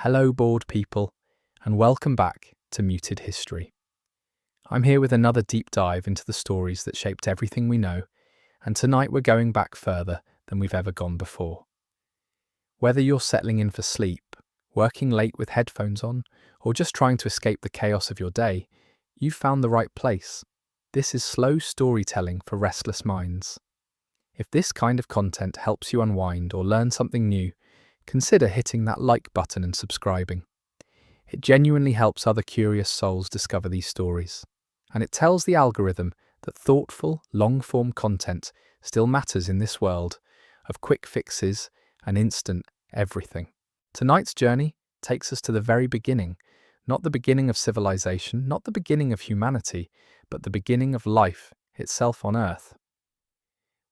Hello, bored people, and welcome back to Muted History. I'm here with another deep dive into the stories that shaped everything we know, and tonight we're going back further than we've ever gone before. Whether you're settling in for sleep, working late with headphones on, or just trying to escape the chaos of your day, you've found the right place. This is slow storytelling for restless minds. If this kind of content helps you unwind or learn something new, consider hitting that like button and subscribing. It genuinely helps other curious souls discover these stories, and it tells the algorithm that thoughtful, long-form content still matters in this world of quick fixes and instant everything. Tonight's journey takes us to the very beginning, not the beginning of civilization, not the beginning of humanity, but the beginning of life itself on Earth.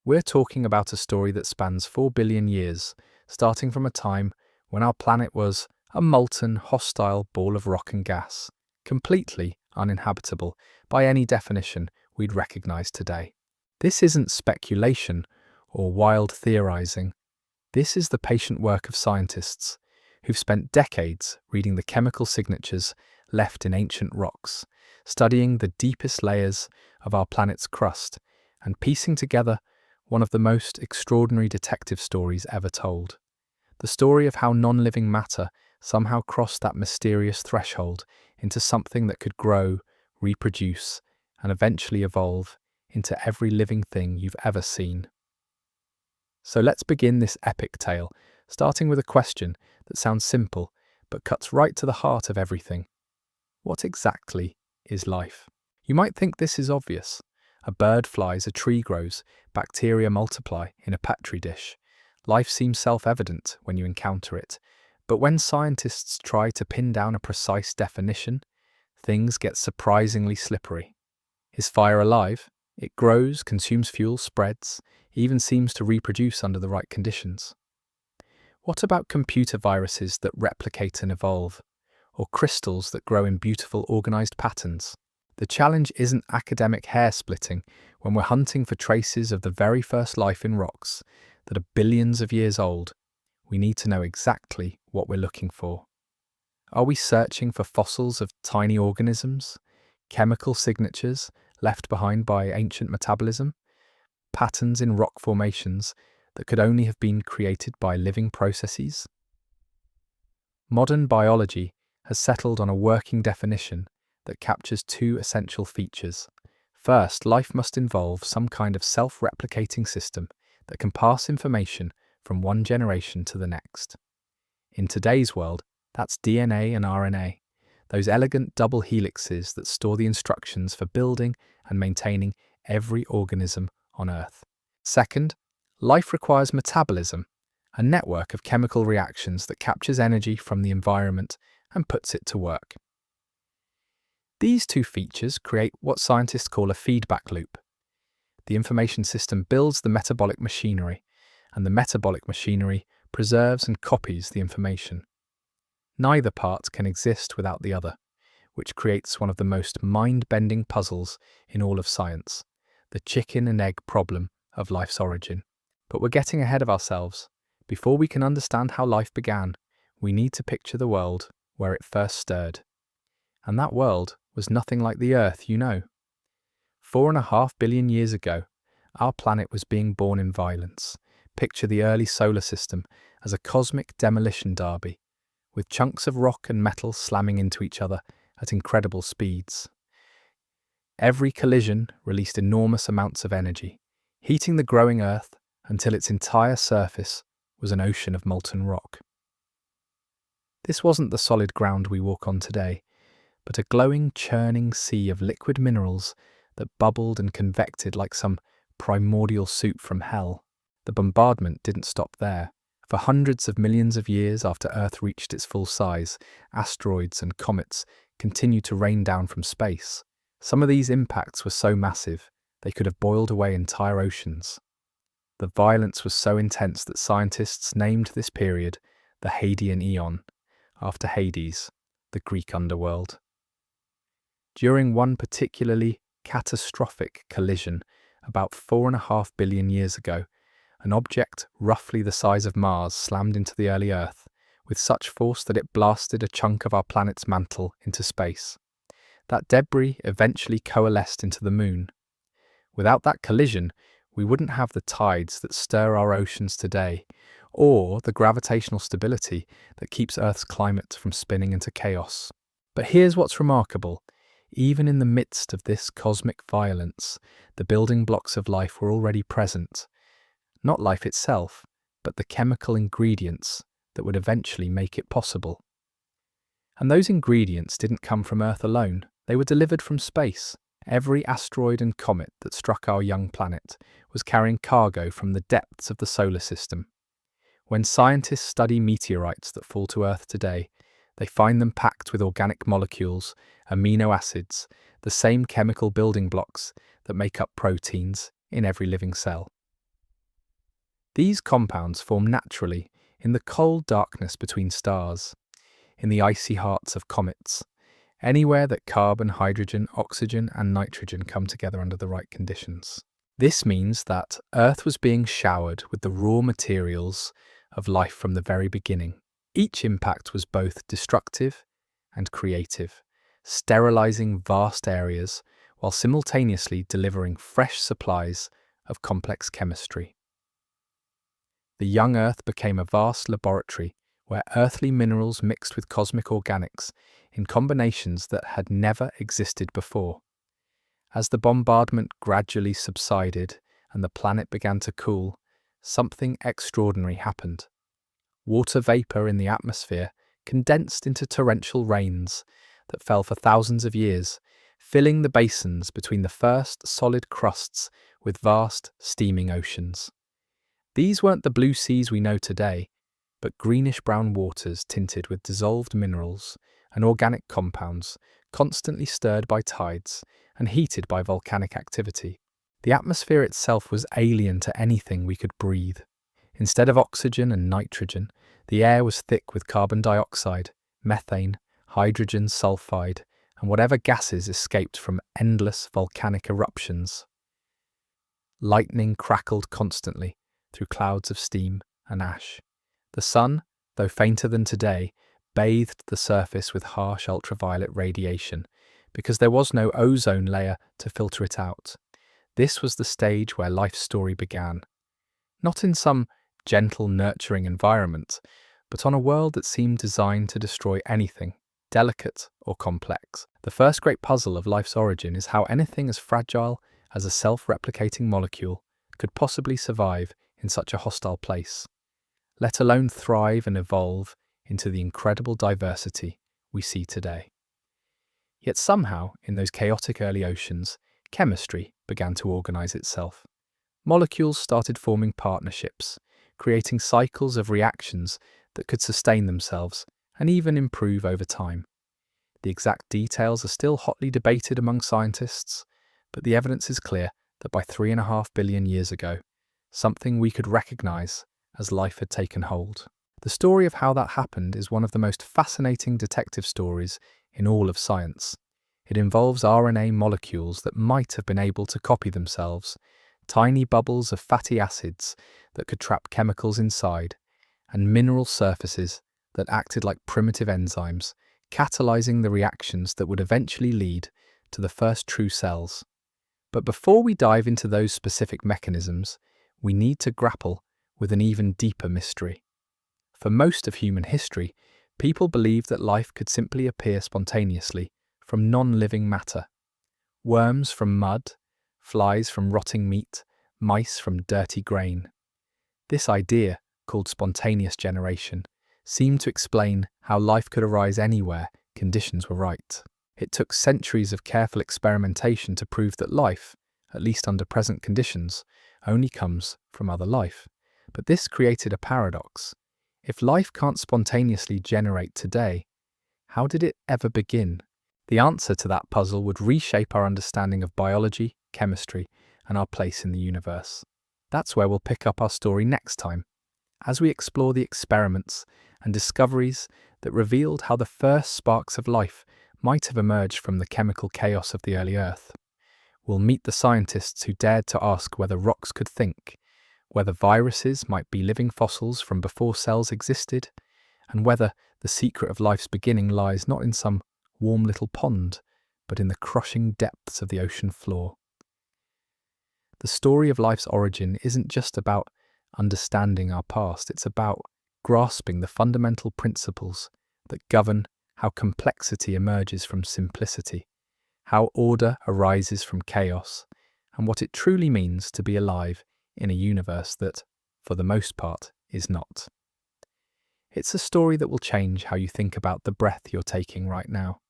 We're talking about a story that spans 4 billion years, starting from a time when our planet was a molten, hostile ball of rock and gas, completely uninhabitable by any definition we'd recognize today. This isn't speculation or wild theorizing. This is the patient work of scientists who've spent decades reading the chemical signatures left in ancient rocks, studying the deepest layers of our planet's crust, and piecing together one of the most extraordinary detective stories ever told. The story of how non-living matter somehow crossed that mysterious threshold into something that could grow, reproduce, and eventually evolve into every living thing you've ever seen. So let's begin this epic tale, starting with a question that sounds simple, but cuts right to the heart of everything. What exactly is life? You might think this is obvious. A bird flies, a tree grows, bacteria multiply in a petri dish. Life seems self-evident when you encounter it, but when scientists try to pin down a precise definition, things get surprisingly slippery. Is fire alive? It grows, consumes fuel, spreads, even seems to reproduce under the right conditions. What about computer viruses that replicate and evolve, or crystals that grow in beautiful, organized patterns? The challenge isn't academic hair-splitting when we're hunting for traces of the very first life in rocks that are billions of years old. We need to know exactly what we're looking for. Are we searching for fossils of tiny organisms, chemical signatures left behind by ancient metabolism, patterns in rock formations that could only have been created by living processes? Modern biology has settled on a working definition that captures two essential features. First, life must involve some kind of self-replicating system that can pass information from one generation to the next. In today's world, that's DNA and RNA, those elegant double helixes that store the instructions for building and maintaining every organism on Earth. Second, life requires metabolism, a network of chemical reactions that captures energy from the environment and puts it to work. These two features create what scientists call a feedback loop. The information system builds the metabolic machinery, and the metabolic machinery preserves and copies the information. Neither part can exist without the other, which creates one of the most mind-bending puzzles in all of science, the chicken and egg problem of life's origin. But we're getting ahead of ourselves. Before we can understand how life began, we need to picture the world where it first stirred. And that world was nothing like the Earth, you know. 4.5 billion years ago, our planet was being born in violence. Picture the early solar system as a cosmic demolition derby, with chunks of rock and metal slamming into each other at incredible speeds. Every collision released enormous amounts of energy, heating the growing Earth until its entire surface was an ocean of molten rock. This wasn't the solid ground we walk on today, but a glowing, churning sea of liquid minerals that bubbled and convected like some primordial soup from hell. The bombardment didn't stop there. For hundreds of millions of years after Earth reached its full size, asteroids and comets continued to rain down from space. Some of these impacts were so massive, they could have boiled away entire oceans. The violence was so intense that scientists named this period the Hadean Eon, after Hades, the Greek underworld. During one particularly catastrophic collision about 4.5 billion years ago, an object roughly the size of Mars slammed into the early Earth, with such force that it blasted a chunk of our planet's mantle into space. That debris eventually coalesced into the moon. Without that collision, we wouldn't have the tides that stir our oceans today, or the gravitational stability that keeps Earth's climate from spinning into chaos. But here's what's remarkable. Even in the midst of this cosmic violence, the building blocks of life were already present. Not life itself, but the chemical ingredients that would eventually make it possible. And those ingredients didn't come from Earth alone. They were delivered from space. Every asteroid and comet that struck our young planet was carrying cargo from the depths of the solar system. When scientists study meteorites that fall to Earth today, they find them packed with organic molecules, amino acids, the same chemical building blocks that make up proteins in every living cell. These compounds form naturally in the cold darkness between stars, in the icy hearts of comets, anywhere that carbon, hydrogen, oxygen, and nitrogen come together under the right conditions. This means that Earth was being showered with the raw materials of life from the very beginning. Each impact was both destructive and creative, sterilizing vast areas while simultaneously delivering fresh supplies of complex chemistry. The young Earth became a vast laboratory where earthly minerals mixed with cosmic organics in combinations that had never existed before. As the bombardment gradually subsided and the planet began to cool, something extraordinary happened. Water vapor in the atmosphere condensed into torrential rains that fell for thousands of years, filling the basins between the first solid crusts with vast, steaming oceans. These weren't the blue seas we know today, but greenish-brown waters tinted with dissolved minerals and organic compounds, constantly stirred by tides and heated by volcanic activity. The atmosphere itself was alien to anything we could breathe. Instead of oxygen and nitrogen, the air was thick with carbon dioxide, methane, hydrogen sulfide, and whatever gases escaped from endless volcanic eruptions. Lightning crackled constantly through clouds of steam and ash. The sun, though fainter than today, bathed the surface with harsh ultraviolet radiation because there was no ozone layer to filter it out. This was the stage where life's story began. Not in some gentle, nurturing environment, but on a world that seemed designed to destroy anything, delicate or complex. The first great puzzle of life's origin is how anything as fragile as a self-replicating molecule could possibly survive in such a hostile place, let alone thrive and evolve into the incredible diversity we see today. Yet somehow, in those chaotic early oceans, chemistry began to organize itself. Molecules started forming partnerships, creating cycles of reactions that could sustain themselves and even improve over time. The exact details are still hotly debated among scientists, but the evidence is clear that by 3.5 billion years ago, something we could recognize as life had taken hold. The story of how that happened is one of the most fascinating detective stories in all of science. It involves RNA molecules that might have been able to copy themselves, tiny bubbles of fatty acids that could trap chemicals inside, and mineral surfaces that acted like primitive enzymes, catalyzing the reactions that would eventually lead to the first true cells. But before we dive into those specific mechanisms, we need to grapple with an even deeper mystery. For most of human history, people believed that life could simply appear spontaneously from non-living matter. Worms from mud, flies from rotting meat, mice from dirty grain. This idea, called spontaneous generation, seemed to explain how life could arise anywhere conditions were right. It took centuries of careful experimentation to prove that life, at least under present conditions, only comes from other life. But this created a paradox. If life can't spontaneously generate today, how did it ever begin? The answer to that puzzle would reshape our understanding of biology, chemistry, and our place in the universe. That's where we'll pick up our story next time, as we explore the experiments and discoveries that revealed how the first sparks of life might have emerged from the chemical chaos of the early Earth. We'll meet the scientists who dared to ask whether rocks could think, whether viruses might be living fossils from before cells existed, and whether the secret of life's beginning lies not in some warm little pond, but in the crushing depths of the ocean floor. The story of life's origin isn't just about understanding our past, it's about grasping the fundamental principles that govern how complexity emerges from simplicity, how order arises from chaos, and what it truly means to be alive in a universe that, for the most part, is not. It's a story that will change how you think about the breath you're taking right now,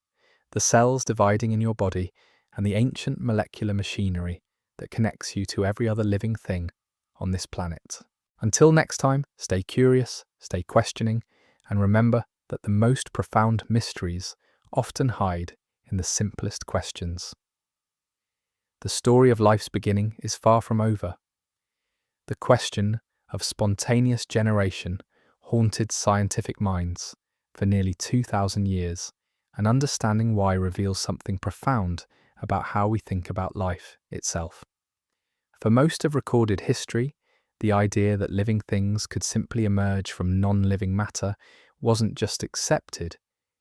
the cells dividing in your body, and the ancient molecular machinery that connects you to every other living thing on this planet. Until next time, stay curious, stay questioning, and remember that the most profound mysteries often hide in the simplest questions. The story of life's beginning is far from over. The question of spontaneous generation haunted scientific minds for nearly 2,000 years, and understanding why reveals something profound about how we think about life itself. For most of recorded history, the idea that living things could simply emerge from non-living matter wasn't just accepted,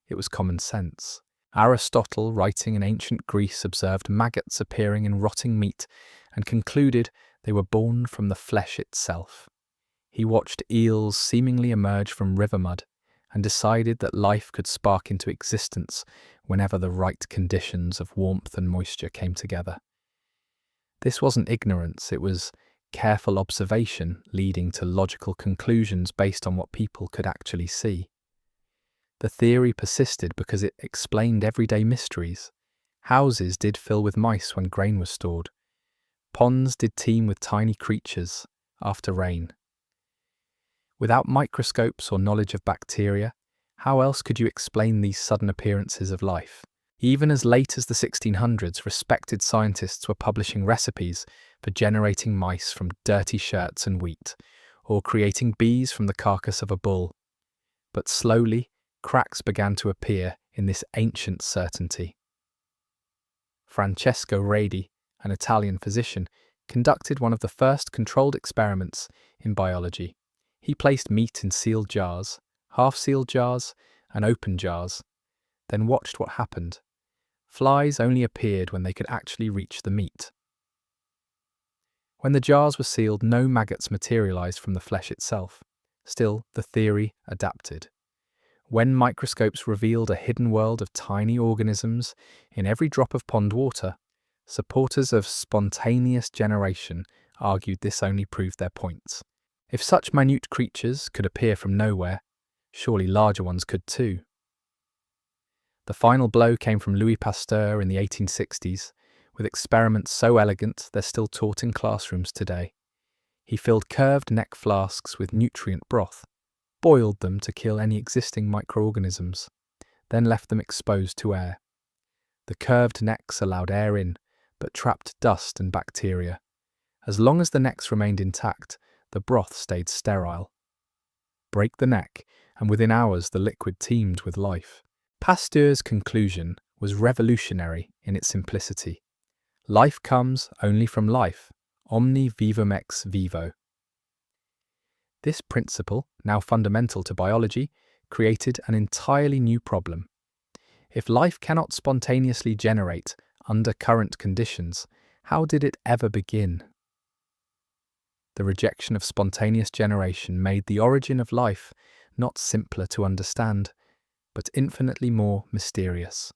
it was common sense. Aristotle, writing in ancient Greece, observed maggots appearing in rotting meat and concluded they were born from the flesh itself. He watched eels seemingly emerge from river mud and decided that life could spark into existence whenever the right conditions of warmth and moisture came together. This wasn't ignorance, it was careful observation leading to logical conclusions based on what people could actually see. The theory persisted because it explained everyday mysteries. Houses did fill with mice when grain was stored. Ponds did teem with tiny creatures after rain. Without microscopes or knowledge of bacteria, how else could you explain these sudden appearances of life? Even as late as the 1600s, respected scientists were publishing recipes for generating mice from dirty shirts and wheat, or creating bees from the carcass of a bull. But slowly, cracks began to appear in this ancient certainty. Francesco Redi, an Italian physician, conducted one of the first controlled experiments in biology. He placed meat in sealed jars, half-sealed jars, and open jars, then watched what happened. Flies only appeared when they could actually reach the meat. When the jars were sealed, no maggots materialized from the flesh itself. Still, the theory adapted. When microscopes revealed a hidden world of tiny organisms in every drop of pond water, supporters of spontaneous generation argued this only proved their points. If such minute creatures could appear from nowhere, surely larger ones could too. The final blow came from Louis Pasteur in the 1860s, with experiments so elegant they're still taught in classrooms today. He filled curved neck flasks with nutrient broth, boiled them to kill any existing microorganisms, then left them exposed to air. The curved necks allowed air in, but trapped dust and bacteria. As long as the necks remained intact, the broth stayed sterile. Break the neck, and within hours the liquid teemed with life. Pasteur's conclusion was revolutionary in its simplicity. Life comes only from life, omni vivum ex vivo. This principle, now fundamental to biology, created an entirely new problem. If life cannot spontaneously generate under current conditions, how did it ever begin? The rejection of spontaneous generation made the origin of life not simpler to understand, but infinitely more mysterious.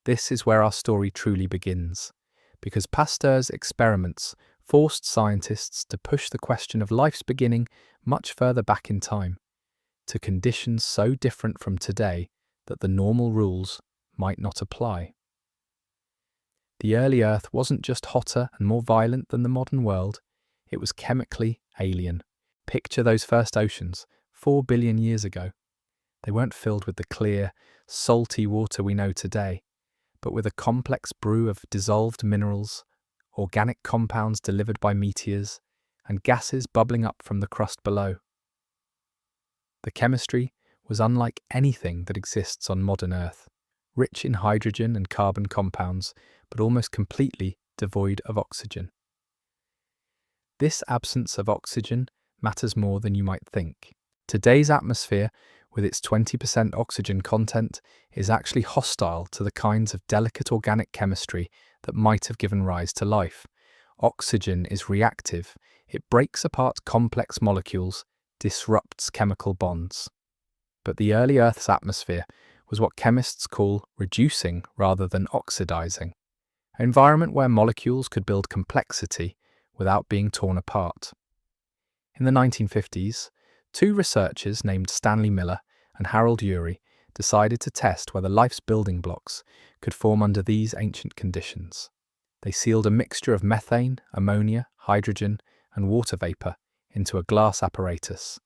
This is where our story truly begins, because Pasteur's experiments forced scientists to push the question of life's beginning much further back in time, to conditions so different from today that the normal rules might not apply. The early Earth wasn't just hotter and more violent than the modern world, it was chemically alien. Picture those first oceans, 4 billion years ago. They weren't filled with the clear, salty water we know today, but with a complex brew of dissolved minerals, organic compounds delivered by meteors, and gases bubbling up from the crust below. The chemistry was unlike anything that exists on modern Earth, rich in hydrogen and carbon compounds, but almost completely devoid of oxygen. This absence of oxygen matters more than you might think. Today's atmosphere, with its 20% oxygen content, is actually hostile to the kinds of delicate organic chemistry that might have given rise to life. Oxygen is reactive. It breaks apart complex molecules, disrupts chemical bonds. But the early Earth's atmosphere was what chemists call reducing rather than oxidizing, an environment where molecules could build complexity without being torn apart. In the 1950s, two researchers named Stanley Miller and Harold Urey decided to test whether life's building blocks could form under these ancient conditions. They sealed a mixture of methane, ammonia, hydrogen, and water vapor into a glass apparatus,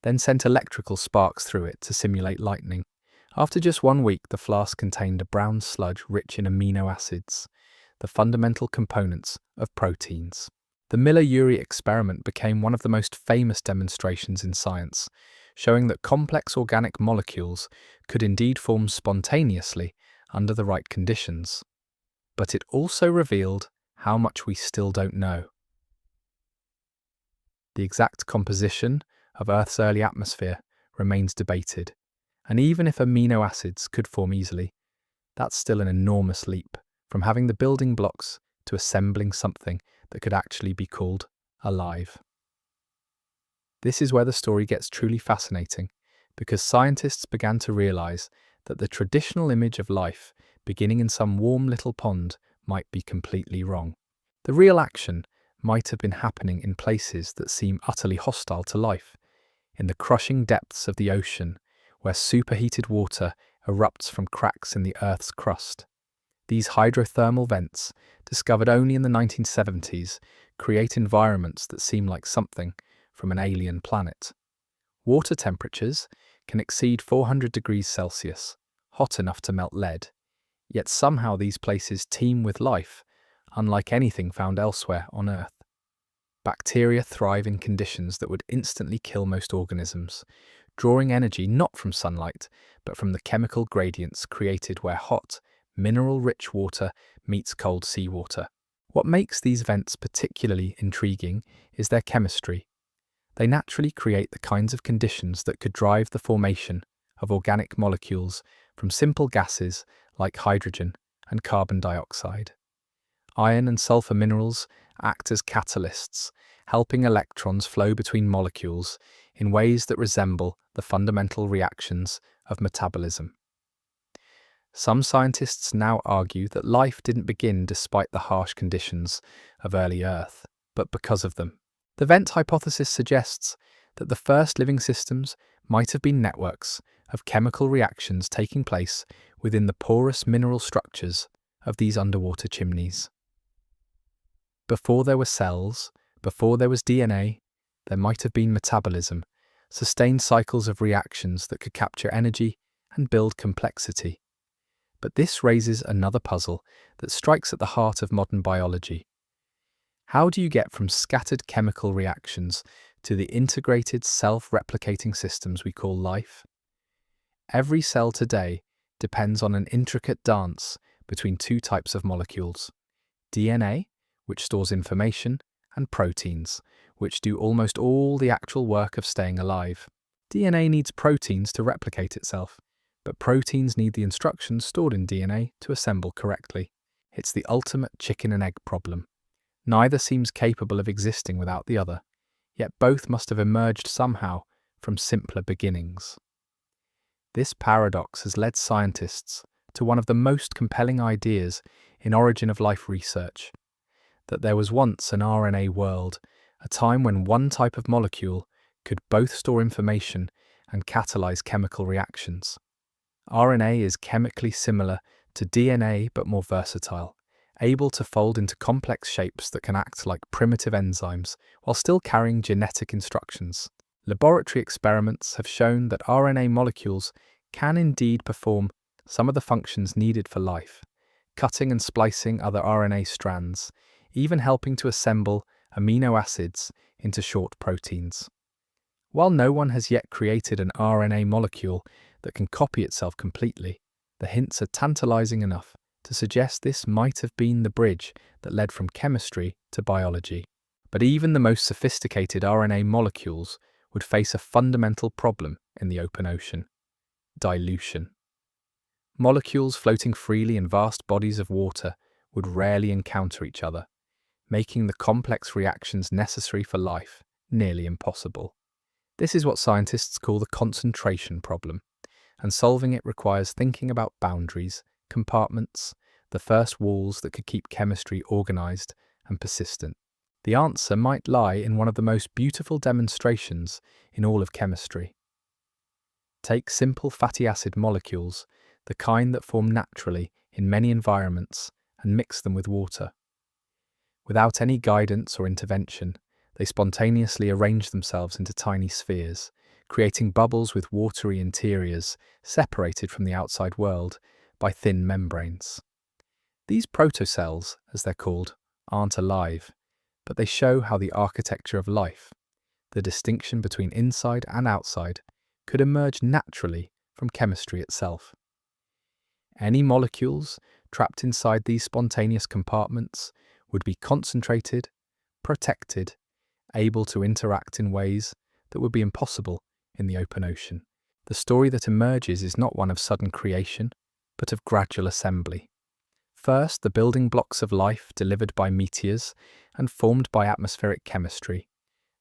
then sent electrical sparks through it to simulate lightning. After just 1 week, the flask contained a brown sludge rich in amino acids, the fundamental components of proteins. The Miller-Urey experiment became one of the most famous demonstrations in science, showing that complex organic molecules could indeed form spontaneously under the right conditions. But it also revealed how much we still don't know. The exact composition of Earth's early atmosphere remains debated, and even if amino acids could form easily, that's still an enormous leap from having the building blocks to assembling something that could actually be called alive. This is where the story gets truly fascinating, because scientists began to realize that the traditional image of life beginning in some warm little pond might be completely wrong. The real action might have been happening in places that seem utterly hostile to life, in the crushing depths of the ocean, where superheated water erupts from cracks in the Earth's crust. These hydrothermal vents, discovered only in the 1970s, create environments that seem like something from an alien planet. Water temperatures can exceed 400 degrees Celsius, hot enough to melt lead, yet somehow these places teem with life, unlike anything found elsewhere on Earth. Bacteria thrive in conditions that would instantly kill most organisms, drawing energy not from sunlight, but from the chemical gradients created where hot, mineral-rich water meets cold seawater. What makes these vents particularly intriguing is their chemistry. They naturally create the kinds of conditions that could drive the formation of organic molecules from simple gases like hydrogen and carbon dioxide. Iron and sulfur minerals act as catalysts, helping electrons flow between molecules in ways that resemble the fundamental reactions of metabolism. Some scientists now argue that life didn't begin despite the harsh conditions of early Earth, but because of them. The vent hypothesis suggests that the first living systems might have been networks of chemical reactions taking place within the porous mineral structures of these underwater chimneys. Before there were cells, before there was DNA, there might have been metabolism, sustained cycles of reactions that could capture energy and build complexity. But this raises another puzzle that strikes at the heart of modern biology. How do you get from scattered chemical reactions to the integrated self-replicating systems we call life? Every cell today depends on an intricate dance between two types of molecules: DNA, which stores information, and proteins, which do almost all the actual work of staying alive. DNA needs proteins to replicate itself, but proteins need the instructions stored in DNA to assemble correctly. It's the ultimate chicken and egg problem. Neither seems capable of existing without the other, yet both must have emerged somehow from simpler beginnings. This paradox has led scientists to one of the most compelling ideas in origin of life research: that there was once an RNA world, a time when one type of molecule could both store information and catalyze chemical reactions. RNA is chemically similar to DNA but more versatile, able to fold into complex shapes that can act like primitive enzymes while still carrying genetic instructions. Laboratory experiments have shown that RNA molecules can indeed perform some of the functions needed for life, cutting and splicing other RNA strands, even helping to assemble amino acids into short proteins. While no one has yet created an RNA molecule that can copy itself completely, the hints are tantalizing enough to suggest this might have been the bridge that led from chemistry to biology. But even the most sophisticated RNA molecules would face a fundamental problem in the open ocean: dilution. Molecules floating freely in vast bodies of water would rarely encounter each other, making the complex reactions necessary for life nearly impossible. This is what scientists call the concentration problem, and solving it requires thinking about boundaries, compartments, the first walls that could keep chemistry organized and persistent. The answer might lie in one of the most beautiful demonstrations in all of chemistry. Take simple fatty acid molecules, the kind that form naturally in many environments, and mix them with water. Without any guidance or intervention, they spontaneously arrange themselves into tiny spheres, creating bubbles with watery interiors separated from the outside world by thin membranes. These protocells, as they're called, aren't alive, but they show how the architecture of life, the distinction between inside and outside, could emerge naturally from chemistry itself. Any molecules trapped inside these spontaneous compartments would be concentrated, protected, able to interact in ways that would be impossible in the open ocean. The story that emerges is not one of sudden creation, but of gradual assembly. First, the building blocks of life delivered by meteors and formed by atmospheric chemistry.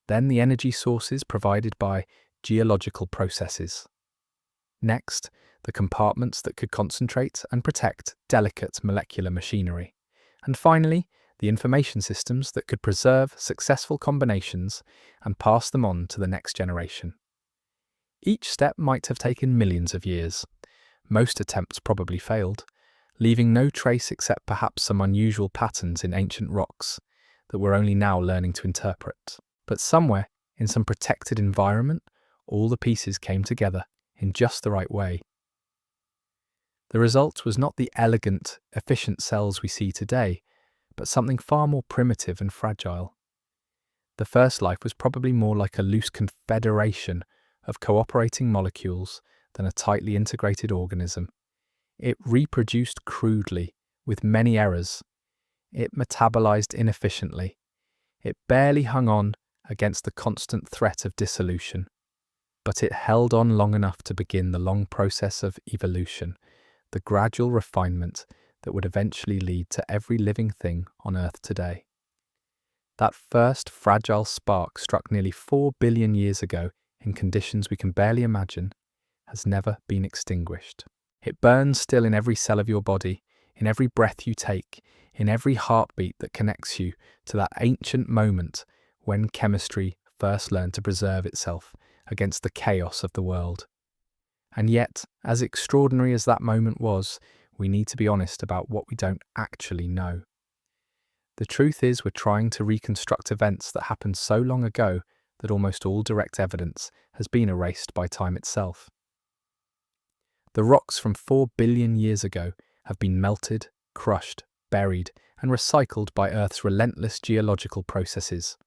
Then the energy sources provided by geological processes. Next, the compartments that could concentrate and protect delicate molecular machinery. And finally, the information systems that could preserve successful combinations and pass them on to the next generation. Each step might have taken millions of years. Most attempts probably failed, leaving no trace except perhaps some unusual patterns in ancient rocks that we're only now learning to interpret. But somewhere, in some protected environment, all the pieces came together in just the right way. The result was not the elegant, efficient cells we see today, but something far more primitive and fragile. The first life was probably more like a loose confederation of cooperating molecules than a tightly integrated organism. It reproduced crudely, with many errors. It metabolized inefficiently. It barely hung on against the constant threat of dissolution. But it held on long enough to begin the long process of evolution, the gradual refinement that would eventually lead to every living thing on Earth today. That first fragile spark struck nearly 4 billion years ago in conditions we can barely imagine, has never been extinguished. It burns still in every cell of your body, in every breath you take, in every heartbeat that connects you to that ancient moment when chemistry first learned to preserve itself against the chaos of the world. And yet, as extraordinary as that moment was, we need to be honest about what we don't actually know. The truth is, we're trying to reconstruct events that happened so long ago that almost all direct evidence has been erased by time itself. The rocks from 4 billion years ago have been melted, crushed, buried, and recycled by Earth's relentless geological processes.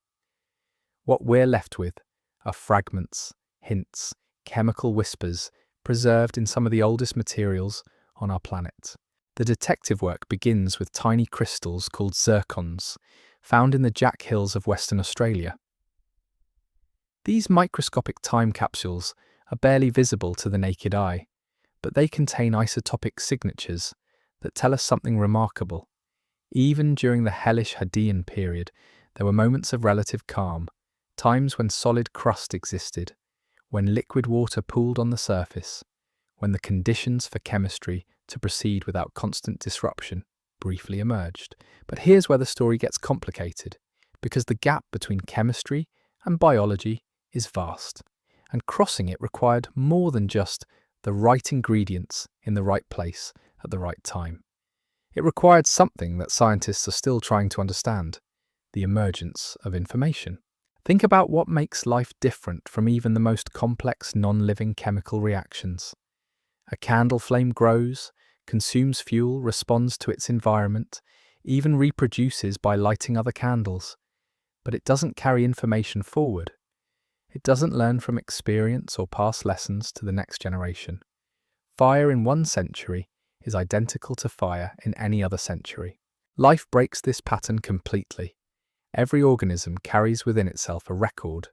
What we're left with are fragments, hints, chemical whispers preserved in some of the oldest materials on our planet. The detective work begins with tiny crystals called zircons, found in the Jack Hills of Western Australia. These microscopic time capsules are barely visible to the naked eye, but they contain isotopic signatures that tell us something remarkable. Even during the hellish Hadean period, there were moments of relative calm, times when solid crust existed, when liquid water pooled on the surface, when the conditions for chemistry to proceed without constant disruption briefly emerged. But here's where the story gets complicated, because the gap between chemistry and biology is vast, and crossing it required more than just the right ingredients in the right place at the right time. It required something that scientists are still trying to understand: the emergence of information. Think about what makes life different from even the most complex non-living chemical reactions. A candle flame grows, consumes fuel, responds to its environment, even reproduces by lighting other candles. But it doesn't carry information forward. It doesn't learn from experience or pass lessons to the next generation. Fire in one century is identical to fire in any other century. Life breaks this pattern completely. Every organism carries within itself a record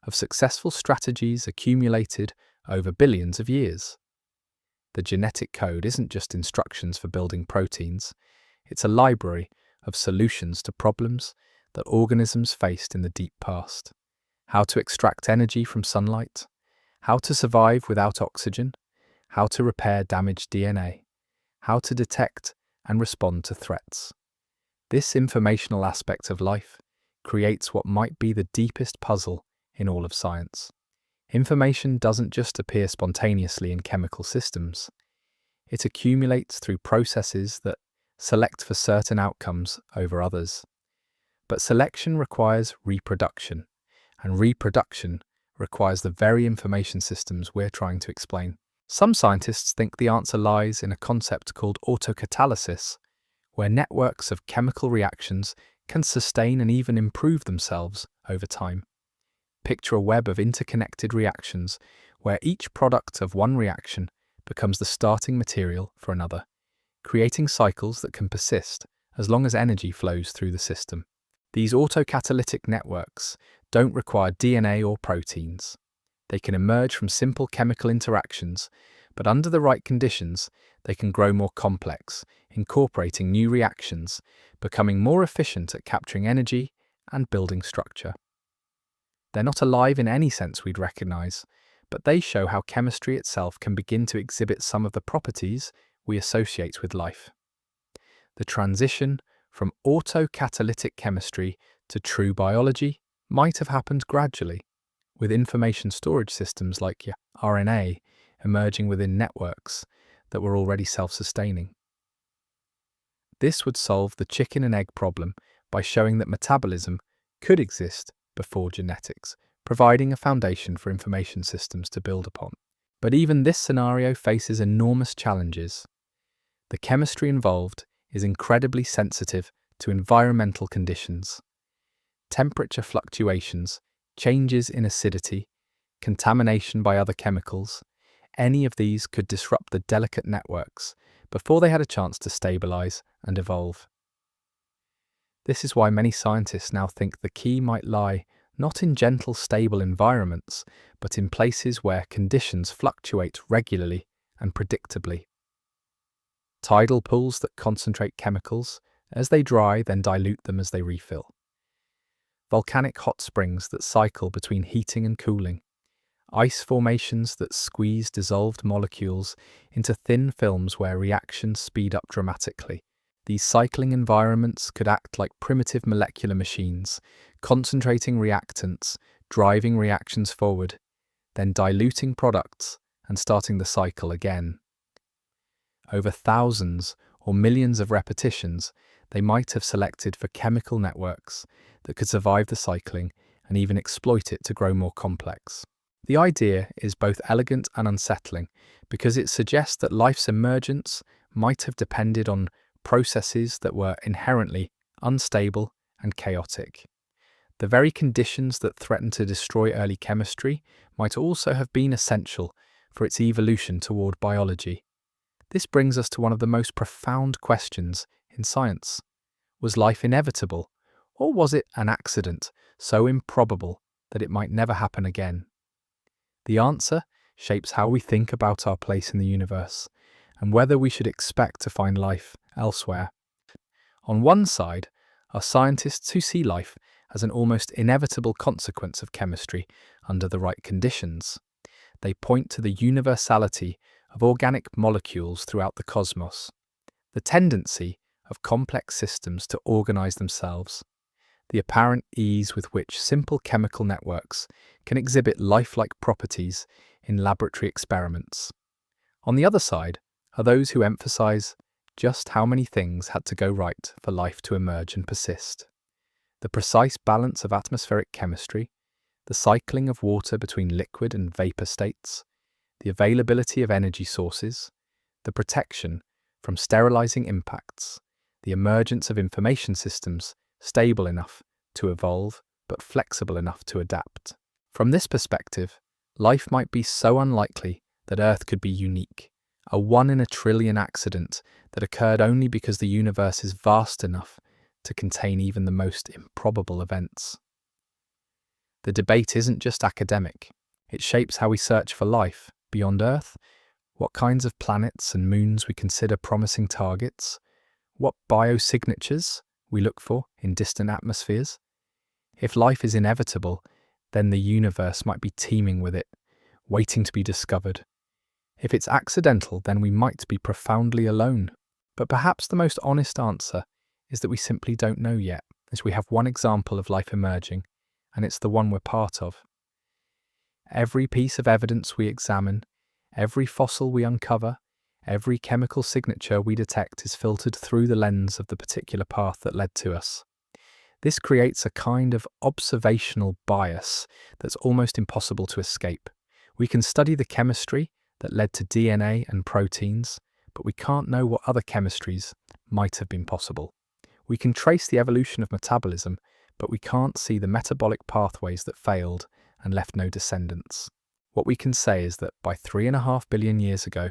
of successful strategies accumulated over billions of years. The genetic code isn't just instructions for building proteins, it's a library of solutions to problems that organisms faced in the deep past. How to extract energy from sunlight, how to survive without oxygen, how to repair damaged DNA, how to detect and respond to threats. This informational aspect of life creates what might be the deepest puzzle in all of science. Information doesn't just appear spontaneously in chemical systems. It accumulates through processes that select for certain outcomes over others. But selection requires reproduction, and reproduction requires the very information systems we're trying to explain. Some scientists think the answer lies in a concept called autocatalysis, where networks of chemical reactions can sustain and even improve themselves over time. Picture a web of interconnected reactions where each product of one reaction becomes the starting material for another, creating cycles that can persist as long as energy flows through the system. These autocatalytic networks don't require DNA or proteins. They can emerge from simple chemical interactions, but under the right conditions, they can grow more complex, incorporating new reactions, becoming more efficient at capturing energy and building structure. They're not alive in any sense we'd recognize, but they show how chemistry itself can begin to exhibit some of the properties we associate with life. The transition from autocatalytic chemistry to true biology might have happened gradually, with information storage systems like RNA emerging within networks that were already self-sustaining. This would solve the chicken and egg problem by showing that metabolism could exist before genetics, providing a foundation for information systems to build upon. But even this scenario faces enormous challenges. The chemistry involved is incredibly sensitive to environmental conditions. Temperature fluctuations, changes in acidity, contamination by other chemicals, any of these could disrupt the delicate networks before they had a chance to stabilize and evolve. This is why many scientists now think the key might lie not in gentle, stable environments, but in places where conditions fluctuate regularly and predictably. Tidal pools that concentrate chemicals as they dry, then dilute them as they refill. Volcanic hot springs that cycle between heating and cooling. Ice formations that squeeze dissolved molecules into thin films where reactions speed up dramatically. These cycling environments could act like primitive molecular machines, concentrating reactants, driving reactions forward, then diluting products and starting the cycle again. Over thousands or millions of repetitions, they might have selected for chemical networks that could survive the cycling and even exploit it to grow more complex. The idea is both elegant and unsettling because it suggests that life's emergence might have depended on processes that were inherently unstable and chaotic. The very conditions that threatened to destroy early chemistry might also have been essential for its evolution toward biology. This brings us to one of the most profound questions in science. Was life inevitable, or was it an accident so improbable that it might never happen again? The answer shapes how we think about our place in the universe and whether we should expect to find life elsewhere. On one side are scientists who see life as an almost inevitable consequence of chemistry under the right conditions. They point to the universality of organic molecules throughout the cosmos, the tendency of complex systems to organize themselves, the apparent ease with which simple chemical networks can exhibit lifelike properties in laboratory experiments. On the other side are those who emphasize just how many things had to go right for life to emerge and persist. The precise balance of atmospheric chemistry, the cycling of water between liquid and vapor states, the availability of energy sources, the protection from sterilizing impacts, the emergence of information systems stable enough to evolve but flexible enough to adapt. From this perspective, life might be so unlikely that Earth could be unique, a 1 in a trillion accident that occurred only because the universe is vast enough to contain even the most improbable events. The debate isn't just academic. It shapes how we search for life beyond Earth, what kinds of planets and moons we consider promising targets, what biosignatures we look for in distant atmospheres. If life is inevitable, then the universe might be teeming with it, waiting to be discovered. If it's accidental, then we might be profoundly alone. But perhaps the most honest answer is that we simply don't know yet, as we have one example of life emerging, and it's the one we're part of. Every piece of evidence we examine, every fossil we uncover, every chemical signature we detect is filtered through the lens of the particular path that led to us. This creates a kind of observational bias that's almost impossible to escape. We can study the chemistry that led to DNA and proteins, but we can't know what other chemistries might have been possible. We can trace the evolution of metabolism, but we can't see the metabolic pathways that failed and left no descendants. What we can say is that by 3.5 billion years ago,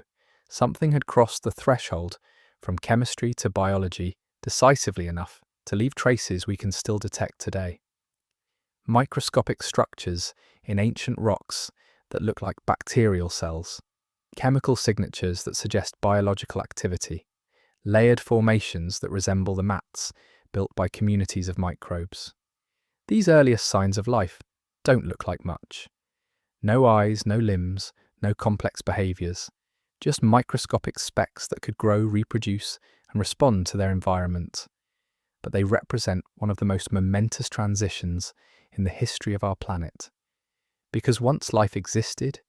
something had crossed the threshold from chemistry to biology decisively enough to leave traces we can still detect today. Microscopic structures in ancient rocks that look like bacterial cells, chemical signatures that suggest biological activity, layered formations that resemble the mats built by communities of microbes. These earliest signs of life don't look like much. No eyes, no limbs, no complex behaviours, just microscopic specks that could grow, reproduce, and respond to their environment. But they represent one of the most momentous transitions in the history of our planet. Because once life existed,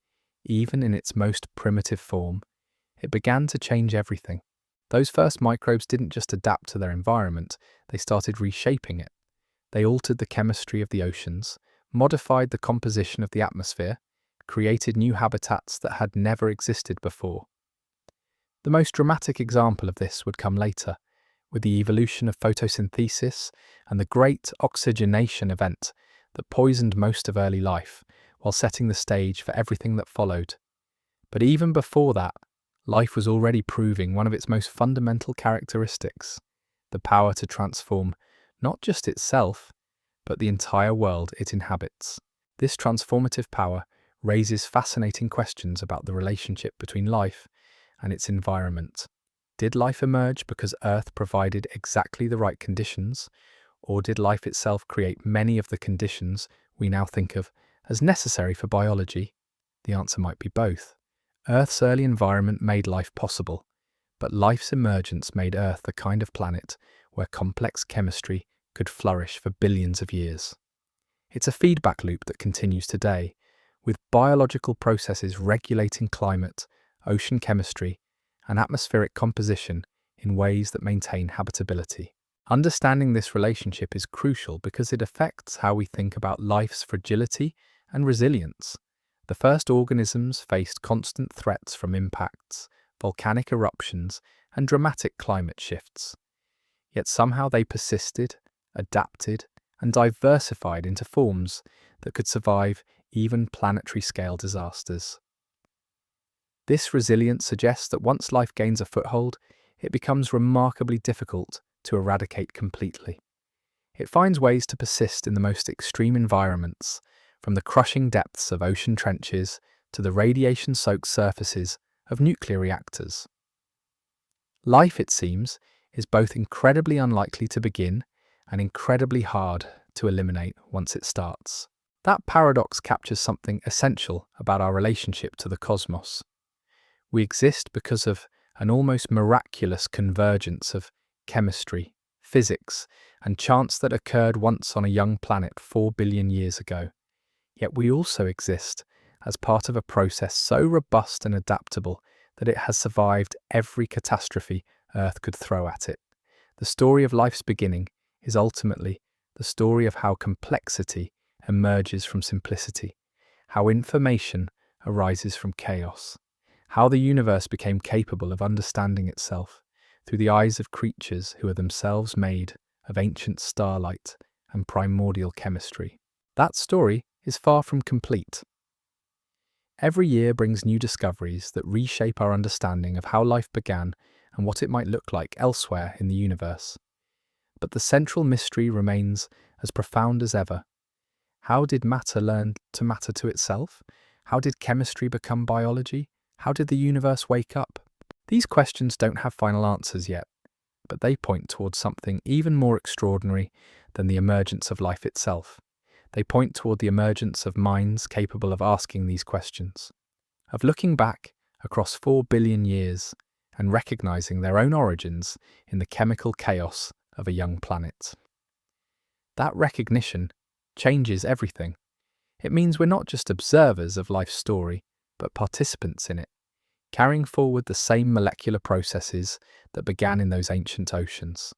even in its most primitive form, it began to change everything. Those first microbes didn't just adapt to their environment, they started reshaping it. They altered the chemistry of the oceans, modified the composition of the atmosphere, created new habitats that had never existed before. The most dramatic example of this would come later, with the evolution of photosynthesis and the great oxygenation event that poisoned most of early life, while setting the stage for everything that followed. But even before that, life was already proving one of its most fundamental characteristics, the power to transform not just itself, but the entire world it inhabits. This transformative power raises fascinating questions about the relationship between life and its environment. Did life emerge because Earth provided exactly the right conditions, or did life itself create many of the conditions we now think of as necessary for biology? The answer might be both. Earth's early environment made life possible, but life's emergence made Earth the kind of planet where complex chemistry could flourish for billions of years. It's a feedback loop that continues today, with biological processes regulating climate, ocean chemistry, and atmospheric composition in ways that maintain habitability. Understanding this relationship is crucial because it affects how we think about life's fragility and resilience. The first organisms faced constant threats from impacts, volcanic eruptions, and dramatic climate shifts. Yet somehow they persisted, adapted, and diversified into forms that could survive even planetary-scale disasters. This resilience suggests that once life gains a foothold, it becomes remarkably difficult to eradicate completely. It finds ways to persist in the most extreme environments, from the crushing depths of ocean trenches to the radiation-soaked surfaces of nuclear reactors. Life, it seems, is both incredibly unlikely to begin and incredibly hard to eliminate once it starts. That paradox captures something essential about our relationship to the cosmos. We exist because of an almost miraculous convergence of chemistry, physics, and chance that occurred once on a young planet 4 billion years ago. Yet we also exist as part of a process so robust and adaptable that it has survived every catastrophe Earth could throw at it. The story of life's beginning is ultimately the story of how complexity emerges from simplicity, how information arises from chaos, how the universe became capable of understanding itself through the eyes of creatures who are themselves made of ancient starlight and primordial chemistry. That story is far from complete. Every year brings new discoveries that reshape our understanding of how life began and what it might look like elsewhere in the universe. But the central mystery remains as profound as ever. How did matter learn to matter to itself? How did chemistry become biology? How did the universe wake up? These questions don't have final answers yet, but they point towards something even more extraordinary than the emergence of life itself. They point toward the emergence of minds capable of asking these questions, of looking back across 4 billion years and recognizing their own origins in the chemical chaos of a young planet. That recognition changes everything. It means we're not just observers of life's story, but participants in it, carrying forward the same molecular processes that began in those ancient oceans.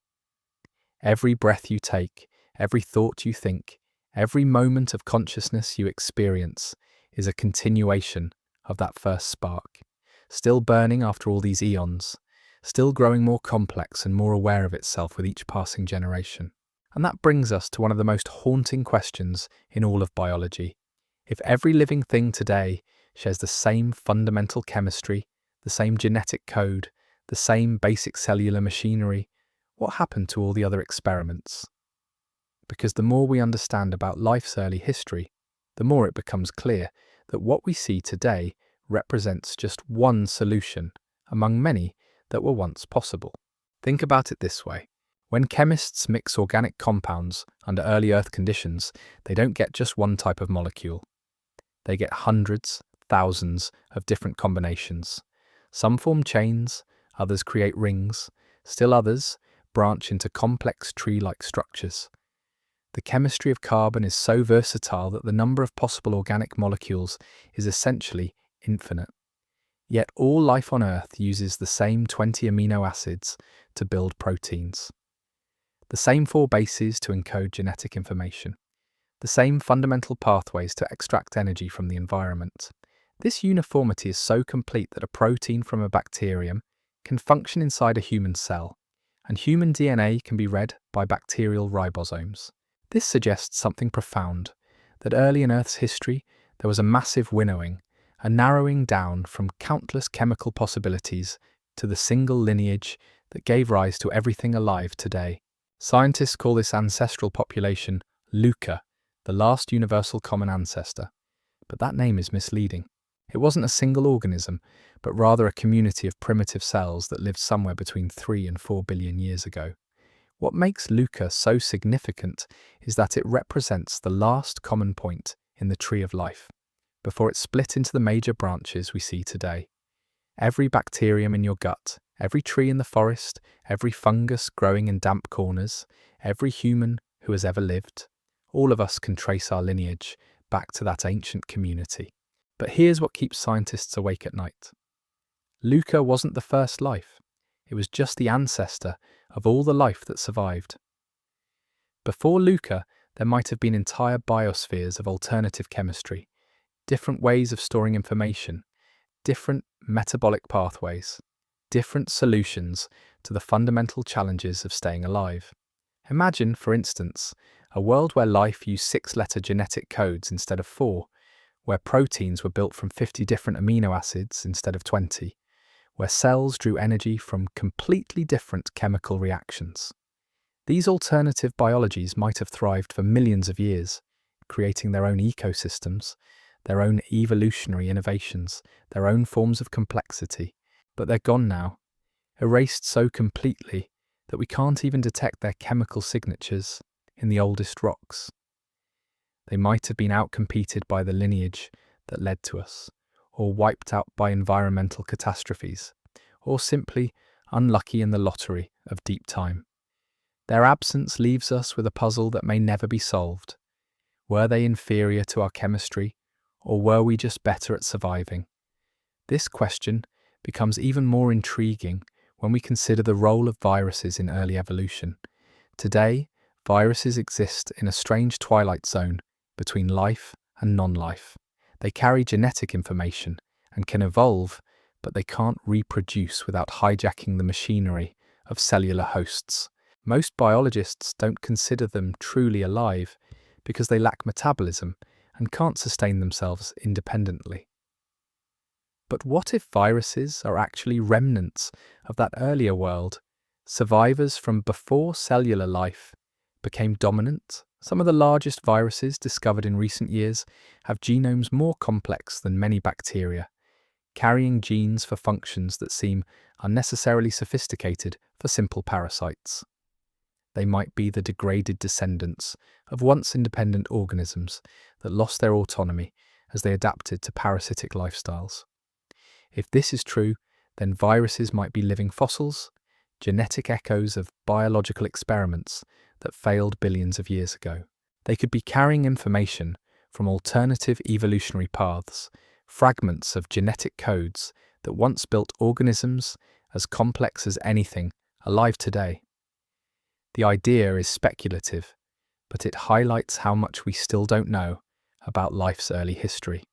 Every breath you take, every thought you think, every moment of consciousness you experience is a continuation of that first spark, still burning after all these eons, still growing more complex and more aware of itself with each passing generation. And that brings us to one of the most haunting questions in all of biology. If every living thing today shares the same fundamental chemistry, the same genetic code, the same basic cellular machinery, what happened to all the other experiments? Because the more we understand about life's early history, the more it becomes clear that what we see today represents just one solution among many that were once possible. Think about it this way. When chemists mix organic compounds under early Earth conditions, they don't get just one type of molecule. They get hundreds, thousands of different combinations. Some form chains, others create rings, still others branch into complex tree-like structures. The chemistry of carbon is so versatile that the number of possible organic molecules is essentially infinite. Yet all life on Earth uses the same 20 amino acids to build proteins. The same 4 bases to encode genetic information. The same fundamental pathways to extract energy from the environment. This uniformity is so complete that a protein from a bacterium can function inside a human cell, and human DNA can be read by bacterial ribosomes. This suggests something profound, that early in Earth's history there was a massive winnowing, a narrowing down from countless chemical possibilities to the single lineage that gave rise to everything alive today. Scientists call this ancestral population LUCA, the last universal common ancestor. But that name is misleading. It wasn't a single organism, but rather a community of primitive cells that lived somewhere between 3 and 4 billion years ago. What makes LUCA so significant is that it represents the last common point in the tree of life, before it split into the major branches we see today. Every bacterium in your gut, every tree in the forest, every fungus growing in damp corners, every human who has ever lived, all of us can trace our lineage back to that ancient community. But here's what keeps scientists awake at night. LUCA wasn't the first life. It was just the ancestor of all the life that survived. Before LUCA, there might have been entire biospheres of alternative chemistry, different ways of storing information, different metabolic pathways, different solutions to the fundamental challenges of staying alive. Imagine, for instance, a world where life used 6-letter genetic codes instead of 4, where proteins were built from 50 different amino acids instead of 20, where cells drew energy from completely different chemical reactions. These alternative biologies might have thrived for millions of years, creating their own ecosystems, their own evolutionary innovations, their own forms of complexity. But they're gone now, erased so completely that we can't even detect their chemical signatures in the oldest rocks. They might have been outcompeted by the lineage that led to us, or wiped out by environmental catastrophes, or simply unlucky in the lottery of deep time. Their absence leaves us with a puzzle that may never be solved. Were they inferior to our chemistry, or were we just better at surviving? This question becomes even more intriguing when we consider the role of viruses in early evolution. Today, viruses exist in a strange twilight zone between life and non-life. They carry genetic information and can evolve, but they can't reproduce without hijacking the machinery of cellular hosts. Most biologists don't consider them truly alive because they lack metabolism and can't sustain themselves independently. But what if viruses are actually remnants of that earlier world, survivors from before cellular life became dominant, Some of the largest viruses discovered in recent years have genomes more complex than many bacteria, carrying genes for functions that seem unnecessarily sophisticated for simple parasites. They might be the degraded descendants of once independent organisms that lost their autonomy as they adapted to parasitic lifestyles. If this is true, then viruses might be living fossils, genetic echoes of biological experiments that failed billions of years ago. They could be carrying information from alternative evolutionary paths, fragments of genetic codes that once built organisms as complex as anything alive today. The idea is speculative, but it highlights how much we still don't know about life's early history.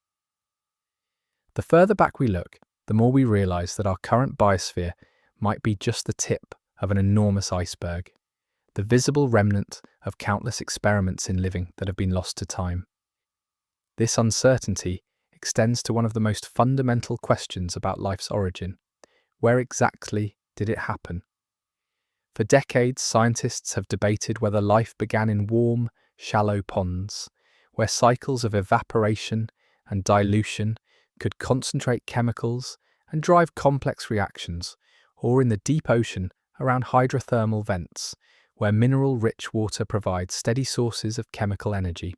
The further back we look, the more we realize that our current biosphere might be just the tip of an enormous iceberg, the visible remnant of countless experiments in living that have been lost to time. This uncertainty extends to one of the most fundamental questions about life's origin. Where exactly did it happen? For decades, scientists have debated whether life began in warm, shallow ponds, where cycles of evaporation and dilution could concentrate chemicals and drive complex reactions, or in the deep ocean around hydrothermal vents, where mineral-rich water provides steady sources of chemical energy.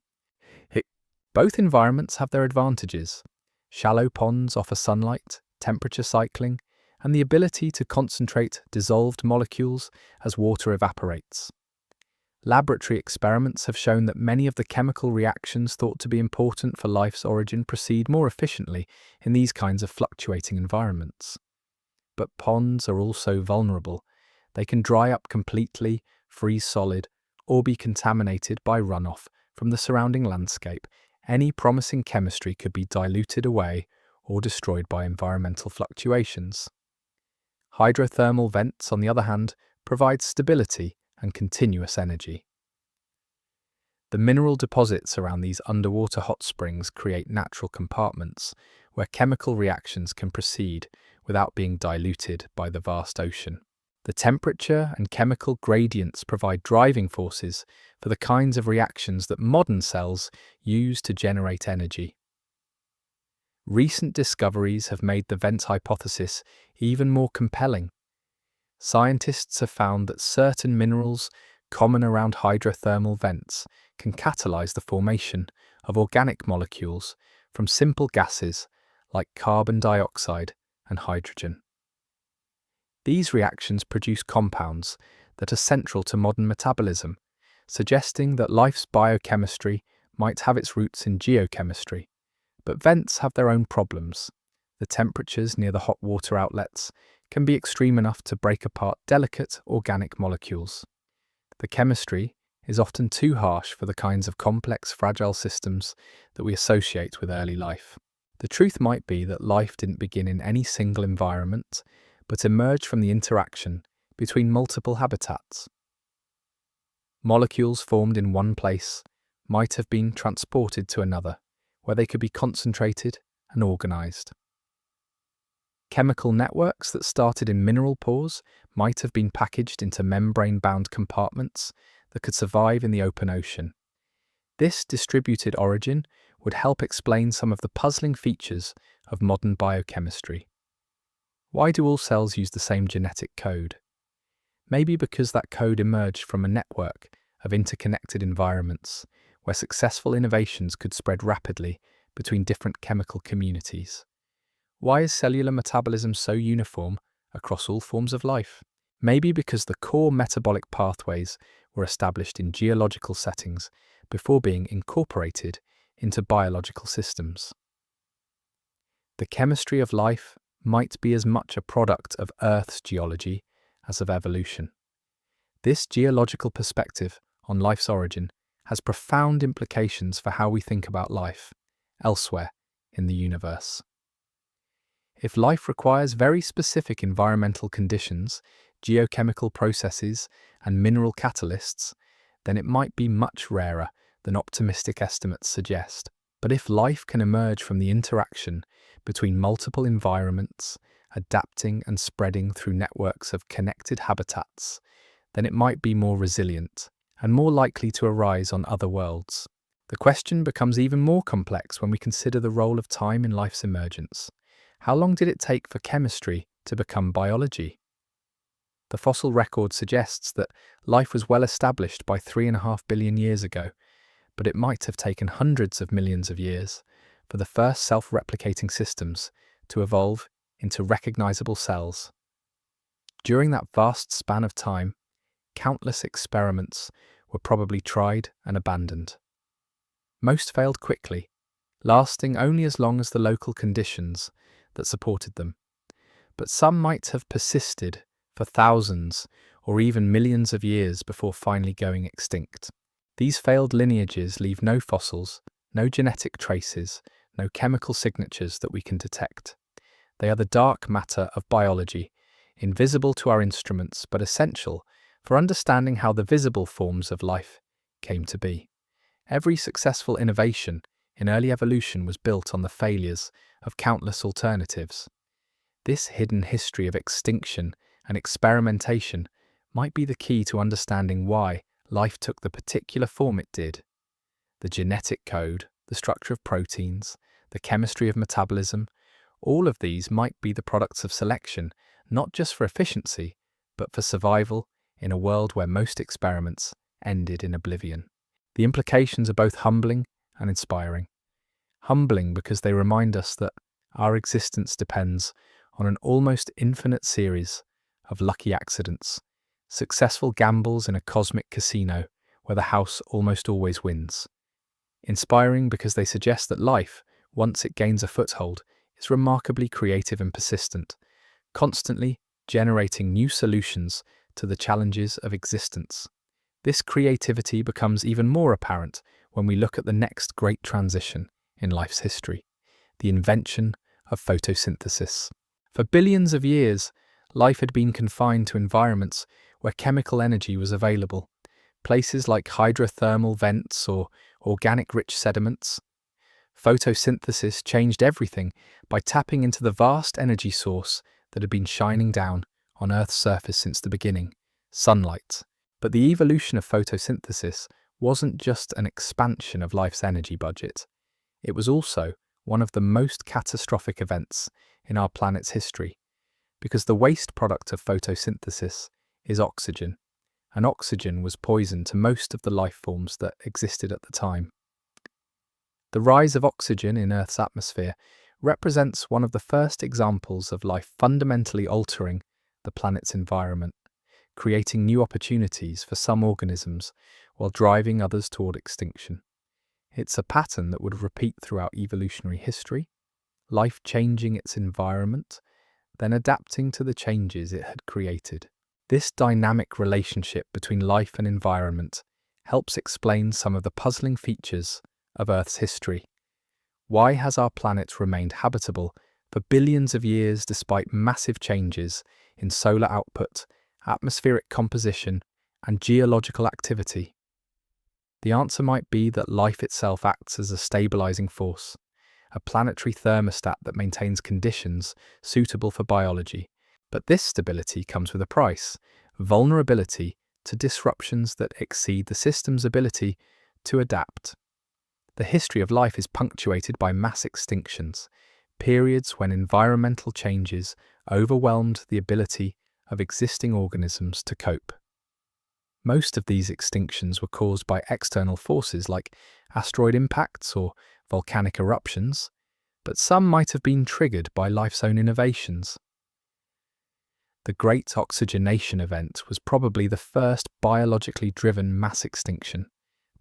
Both environments have their advantages. Shallow ponds offer sunlight, temperature cycling, and the ability to concentrate dissolved molecules as water evaporates. Laboratory experiments have shown that many of the chemical reactions thought to be important for life's origin proceed more efficiently in these kinds of fluctuating environments. But ponds are also vulnerable. They can dry up completely, freeze solid, or be contaminated by runoff from the surrounding landscape. Any promising chemistry could be diluted away or destroyed by environmental fluctuations. Hydrothermal vents, on the other hand, provide stability and continuous energy. The mineral deposits around these underwater hot springs create natural compartments where chemical reactions can proceed without being diluted by the vast ocean. The temperature and chemical gradients provide driving forces for the kinds of reactions that modern cells use to generate energy. Recent discoveries have made the vent hypothesis even more compelling. Scientists have found that certain minerals common around hydrothermal vents can catalyze the formation of organic molecules from simple gases like carbon dioxide and hydrogen. These reactions produce compounds that are central to modern metabolism, suggesting that life's biochemistry might have its roots in geochemistry. But vents have their own problems. The temperatures near the hot water outlets can be extreme enough to break apart delicate organic molecules. The chemistry is often too harsh for the kinds of complex, fragile systems that we associate with early life. The truth might be that life didn't begin in any single environment, but emerged from the interaction between multiple habitats. Molecules formed in one place might have been transported to another, where they could be concentrated and organized. Chemical networks that started in mineral pores might have been packaged into membrane-bound compartments that could survive in the open ocean. This distributed origin would help explain some of the puzzling features of modern biochemistry. Why do all cells use the same genetic code? Maybe because that code emerged from a network of interconnected environments where successful innovations could spread rapidly between different chemical communities. Why is cellular metabolism so uniform across all forms of life? Maybe because the core metabolic pathways were established in geological settings before being incorporated into biological systems. The chemistry of life might be as much a product of Earth's geology as of evolution. This geological perspective on life's origin has profound implications for how we think about life elsewhere in the universe. If life requires very specific environmental conditions, geochemical processes, and mineral catalysts, then it might be much rarer than optimistic estimates suggest. But if life can emerge from the interaction between multiple environments, adapting and spreading through networks of connected habitats, then it might be more resilient and more likely to arise on other worlds. The question becomes even more complex when we consider the role of time in life's emergence. How long did it take for chemistry to become biology? The fossil record suggests that life was well established by 3.5 billion years ago, but it might have taken hundreds of millions of years for the first self-replicating systems to evolve into recognizable cells. During that vast span of time, countless experiments were probably tried and abandoned. Most failed quickly, lasting only as long as the local conditions that supported them. But some might have persisted for thousands or even millions of years before finally going extinct. These failed lineages leave no fossils, no genetic traces, no chemical signatures that we can detect. They are the dark matter of biology, invisible to our instruments but essential for understanding how the visible forms of life came to be. Every successful innovation in early evolution was built on the failures of countless alternatives. This hidden history of extinction and experimentation might be the key to understanding why life took the particular form it did. The genetic code, the structure of proteins, the chemistry of metabolism, all of these might be the products of selection, not just for efficiency, but for survival in a world where most experiments ended in oblivion. The implications are both humbling and inspiring. Humbling because they remind us that our existence depends on an almost infinite series of lucky accidents, successful gambles in a cosmic casino where the house almost always wins. Inspiring because they suggest that life, once it gains a foothold, is remarkably creative and persistent, constantly generating new solutions to the challenges of existence. This creativity becomes even more apparent when we look at the next great transition in life's history, the invention of photosynthesis. For billions of years, life had been confined to environments where chemical energy was available, places like hydrothermal vents or organic-rich sediments. Photosynthesis changed everything by tapping into the vast energy source that had been shining down on Earth's surface since the beginning, sunlight. But the evolution of photosynthesis wasn't just an expansion of life's energy budget. It was also one of the most catastrophic events in our planet's history, because the waste product of photosynthesis is oxygen, and oxygen was poison to most of the life forms that existed at the time. The rise of oxygen in Earth's atmosphere represents one of the first examples of life fundamentally altering the planet's environment, creating new opportunities for some organisms while driving others toward extinction. It's a pattern that would repeat throughout evolutionary history, life changing its environment, then adapting to the changes it had created. This dynamic relationship between life and environment helps explain some of the puzzling features of Earth's history. Why has our planet remained habitable for billions of years despite massive changes in solar output, atmospheric composition, and geological activity? The answer might be that life itself acts as a stabilizing force, a planetary thermostat that maintains conditions suitable for biology. But this stability comes with a price: vulnerability to disruptions that exceed the system's ability to adapt. The history of life is punctuated by mass extinctions, periods when environmental changes overwhelmed the ability of existing organisms to cope. Most of these extinctions were caused by external forces like asteroid impacts or volcanic eruptions, but some might have been triggered by life's own innovations. The Great Oxygenation Event was probably the first biologically driven mass extinction,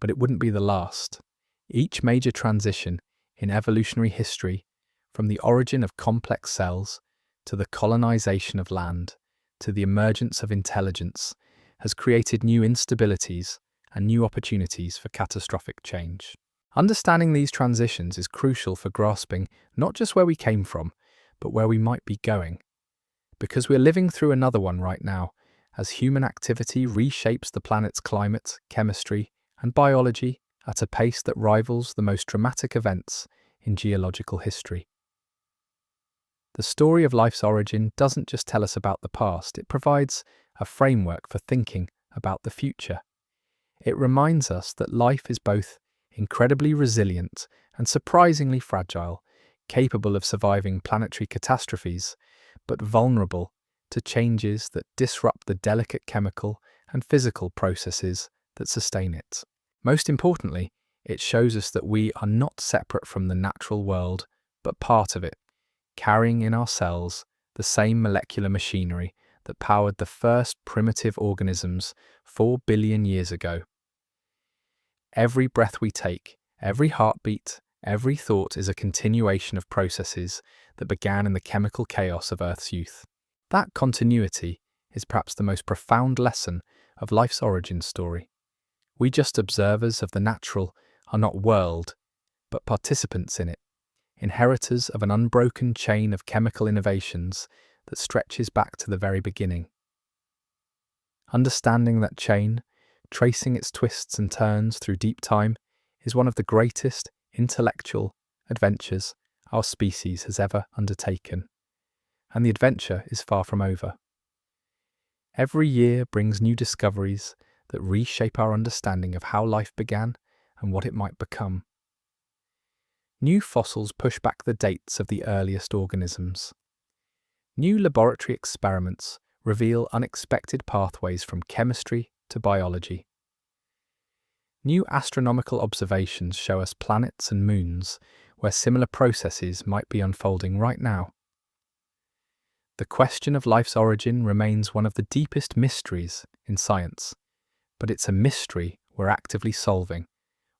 but it wouldn't be the last. Each major transition in evolutionary history, from the origin of complex cells to the colonization of land to the emergence of intelligence, has created new instabilities and new opportunities for catastrophic change. Understanding these transitions is crucial for grasping not just where we came from, but where we might be going. Because we're living through another one right now, as human activity reshapes the planet's climate, chemistry, and biology at a pace that rivals the most dramatic events in geological history. The story of life's origin doesn't just tell us about the past, it provides a framework for thinking about the future. It reminds us that life is both incredibly resilient and surprisingly fragile, capable of surviving planetary catastrophes, but vulnerable to changes that disrupt the delicate chemical and physical processes that sustain it. Most importantly, it shows us that we are not separate from the natural world, but part of it, carrying in our cells the same molecular machinery that powered the first primitive organisms 4 billion years ago. Every breath we take, every heartbeat, every thought is a continuation of processes that began in the chemical chaos of Earth's youth. That continuity is perhaps the most profound lesson of life's origin story. We, just observers of the natural, are not world, but participants in it, inheritors of an unbroken chain of chemical innovations that stretches back to the very beginning. Understanding that chain, tracing its twists and turns through deep time, is one of the greatest intellectual adventures our species has ever undertaken. And the adventure is far from over. Every year brings new discoveries that reshape our understanding of how life began and what it might become. New fossils push back the dates of the earliest organisms. New laboratory experiments reveal unexpected pathways from chemistry to biology. New astronomical observations show us planets and moons where similar processes might be unfolding right now. The question of life's origin remains one of the deepest mysteries in science, but it's a mystery we're actively solving,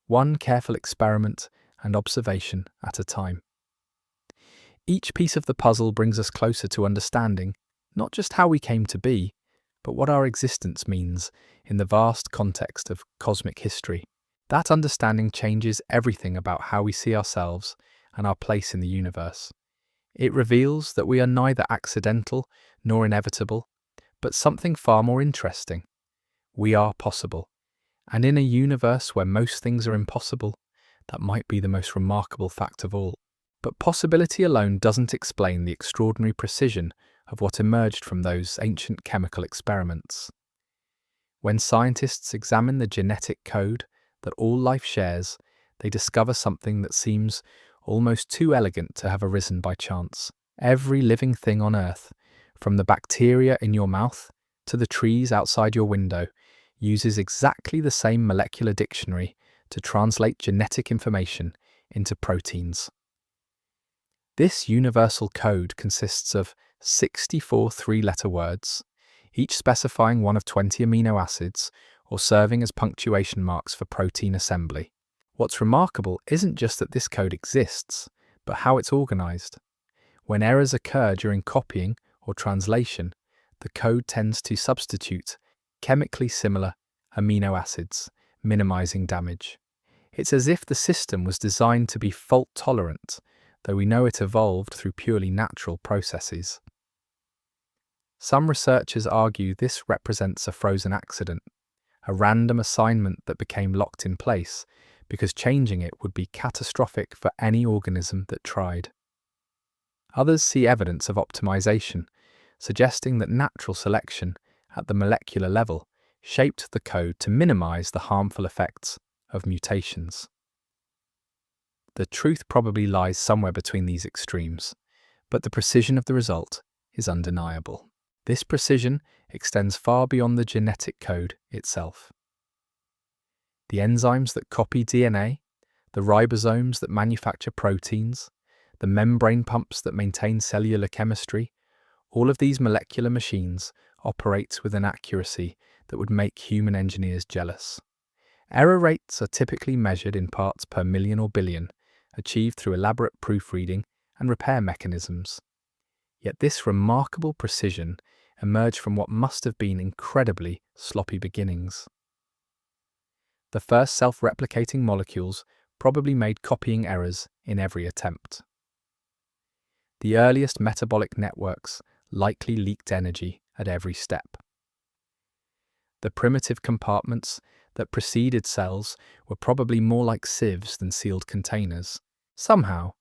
one careful experiment and observation at a time. Each piece of the puzzle brings us closer to understanding not just how we came to be, but what our existence means in the vast context of cosmic history. That understanding changes everything about how we see ourselves and our place in the universe. It reveals that we are neither accidental nor inevitable, but something far more interesting. We are possible. And in a universe where most things are impossible, that might be the most remarkable fact of all. But possibility alone doesn't explain the extraordinary precision of what emerged from those ancient chemical experiments. When scientists examine the genetic code that all life shares, they discover something that seems almost too elegant to have arisen by chance. Every living thing on Earth, from the bacteria in your mouth to the trees outside your window, uses exactly the same molecular dictionary to translate genetic information into proteins. This universal code consists of 64 three-letter words, each specifying one of 20 amino acids or serving as punctuation marks for protein assembly. What's remarkable isn't just that this code exists, but how it's organized. When errors occur during copying or translation, the code tends to substitute chemically similar amino acids, minimizing damage. It's as if the system was designed to be fault-tolerant, though we know it evolved through purely natural processes. Some researchers argue this represents a frozen accident, a random assignment that became locked in place because changing it would be catastrophic for any organism that tried. Others see evidence of optimization, suggesting that natural selection at the molecular level shaped the code to minimize the harmful effects of mutations. The truth probably lies somewhere between these extremes, but the precision of the result is undeniable. This precision extends far beyond the genetic code itself. The enzymes that copy DNA, the ribosomes that manufacture proteins, the membrane pumps that maintain cellular chemistry, all of these molecular machines operate with an accuracy that would make human engineers jealous. Error rates are typically measured in parts per million or billion, achieved through elaborate proofreading and repair mechanisms. Yet this remarkable precision emerged from what must have been incredibly sloppy beginnings. The first self-replicating molecules probably made copying errors in every attempt. The earliest metabolic networks likely leaked energy at every step. The primitive compartments that preceded cells were probably more like sieves than sealed containers. Somehow,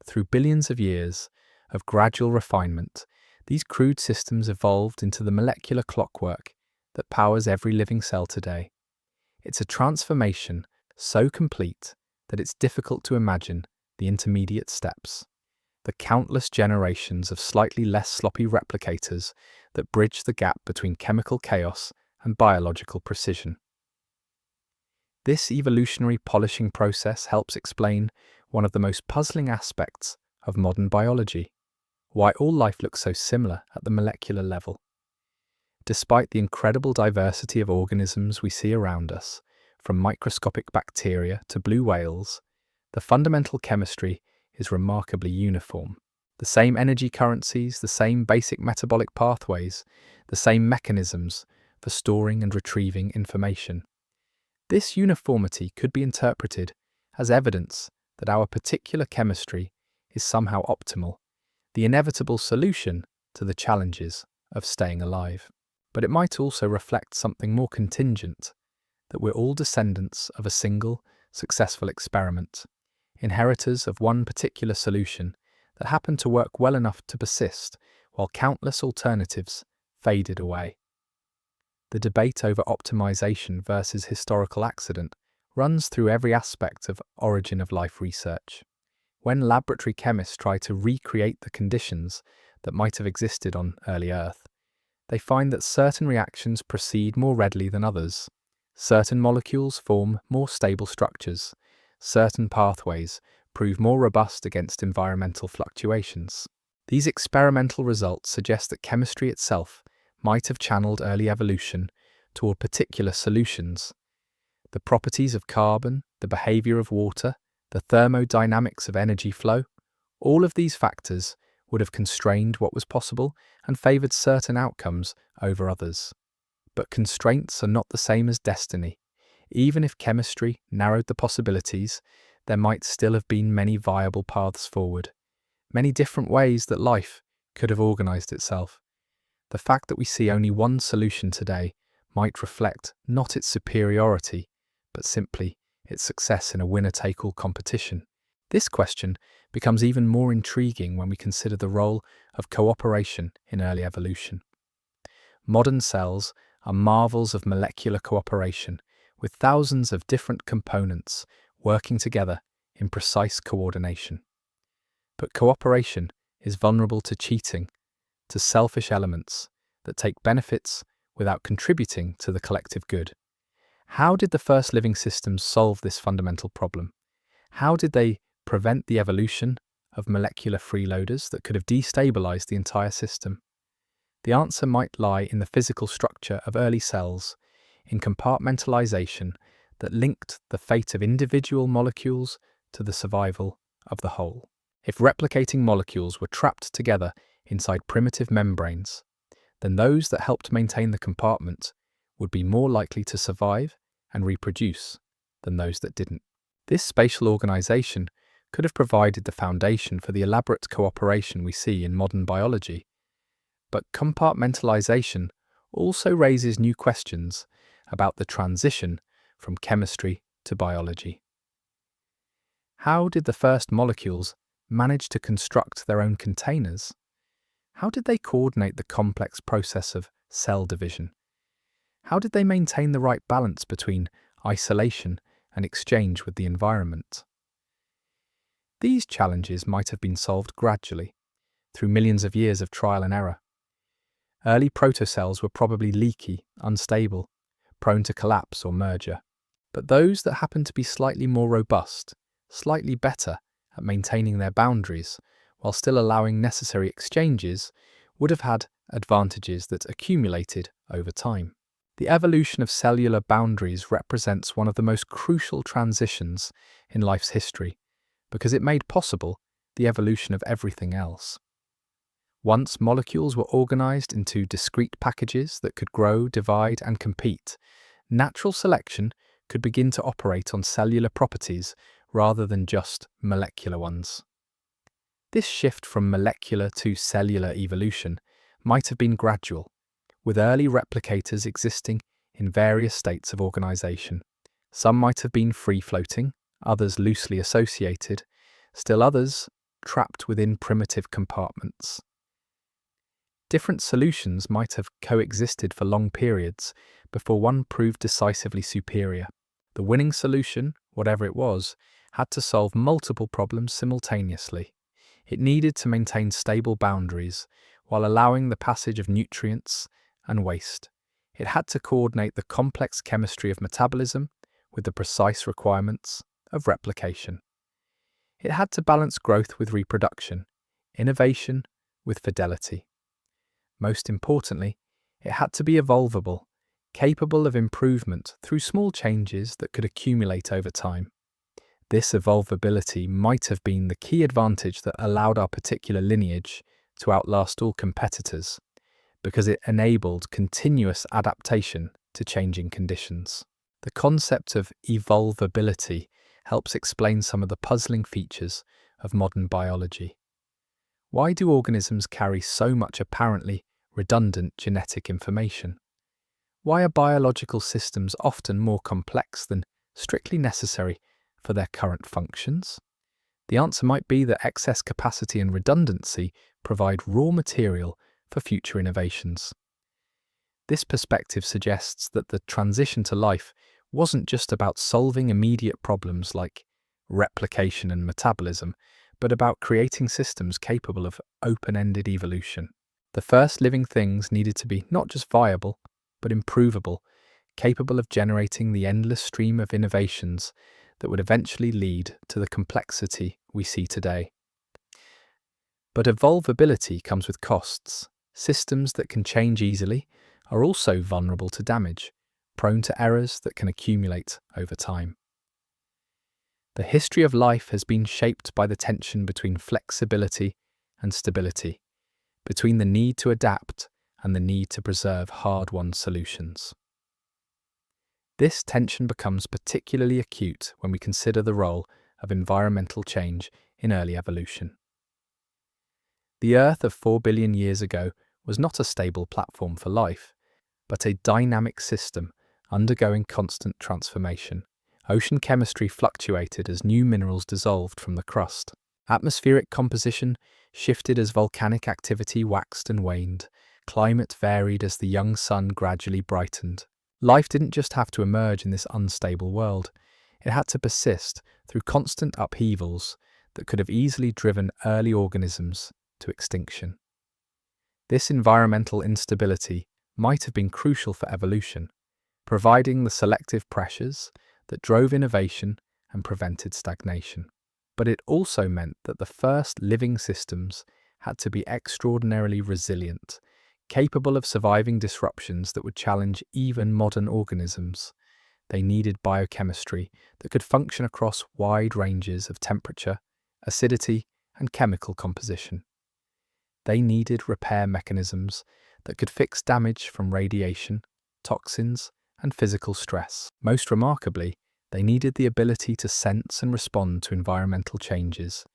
through billions of years of gradual refinement, these crude systems evolved into the molecular clockwork that powers every living cell today. It's a transformation so complete that it's difficult to imagine the intermediate steps, the countless generations of slightly less sloppy replicators that bridge the gap between chemical chaos and biological precision. This evolutionary polishing process helps explain one of the most puzzling aspects of modern biology: why all life looks so similar at the molecular level. Despite the incredible diversity of organisms we see around us, from microscopic bacteria to blue whales, the fundamental chemistry is remarkably uniform. The same energy currencies, the same basic metabolic pathways, the same mechanisms for storing and retrieving information. This uniformity could be interpreted as evidence that our particular chemistry is somehow optimal, the inevitable solution to the challenges of staying alive. But it might also reflect something more contingent, that we're all descendants of a single, successful experiment, inheritors of one particular solution that happened to work well enough to persist while countless alternatives faded away. The debate over optimization versus historical accident runs through every aspect of origin of life research. When laboratory chemists try to recreate the conditions that might have existed on early Earth, they find that certain reactions proceed more readily than others. Certain molecules form more stable structures. Certain pathways prove more robust against environmental fluctuations. These experimental results suggest that chemistry itself might have channeled early evolution toward particular solutions. The properties of carbon, the behavior of water, the thermodynamics of energy flow, all of these factors would have constrained what was possible and favored certain outcomes over others. But constraints are not the same as destiny. Even if chemistry narrowed the possibilities, there might still have been many viable paths forward, many different ways that life could have organized itself. The fact that we see only one solution today might reflect not its superiority, but simply its success in a winner-take-all competition. This question becomes even more intriguing when we consider the role of cooperation in early evolution. Modern cells are marvels of molecular cooperation, with thousands of different components working together in precise coordination. But cooperation is vulnerable to cheating, to selfish elements that take benefits without contributing to the collective good. How did the first living systems solve this fundamental problem? How did they prevent the evolution of molecular freeloaders that could have destabilized the entire system? The answer might lie in the physical structure of early cells, in compartmentalization that linked the fate of individual molecules to the survival of the whole. If replicating molecules were trapped together inside primitive membranes, then those that helped maintain the compartment would be more likely to survive and reproduce than those that didn't. This spatial organization could have provided the foundation for the elaborate cooperation we see in modern biology. But compartmentalization also raises new questions about the transition from chemistry to biology. How did the first molecules manage to construct their own containers? How did they coordinate the complex process of cell division? How did they maintain the right balance between isolation and exchange with the environment? These challenges might have been solved gradually, through millions of years of trial and error. Early protocells were probably leaky, unstable, prone to collapse or merger. But those that happened to be slightly more robust, slightly better at maintaining their boundaries, while still allowing necessary exchanges, would have had advantages that accumulated over time. The evolution of cellular boundaries represents one of the most crucial transitions in life's history, because it made possible the evolution of everything else. Once molecules were organized into discrete packages that could grow, divide, and compete, natural selection could begin to operate on cellular properties rather than just molecular ones. This shift from molecular to cellular evolution might have been gradual, with early replicators existing in various states of organization. Some might have been free-floating, others loosely associated, still others trapped within primitive compartments. Different solutions might have coexisted for long periods before one proved decisively superior. The winning solution, whatever it was, had to solve multiple problems simultaneously. It needed to maintain stable boundaries while allowing the passage of nutrients and waste. It had to coordinate the complex chemistry of metabolism with the precise requirements of replication. It had to balance growth with reproduction, innovation with fidelity. Most importantly, it had to be evolvable, capable of improvement through small changes that could accumulate over time. This evolvability might have been the key advantage that allowed our particular lineage to outlast all competitors, because it enabled continuous adaptation to changing conditions. The concept of evolvability helps explain some of the puzzling features of modern biology. Why do organisms carry so much apparently redundant genetic information? Why are biological systems often more complex than strictly necessary for their current functions? The answer might be that excess capacity and redundancy provide raw material for future innovations. This perspective suggests that the transition to life wasn't just about solving immediate problems like replication and metabolism, but about creating systems capable of open-ended evolution. The first living things needed to be not just viable, but improvable, capable of generating the endless stream of innovations that would eventually lead to the complexity we see today. But evolvability comes with costs. Systems that can change easily are also vulnerable to damage, prone to errors that can accumulate over time. The history of life has been shaped by the tension between flexibility and stability, between the need to adapt and the need to preserve hard-won solutions. This tension becomes particularly acute when we consider the role of environmental change in early evolution. The Earth of 4 billion years ago was not a stable platform for life, but a dynamic system undergoing constant transformation. Ocean chemistry fluctuated as new minerals dissolved from the crust. Atmospheric composition shifted as volcanic activity waxed and waned. Climate varied as the young sun gradually brightened. Life didn't just have to emerge in this unstable world. It had to persist through constant upheavals that could have easily driven early organisms to extinction. This environmental instability might have been crucial for evolution, providing the selective pressures that drove innovation and prevented stagnation. But it also meant that the first living systems had to be extraordinarily resilient, capable of surviving disruptions that would challenge even modern organisms. They needed biochemistry that could function across wide ranges of temperature, acidity, and chemical composition. They needed repair mechanisms that could fix damage from radiation, toxins, and physical stress. Most remarkably, they needed the ability to sense and respond to environmental changes,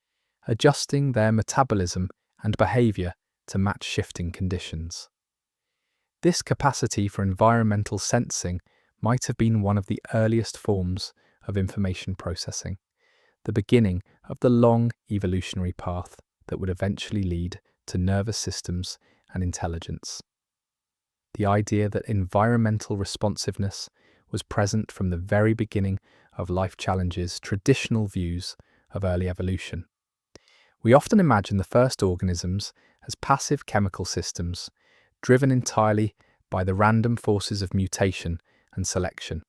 adjusting their metabolism and behavior to match shifting conditions. This capacity for environmental sensing might have been one of the earliest forms of information processing, the beginning of the long evolutionary path that would eventually lead to nervous systems and intelligence. The idea that environmental responsiveness was present from the very beginning of life challenges traditional views of early evolution. We often imagine the first organisms as passive chemical systems, driven entirely by the random forces of mutation and selection.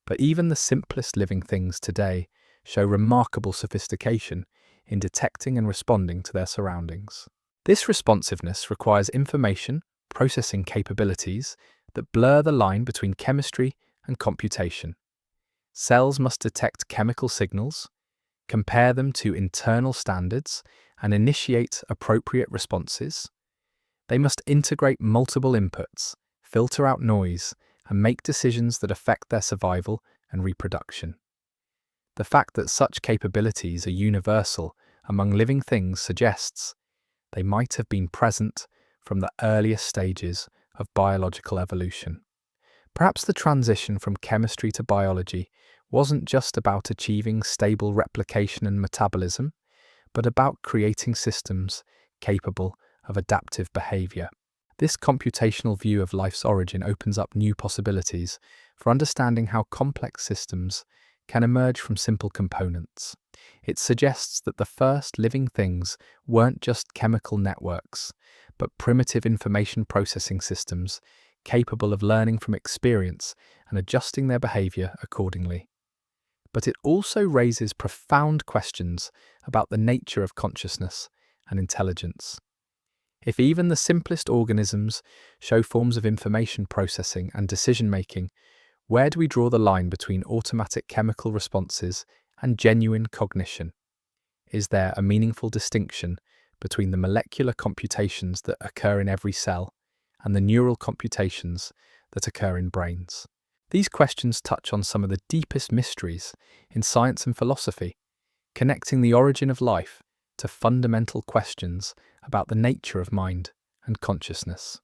But even the simplest living things today show remarkable sophistication in detecting and responding to their surroundings. This responsiveness requires information processing capabilities that blur the line between chemistry and computation. Cells must detect chemical signals, compare them to internal standards, and initiate appropriate responses. They must integrate multiple inputs, filter out noise, and make decisions that affect their survival and reproduction. The fact that such capabilities are universal among living things suggests they might have been present from the earliest stages of biological evolution. Perhaps the transition from chemistry to biology wasn't just about achieving stable replication and metabolism, but about creating systems capable of adaptive behavior. This computational view of life's origin opens up new possibilities for understanding how complex systems can emerge from simple components. It suggests that the first living things weren't just chemical networks, but primitive information processing systems capable of learning from experience and adjusting their behavior accordingly. But it also raises profound questions about the nature of consciousness and intelligence. If even the simplest organisms show forms of information processing and decision-making, where do we draw the line between automatic chemical responses and genuine cognition? Is there a meaningful distinction between the molecular computations that occur in every cell and the neural computations that occur in brains? These questions touch on some of the deepest mysteries in science and philosophy, connecting the origin of life to fundamental questions about the nature of mind and consciousness.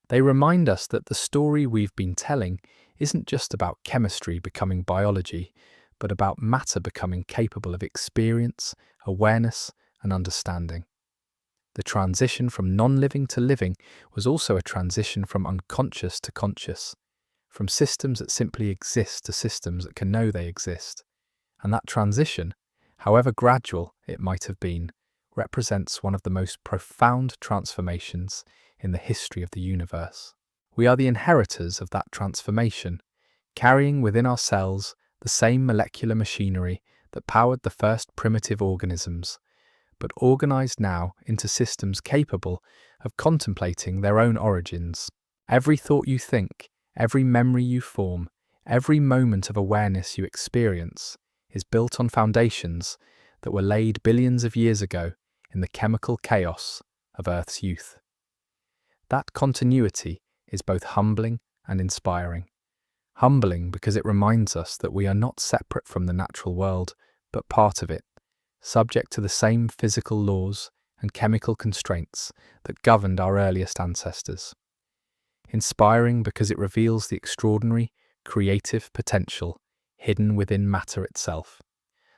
They remind us that the story we've been telling isn't just about chemistry becoming biology, but about matter becoming capable of experience, awareness, and understanding. The transition from non-living to living was also a transition from unconscious to conscious, from systems that simply exist to systems that can know they exist. And that transition, however gradual it might have been, represents one of the most profound transformations in the history of the universe. We are the inheritors of that transformation, carrying within our cells the same molecular machinery that powered the first primitive organisms, but organized now into systems capable of contemplating their own origins. Every thought you think, every memory you form, every moment of awareness you experience is built on foundations that were laid billions of years ago in the chemical chaos of Earth's youth. That continuity is both humbling and inspiring. Humbling because it reminds us that we are not separate from the natural world, but part of it, subject to the same physical laws and chemical constraints that governed our earliest ancestors. Inspiring because it reveals the extraordinary, creative potential hidden within matter itself,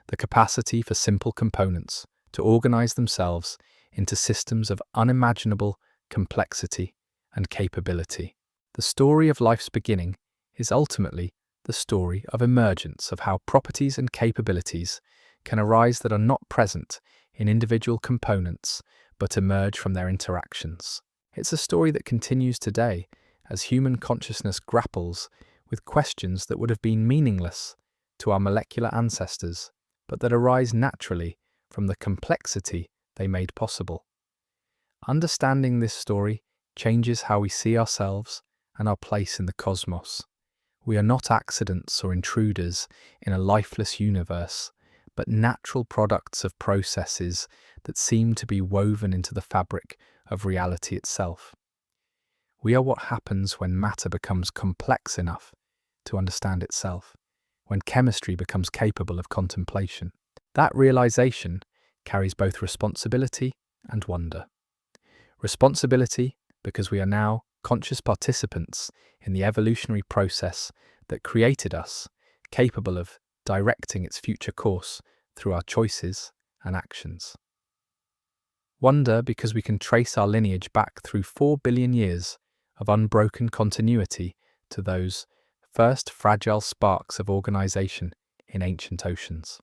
the capacity for simple components to organize themselves into systems of unimaginable complexity and capability. The story of life's beginning is ultimately the story of emergence, of how properties and capabilities can arise that are not present in individual components but emerge from their interactions. It's a story that continues today as human consciousness grapples with questions that would have been meaningless to our molecular ancestors, but that arise naturally from the complexity they made possible. Understanding this story changes how we see ourselves and our place in the cosmos. We are not accidents or intruders in a lifeless universe, but natural products of processes that seem to be woven into the fabric of reality itself. We are what happens when matter becomes complex enough to understand itself, when chemistry becomes capable of contemplation. That realization carries both responsibility and wonder. Responsibility because we are now conscious participants in the evolutionary process that created us, capable of directing its future course through our choices and actions. Wonder because we can trace our lineage back through 4 billion years of unbroken continuity to those first fragile sparks of organization in ancient oceans.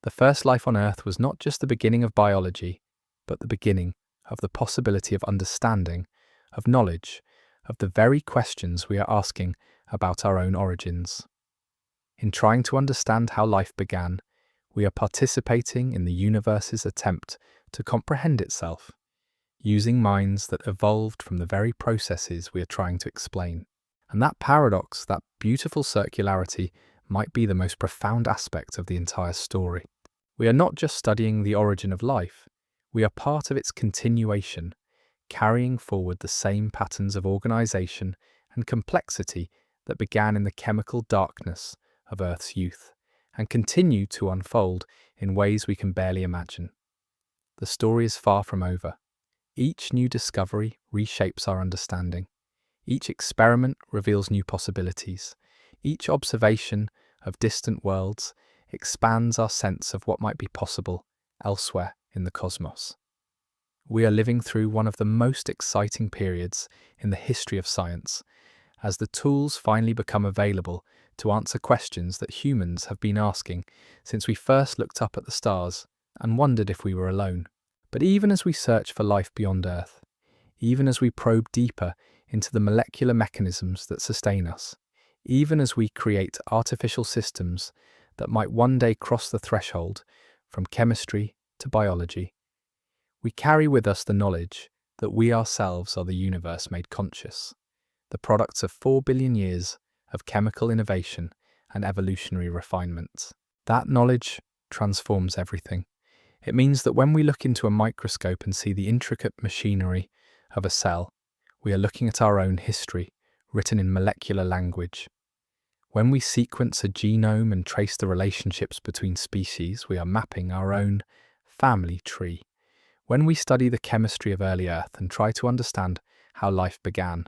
The first life on Earth was not just the beginning of biology, but the beginning of the possibility of understanding, of knowledge, of the very questions we are asking about our own origins. In trying to understand how life began, we are participating in the universe's attempt to comprehend itself, using minds that evolved from the very processes we are trying to explain. And that paradox, that beautiful circularity, might be the most profound aspect of the entire story. We are not just studying the origin of life, we are part of its continuation, carrying forward the same patterns of organization and complexity that began in the chemical darkness of Earth's youth, and continue to unfold in ways we can barely imagine. The story is far from over. Each new discovery reshapes our understanding. Each experiment reveals new possibilities. Each observation of distant worlds expands our sense of what might be possible elsewhere in the cosmos. We are living through one of the most exciting periods in the history of science, as the tools finally become available to answer questions that humans have been asking since we first looked up at the stars and wondered if we were alone. But even as we search for life beyond Earth, even as we probe deeper into the molecular mechanisms that sustain us, even as we create artificial systems that might one day cross the threshold from chemistry to biology, we carry with us the knowledge that we ourselves are the universe made conscious, the products of 4 billion years of chemical innovation and evolutionary refinement. That knowledge transforms everything. It means that when we look into a microscope and see the intricate machinery of a cell, we are looking at our own history, written in molecular language. When we sequence a genome and trace the relationships between species, we are mapping our own family tree. When we study the chemistry of early Earth and try to understand how life began,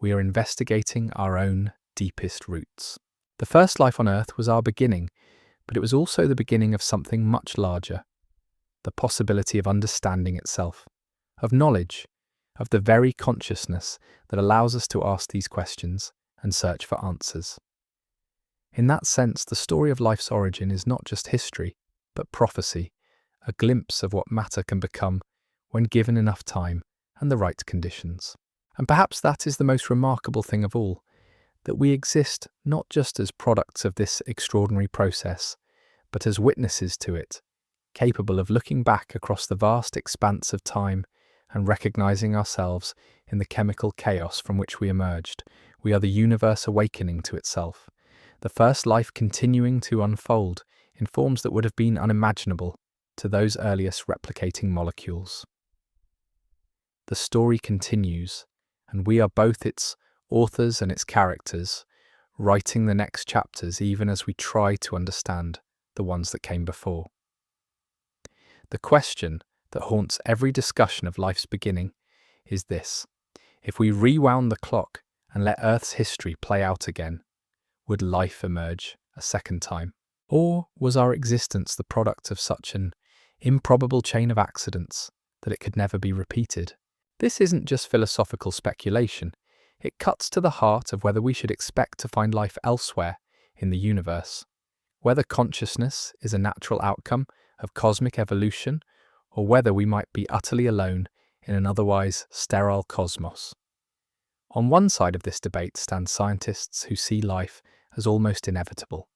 we are investigating our own deepest roots. The first life on Earth was our beginning, but it was also the beginning of something much larger. The possibility of understanding itself, of knowledge, of the very consciousness that allows us to ask these questions and search for answers. In that sense, the story of life's origin is not just history, but prophecy, a glimpse of what matter can become when given enough time and the right conditions. And perhaps that is the most remarkable thing of all, that we exist not just as products of this extraordinary process, but as witnesses to it, capable of looking back across the vast expanse of time and recognizing ourselves in the chemical chaos from which we emerged. We are the universe awakening to itself, the first life continuing to unfold in forms that would have been unimaginable to those earliest replicating molecules. The story continues, and we are both its authors and its characters, writing the next chapters even as we try to understand the ones that came before. The question that haunts every discussion of life's beginning is this: if we rewound the clock and let Earth's history play out again, would life emerge a second time? Or was our existence the product of such an improbable chain of accidents that it could never be repeated? This isn't just philosophical speculation. It cuts to the heart of whether we should expect to find life elsewhere in the universe, whether consciousness is a natural outcome of cosmic evolution, or whether we might be utterly alone in an otherwise sterile cosmos. On one side of this debate stand scientists who see life as almost inevitable.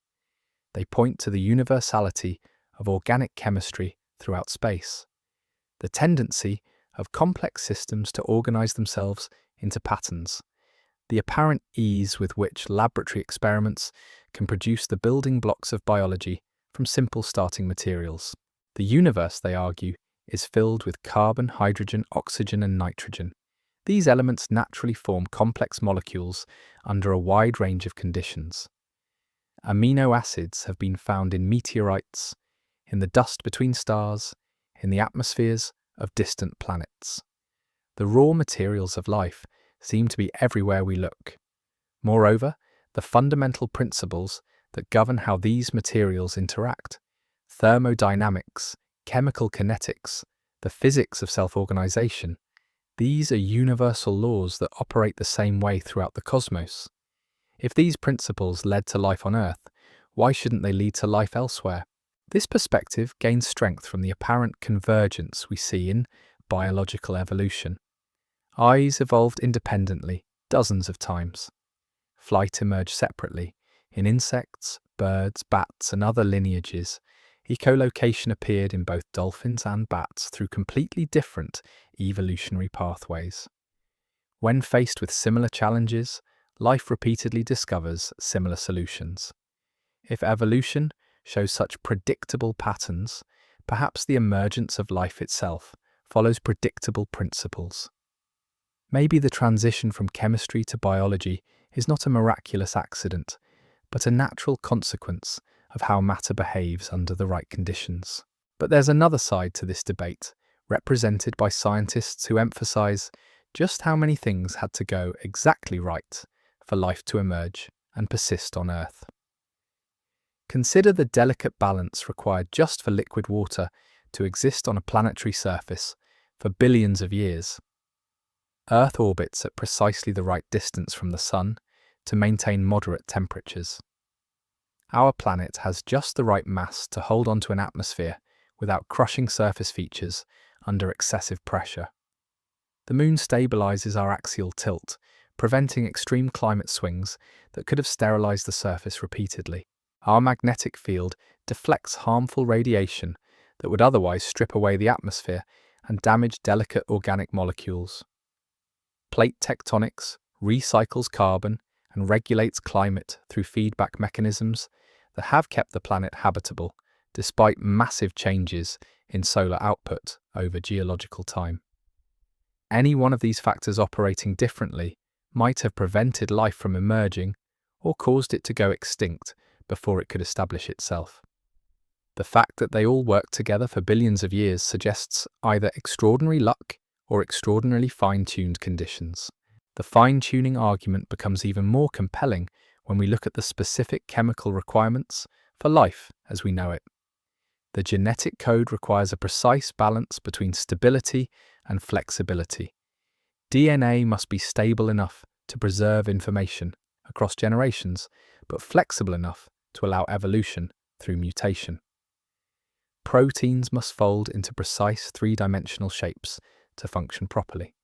They point to the universality of organic chemistry throughout space, the tendency of complex systems to organize themselves into patterns, the apparent ease with which laboratory experiments can produce the building blocks of biology from simple starting materials. The universe, they argue, is filled with carbon, hydrogen, oxygen, and nitrogen. These elements naturally form complex molecules under a wide range of conditions. Amino acids have been found in meteorites, in the dust between stars, in the atmospheres of distant planets. The raw materials of life seem to be everywhere we look. Moreover, the fundamental principles that govern how these materials interact, thermodynamics, chemical kinetics, the physics of self-organization, these are universal laws that operate the same way throughout the cosmos. If these principles led to life on Earth, why shouldn't they lead to life elsewhere? This perspective gains strength from the apparent convergence we see in biological evolution. Eyes evolved independently dozens of times. Flight emerged separately. In insects, birds, bats, and other lineages, echolocation appeared in both dolphins and bats through completely different evolutionary pathways. When faced with similar challenges, life repeatedly discovers similar solutions. If evolution shows such predictable patterns, perhaps the emergence of life itself follows predictable principles. Maybe the transition from chemistry to biology is not a miraculous accident, but a natural consequence of how matter behaves under the right conditions. But there's another side to this debate, represented by scientists who emphasize just how many things had to go exactly right for life to emerge and persist on Earth. Consider the delicate balance required just for liquid water to exist on a planetary surface for billions of years. Earth orbits at precisely the right distance from the Sun, to maintain moderate temperatures. Our planet has just the right mass to hold onto an atmosphere without crushing surface features under excessive pressure. The moon stabilizes our axial tilt, preventing extreme climate swings that could have sterilized the surface repeatedly. Our magnetic field deflects harmful radiation that would otherwise strip away the atmosphere and damage delicate organic molecules. Plate tectonics recycles carbon and regulates climate through feedback mechanisms that have kept the planet habitable despite massive changes in solar output over geological time. Any one of these factors operating differently might have prevented life from emerging or caused it to go extinct before it could establish itself. The fact that they all worked together for billions of years suggests either extraordinary luck or extraordinarily fine-tuned conditions. The fine-tuning argument becomes even more compelling when we look at the specific chemical requirements for life as we know it. The genetic code requires a precise balance between stability and flexibility. DNA must be stable enough to preserve information across generations, but flexible enough to allow evolution through mutation. Proteins must fold into precise three-dimensional shapes to function properly,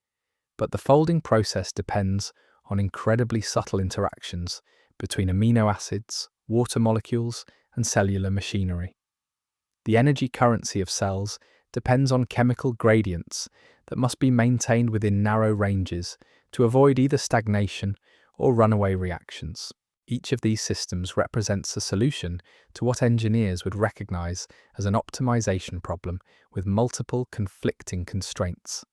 but the folding process depends on incredibly subtle interactions between amino acids, water molecules, and cellular machinery. The energy currency of cells depends on chemical gradients that must be maintained within narrow ranges to avoid either stagnation or runaway reactions. Each of these systems represents a solution to what engineers would recognize as an optimization problem with multiple conflicting constraints.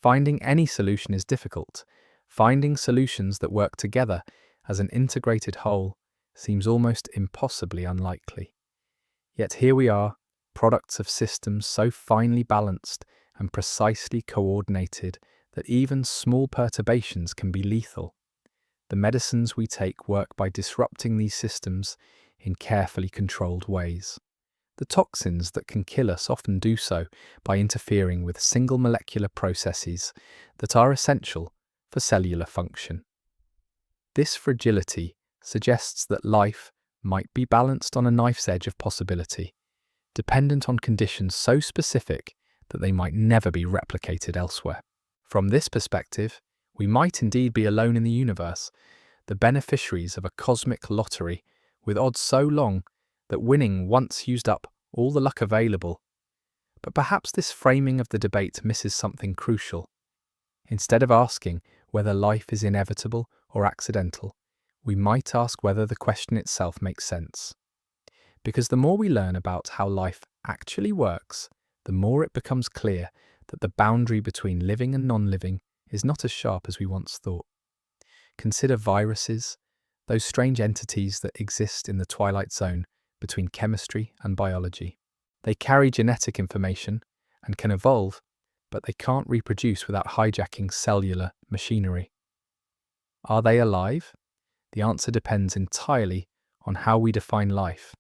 Finding any solution is difficult. Finding solutions that work together as an integrated whole seems almost impossibly unlikely. Yet here we are, products of systems so finely balanced and precisely coordinated that even small perturbations can be lethal. The medicines we take work by disrupting these systems in carefully controlled ways. The toxins that can kill us often do so by interfering with single molecular processes that are essential for cellular function. This fragility suggests that life might be balanced on a knife's edge of possibility, dependent on conditions so specific that they might never be replicated elsewhere. From this perspective, we might indeed be alone in the universe, the beneficiaries of a cosmic lottery with odds so long that winning once used up all the luck available. But perhaps this framing of the debate misses something crucial. Instead of asking whether life is inevitable or accidental, we might ask whether the question itself makes sense. Because the more we learn about how life actually works, the more it becomes clear that the boundary between living and non-living is not as sharp as we once thought. Consider viruses, those strange entities that exist in the twilight zone between chemistry and biology. They carry genetic information and can evolve, but they can't reproduce without hijacking cellular machinery. Are they alive? The answer depends entirely on how we define life,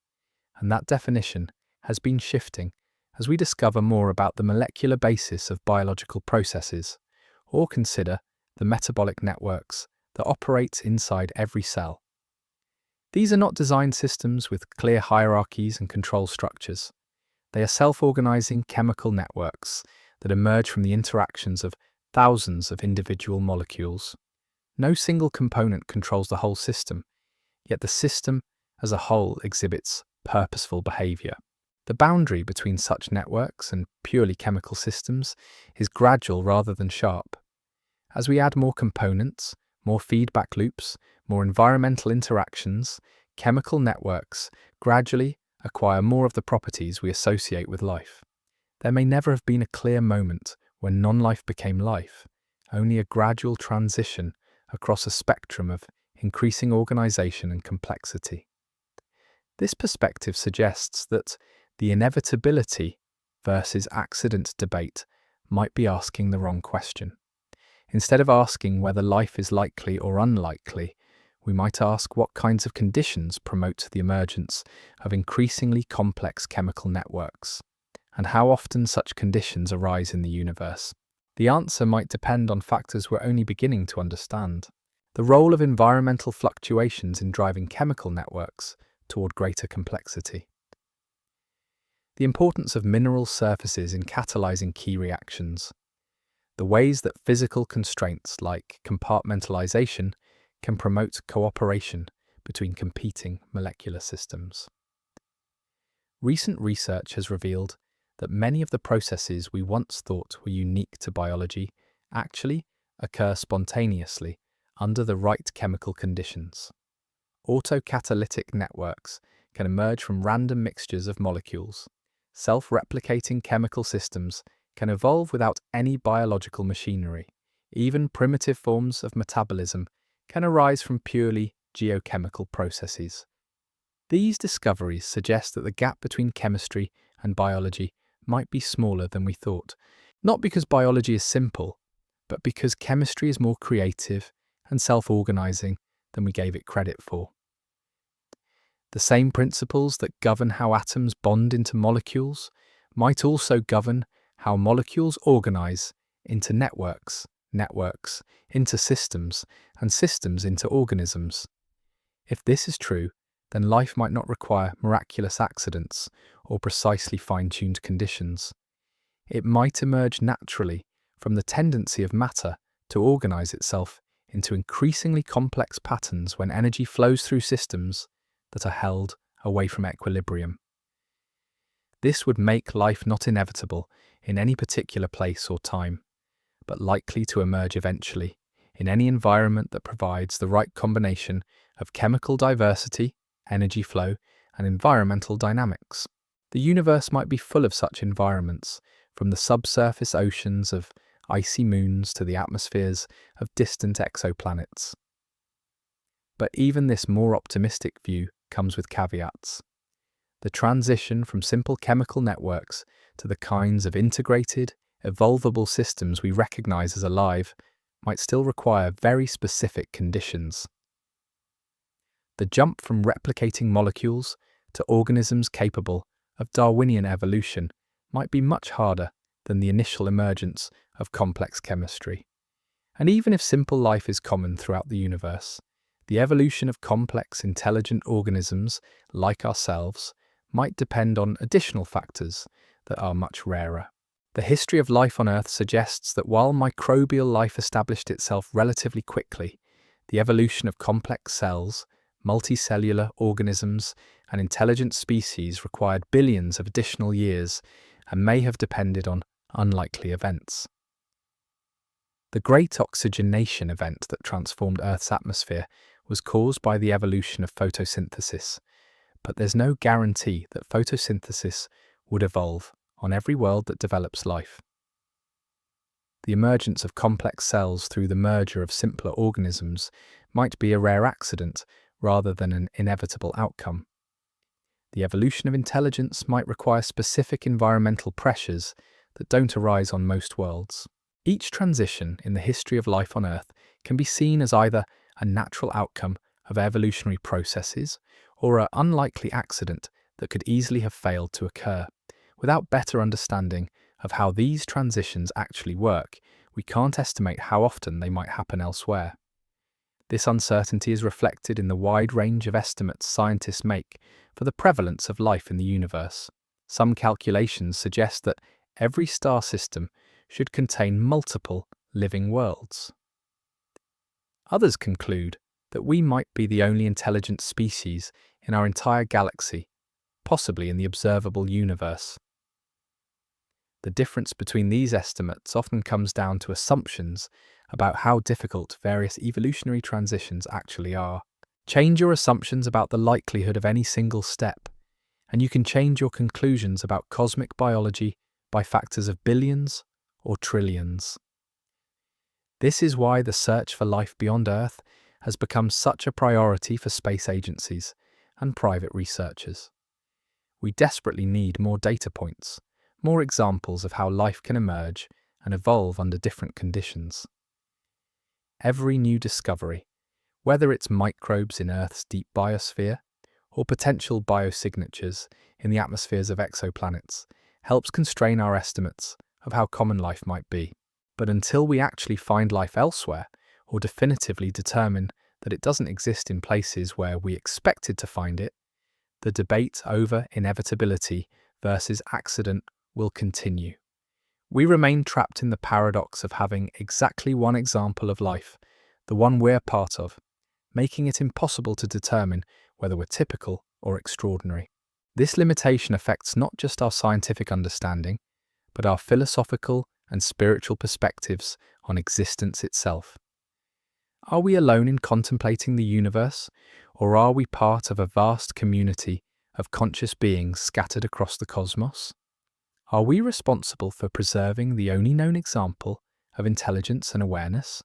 and that definition has been shifting as we discover more about the molecular basis of biological processes, or consider the metabolic networks that operate inside every cell. These are not designed systems with clear hierarchies and control structures. They are self-organizing chemical networks that emerge from the interactions of thousands of individual molecules. No single component controls the whole system, yet the system as a whole exhibits purposeful behavior. The boundary between such networks and purely chemical systems is gradual rather than sharp. As we add more components, more feedback loops, more environmental interactions, chemical networks gradually acquire more of the properties we associate with life. There may never have been a clear moment when non-life became life, only a gradual transition across a spectrum of increasing organization and complexity. This perspective suggests that the inevitability versus accident debate might be asking the wrong question. Instead of asking whether life is likely or unlikely, we might ask what kinds of conditions promote the emergence of increasingly complex chemical networks, and how often such conditions arise in the universe. The answer might depend on factors we're only beginning to understand. the role of environmental fluctuations in driving chemical networks toward greater complexity, the importance of mineral surfaces in catalyzing key reactions, the ways that physical constraints like compartmentalization can promote cooperation between competing molecular systems. Recent research has revealed that many of the processes we once thought were unique to biology actually occur spontaneously under the right chemical conditions. Autocatalytic networks can emerge from random mixtures of molecules. Self-replicating chemical systems can evolve without any biological machinery. Even primitive forms of metabolism can arise from purely geochemical processes. These discoveries suggest that the gap between chemistry and biology might be smaller than we thought, not because biology is simple, but because chemistry is more creative and self-organizing than we gave it credit for. The same principles that govern how atoms bond into molecules might also govern how molecules organize into networks, networks into systems, and systems into organisms. If this is true, then life might not require miraculous accidents or precisely fine-tuned conditions. It might emerge naturally from the tendency of matter to organize itself into increasingly complex patterns when energy flows through systems that are held away from equilibrium. This would make life not inevitable in any particular place or time, but likely to emerge eventually in any environment that provides the right combination of chemical diversity, energy flow, and environmental dynamics. The universe might be full of such environments, from the subsurface oceans of icy moons to the atmospheres of distant exoplanets. But even this more optimistic view comes with caveats. The transition from simple chemical networks to the kinds of integrated, evolvable systems we recognize as alive might still require very specific conditions. The jump from replicating molecules to organisms capable of Darwinian evolution might be much harder than the initial emergence of complex chemistry. And even if simple life is common throughout the universe, the evolution of complex, intelligent organisms like ourselves might depend on additional factors that are much rarer. The history of life on Earth suggests that while microbial life established itself relatively quickly, the evolution of complex cells, multicellular organisms, and intelligent species required billions of additional years and may have depended on unlikely events. The great oxygenation event that transformed Earth's atmosphere was caused by the evolution of photosynthesis, but there's no guarantee that photosynthesis would evolve on every world that develops life. The emergence of complex cells through the merger of simpler organisms might be a rare accident rather than an inevitable outcome. The evolution of intelligence might require specific environmental pressures that don't arise on most worlds. Each transition in the history of life on Earth can be seen as either a natural outcome of evolutionary processes or an unlikely accident that could easily have failed to occur. Without better understanding of how these transitions actually work, we can't estimate how often they might happen elsewhere. This uncertainty is reflected in the wide range of estimates scientists make for the prevalence of life in the universe. Some calculations suggest that every star system should contain multiple living worlds. Others conclude that we might be the only intelligent species in our entire galaxy, possibly in the observable universe. The difference between these estimates often comes down to assumptions about how difficult various evolutionary transitions actually are. Change your assumptions about the likelihood of any single step, and you can change your conclusions about cosmic biology by factors of billions or trillions. This is why the search for life beyond Earth has become such a priority for space agencies and private researchers. We desperately need more data points, more examples of how life can emerge and evolve under different conditions. Every new discovery, whether it's microbes in Earth's deep biosphere or potential biosignatures in the atmospheres of exoplanets, helps constrain our estimates of how common life might be. But until we actually find life elsewhere, or definitively determine that it doesn't exist in places where we expected to find it, the debate over inevitability versus accident will continue. We remain trapped in the paradox of having exactly one example of life, the one we're part of, making it impossible to determine whether we're typical or extraordinary. This limitation affects not just our scientific understanding, but our philosophical and spiritual perspectives on existence itself. Are we alone in contemplating the universe, or are we part of a vast community of conscious beings scattered across the cosmos? Are we responsible for preserving the only known example of intelligence and awareness,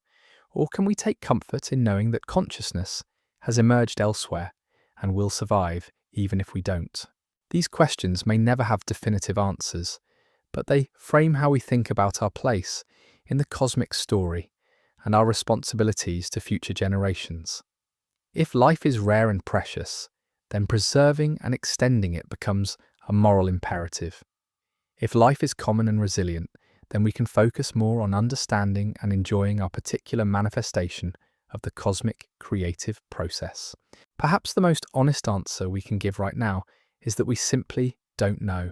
or can we take comfort in knowing that consciousness has emerged elsewhere and will survive even if we don't? These questions may never have definitive answers, but they frame how we think about our place in the cosmic story and our responsibilities to future generations. If life is rare and precious, then preserving and extending it becomes a moral imperative. If life is common and resilient, then we can focus more on understanding and enjoying our particular manifestation of the cosmic creative process. Perhaps the most honest answer we can give right now is that we simply don't know.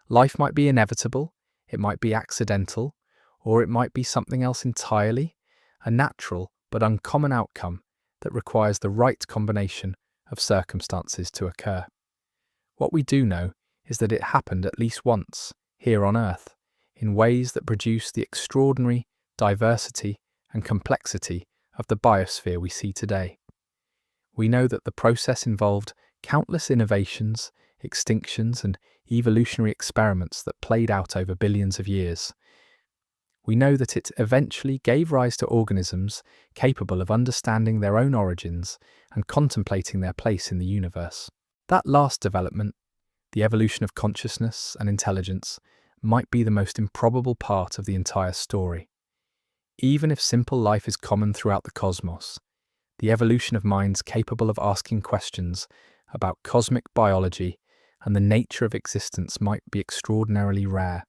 Life might be inevitable, it might be accidental, or it might be something else entirely, a natural but uncommon outcome that requires the right combination of circumstances to occur. What we do know is that it happened at least once, here on Earth, in ways that produce the extraordinary diversity and complexity of the biosphere we see today. We know that the process involved countless innovations, extinctions, and evolutionary experiments that played out over billions of years. We know that it eventually gave rise to organisms capable of understanding their own origins and contemplating their place in the universe. That last development, the evolution of consciousness and intelligence, might be the most improbable part of the entire story. Even if simple life is common throughout the cosmos, the evolution of minds capable of asking questions about cosmic biology and the nature of existence might be extraordinarily rare.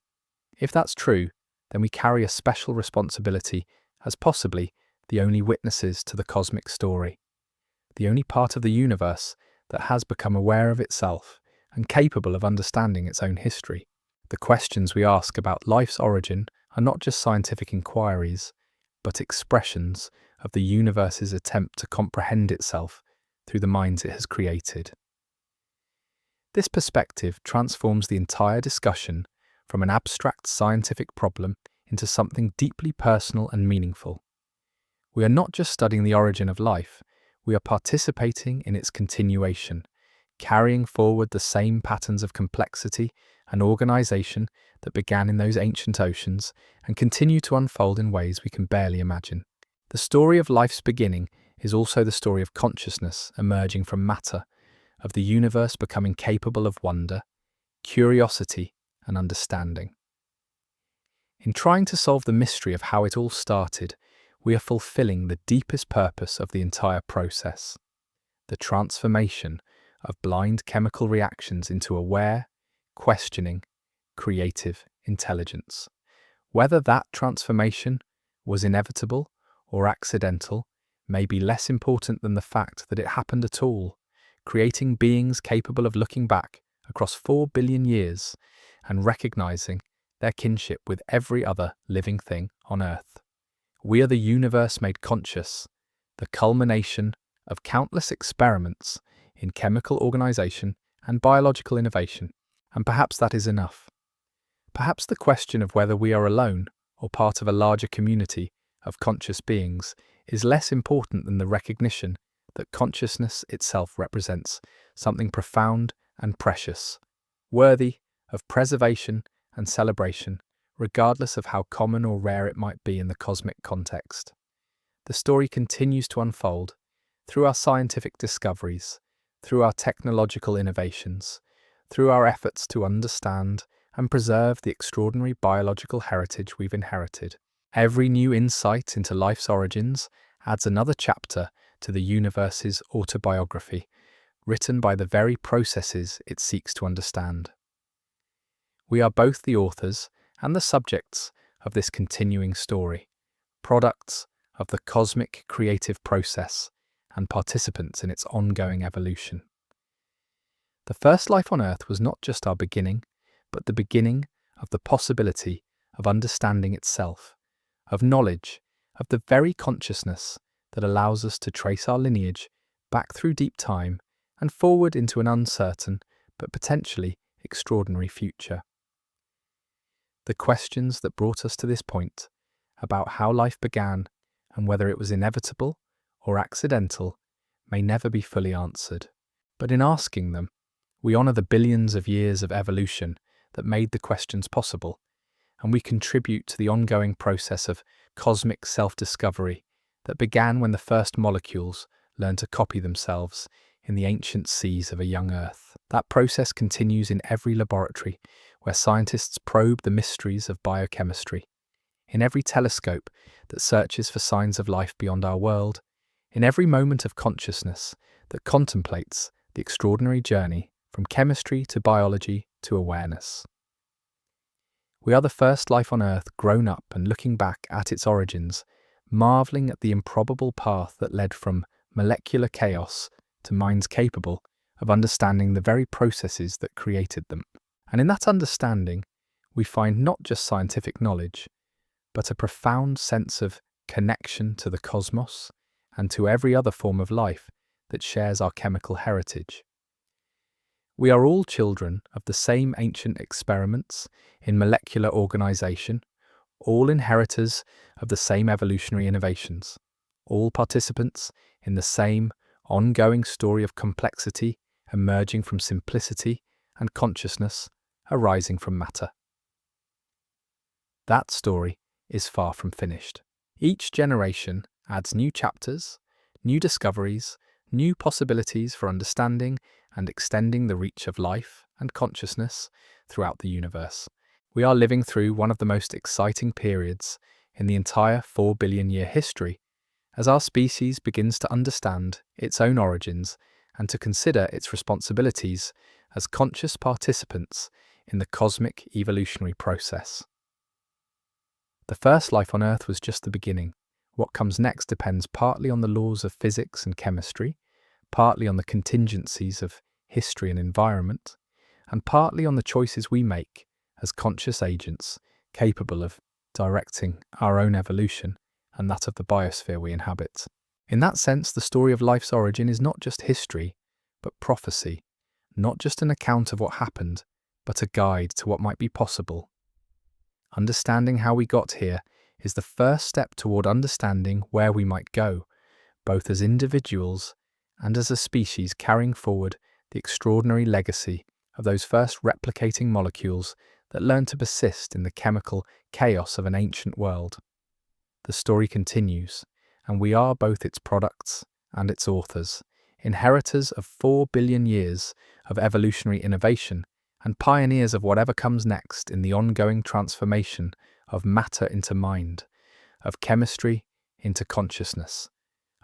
If that's true, then we carry a special responsibility as possibly the only witnesses to the cosmic story, the only part of the universe that has become aware of itself and capable of understanding its own history. The questions we ask about life's origin are not just scientific inquiries, but expressions of the universe's attempt to comprehend itself through the minds it has created. This perspective transforms the entire discussion from an abstract scientific problem into something deeply personal and meaningful. We are not just studying the origin of life, we are participating in its continuation, carrying forward the same patterns of complexity and organization that began in those ancient oceans and continue to unfold in ways we can barely imagine. The story of life's beginning is also the story of consciousness emerging from matter, of the universe becoming capable of wonder, curiosity, and understanding. In trying to solve the mystery of how it all started, we are fulfilling the deepest purpose of the entire process, the transformation of blind chemical reactions into aware, questioning, creative intelligence. Whether that transformation was inevitable or accidental may be less important than the fact that it happened at all, creating beings capable of looking back across 4 billion years and recognizing their kinship with every other living thing on Earth. We are the universe made conscious, the culmination of countless experiments in chemical organization and biological innovation, and perhaps that is enough. Perhaps the question of whether we are alone or part of a larger community of conscious beings is less important than the recognition that consciousness itself represents something profound and precious, worthy of preservation and celebration, regardless of how common or rare it might be in the cosmic context. The story continues to unfold through our scientific discoveries, through our technological innovations, through our efforts to understand and preserve the extraordinary biological heritage we've inherited. Every new insight into life's origins adds another chapter to the universe's autobiography, written by the very processes it seeks to understand. We are both the authors and the subjects of this continuing story, products of the cosmic creative process and participants in its ongoing evolution. The first life on Earth was not just our beginning, but the beginning of the possibility of understanding itself, of knowledge, of the very consciousness that allows us to trace our lineage back through deep time and forward into an uncertain but potentially extraordinary future. The questions that brought us to this point, about how life began and whether it was inevitable or accidental, may never be fully answered. But in asking them, we honour the billions of years of evolution that made the questions possible, and we contribute to the ongoing process of cosmic self-discovery that began when the first molecules learned to copy themselves in the ancient seas of a young Earth. That process continues in every laboratory where scientists probe the mysteries of biochemistry, in every telescope that searches for signs of life beyond our world, in every moment of consciousness that contemplates the extraordinary journey from chemistry to biology to awareness. We are the first life on Earth grown up and looking back at its origins, marvelling at the improbable path that led from molecular chaos to minds capable of understanding the very processes that created them. And in that understanding, we find not just scientific knowledge, but a profound sense of connection to the cosmos and to every other form of life that shares our chemical heritage. We are all children of the same ancient experiments in molecular organization, all inheritors of the same evolutionary innovations, all participants in the same ongoing story of complexity emerging from simplicity and consciousness arising from matter. That story is far from finished. Each generation adds new chapters, new discoveries, new possibilities for understanding and extending the reach of life and consciousness throughout the universe. We are living through one of the most exciting periods in the entire 4 billion year history as our species begins to understand its own origins and to consider its responsibilities as conscious participants in the cosmic evolutionary process. The first life on Earth was just the beginning. What comes next depends partly on the laws of physics and chemistry, partly on the contingencies of history and environment, and partly on the choices we make as conscious agents capable of directing our own evolution and that of the biosphere we inhabit. In that sense, the story of life's origin is not just history, but prophecy, not just an account of what happened, but a guide to what might be possible. Understanding how we got here is the first step toward understanding where we might go, both as individuals and as a species carrying forward the extraordinary legacy of those first replicating molecules that learned to persist in the chemical chaos of an ancient world. The story continues, and we are both its products and its authors, inheritors of 4 billion years of evolutionary innovation and pioneers of whatever comes next in the ongoing transformation of matter into mind, of chemistry into consciousness,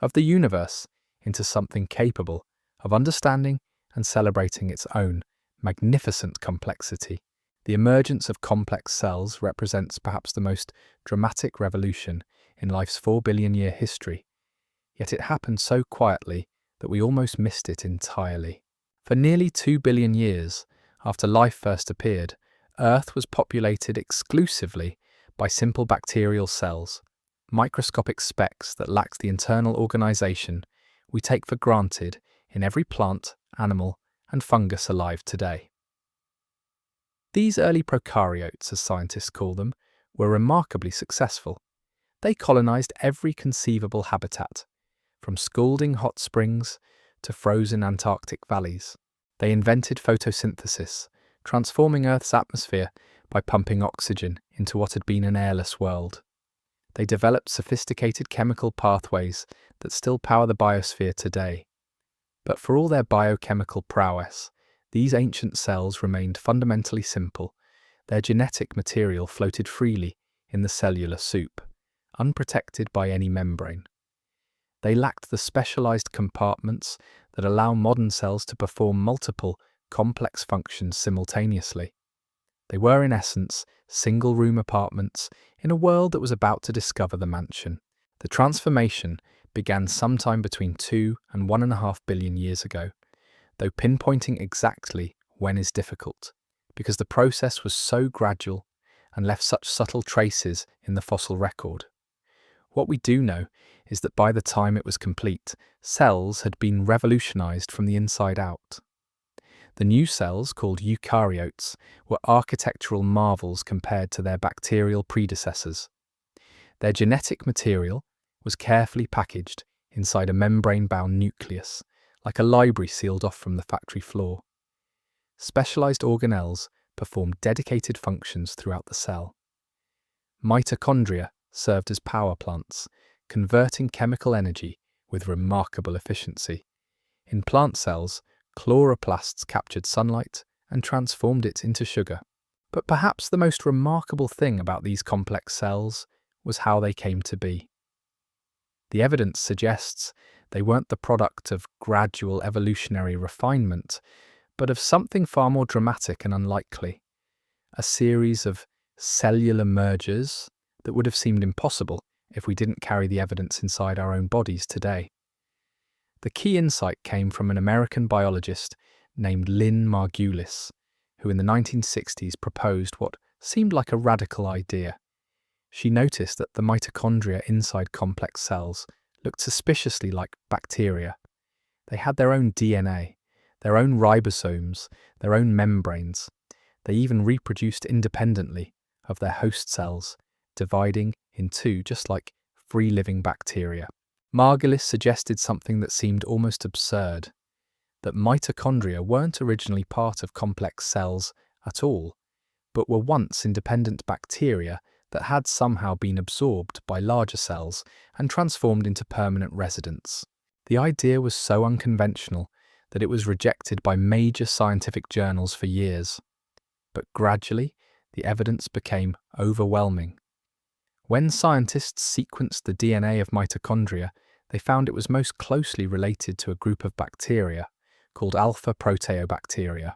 of the universe into something capable of understanding and celebrating its own magnificent complexity. The emergence of complex cells represents perhaps the most dramatic revolution in life's 4 billion year history, yet it happened so quietly that we almost missed it entirely. For nearly 2 billion years after life first appeared, Earth was populated exclusively by simple bacterial cells, microscopic specks that lacked the internal organization we take for granted in every plant, animal, and fungus alive today. These early prokaryotes, as scientists call them, were remarkably successful. They colonized every conceivable habitat, from scalding hot springs to frozen Antarctic valleys. They invented photosynthesis, transforming Earth's atmosphere by pumping oxygen into what had been an airless world. They developed sophisticated chemical pathways that still power the biosphere today. But for all their biochemical prowess, these ancient cells remained fundamentally simple. Their genetic material floated freely in the cellular soup, unprotected by any membrane. They lacked the specialized compartments that allow modern cells to perform multiple, complex functions simultaneously. They were, in essence, single-room apartments in a world that was about to discover the mansion. The transformation began sometime between 2 and 1.5 billion years ago, though pinpointing exactly when is difficult, because the process was so gradual and left such subtle traces in the fossil record. What we do know is that by the time it was complete, cells had been revolutionized from the inside out. The new cells, called eukaryotes, were architectural marvels compared to their bacterial predecessors. Their genetic material was carefully packaged inside a membrane-bound nucleus, like a library sealed off from the factory floor. Specialized organelles performed dedicated functions throughout the cell. Mitochondria served as power plants, converting chemical energy with remarkable efficiency. In plant cells, chloroplasts captured sunlight and transformed it into sugar. But perhaps the most remarkable thing about these complex cells was how they came to be. The evidence suggests they weren't the product of gradual evolutionary refinement, but of something far more dramatic and unlikely: a series of cellular mergers that would have seemed impossible if we didn't carry the evidence inside our own bodies today. The key insight came from an American biologist named Lynn Margulis, who in the 1960s proposed what seemed like a radical idea. She noticed that the mitochondria inside complex cells looked suspiciously like bacteria. They had their own DNA, their own ribosomes, their own membranes. They even reproduced independently of their host cells, dividing in two just like free-living bacteria. Margulis suggested something that seemed almost absurd: that mitochondria weren't originally part of complex cells at all, but were once independent bacteria that had somehow been absorbed by larger cells and transformed into permanent residents. The idea was so unconventional that it was rejected by major scientific journals for years. But gradually, the evidence became overwhelming. When scientists sequenced the DNA of mitochondria, they found it was most closely related to a group of bacteria called alpha proteobacteria.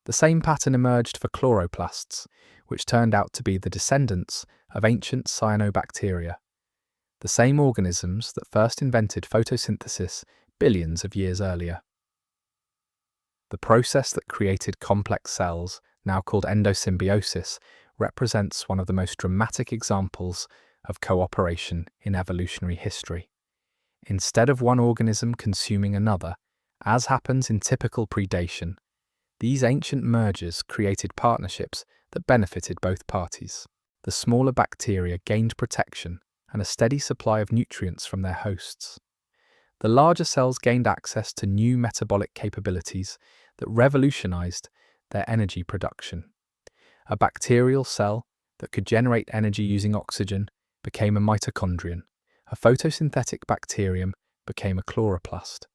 The same pattern emerged for chloroplasts, which turned out to be the descendants of ancient cyanobacteria, the same organisms that first invented photosynthesis billions of years earlier. The process that created complex cells, now called endosymbiosis, represents one of the most dramatic examples of cooperation in evolutionary history. Instead of one organism consuming another, as happens in typical predation, these ancient mergers created partnerships that benefited both parties. The smaller bacteria gained protection and a steady supply of nutrients from their hosts. The larger cells gained access to new metabolic capabilities that revolutionized their energy production. A bacterial cell that could generate energy using oxygen became a mitochondrion. A photosynthetic bacterium became a chloroplast.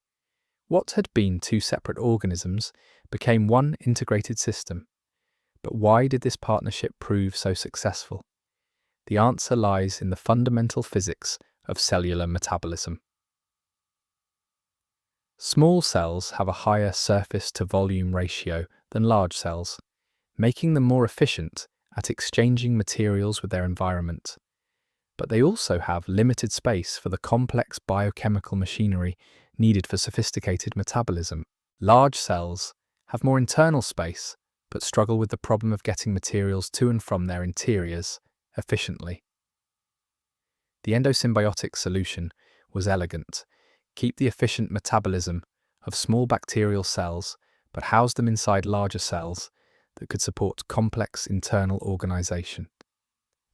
What had been two separate organisms became one integrated system. But why did this partnership prove so successful? The answer lies in the fundamental physics of cellular metabolism. Small cells have a higher surface-to-volume ratio than large cells, making them more efficient at exchanging materials with their environment. But they also have limited space for the complex biochemical machinery needed for sophisticated metabolism. Large cells have more internal space, but struggle with the problem of getting materials to and from their interiors efficiently. The endosymbiotic solution was elegant: keep the efficient metabolism of small bacterial cells, but house them inside larger cells that could support complex internal organization.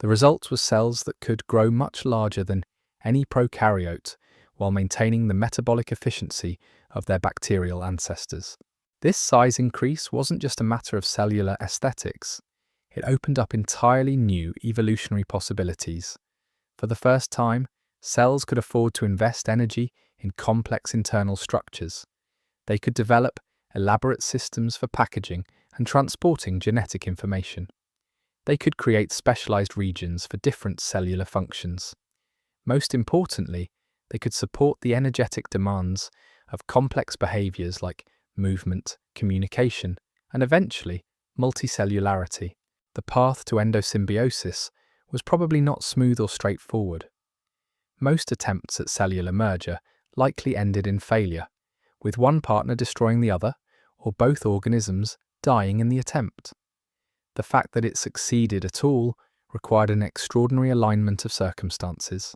The result was cells that could grow much larger than any prokaryote while maintaining the metabolic efficiency of their bacterial ancestors. This size increase wasn't just a matter of cellular aesthetics. It opened up entirely new evolutionary possibilities. For the first time, cells could afford to invest energy in complex internal structures. They could develop elaborate systems for packaging and transporting genetic information. They could create specialized regions for different cellular functions. Most importantly, they could support the energetic demands of complex behaviors like movement, communication, and eventually multicellularity. The path to endosymbiosis was probably not smooth or straightforward. Most attempts at cellular merger likely ended in failure, with one partner destroying the other, or both organisms dying in the attempt. The fact that it succeeded at all required an extraordinary alignment of circumstances.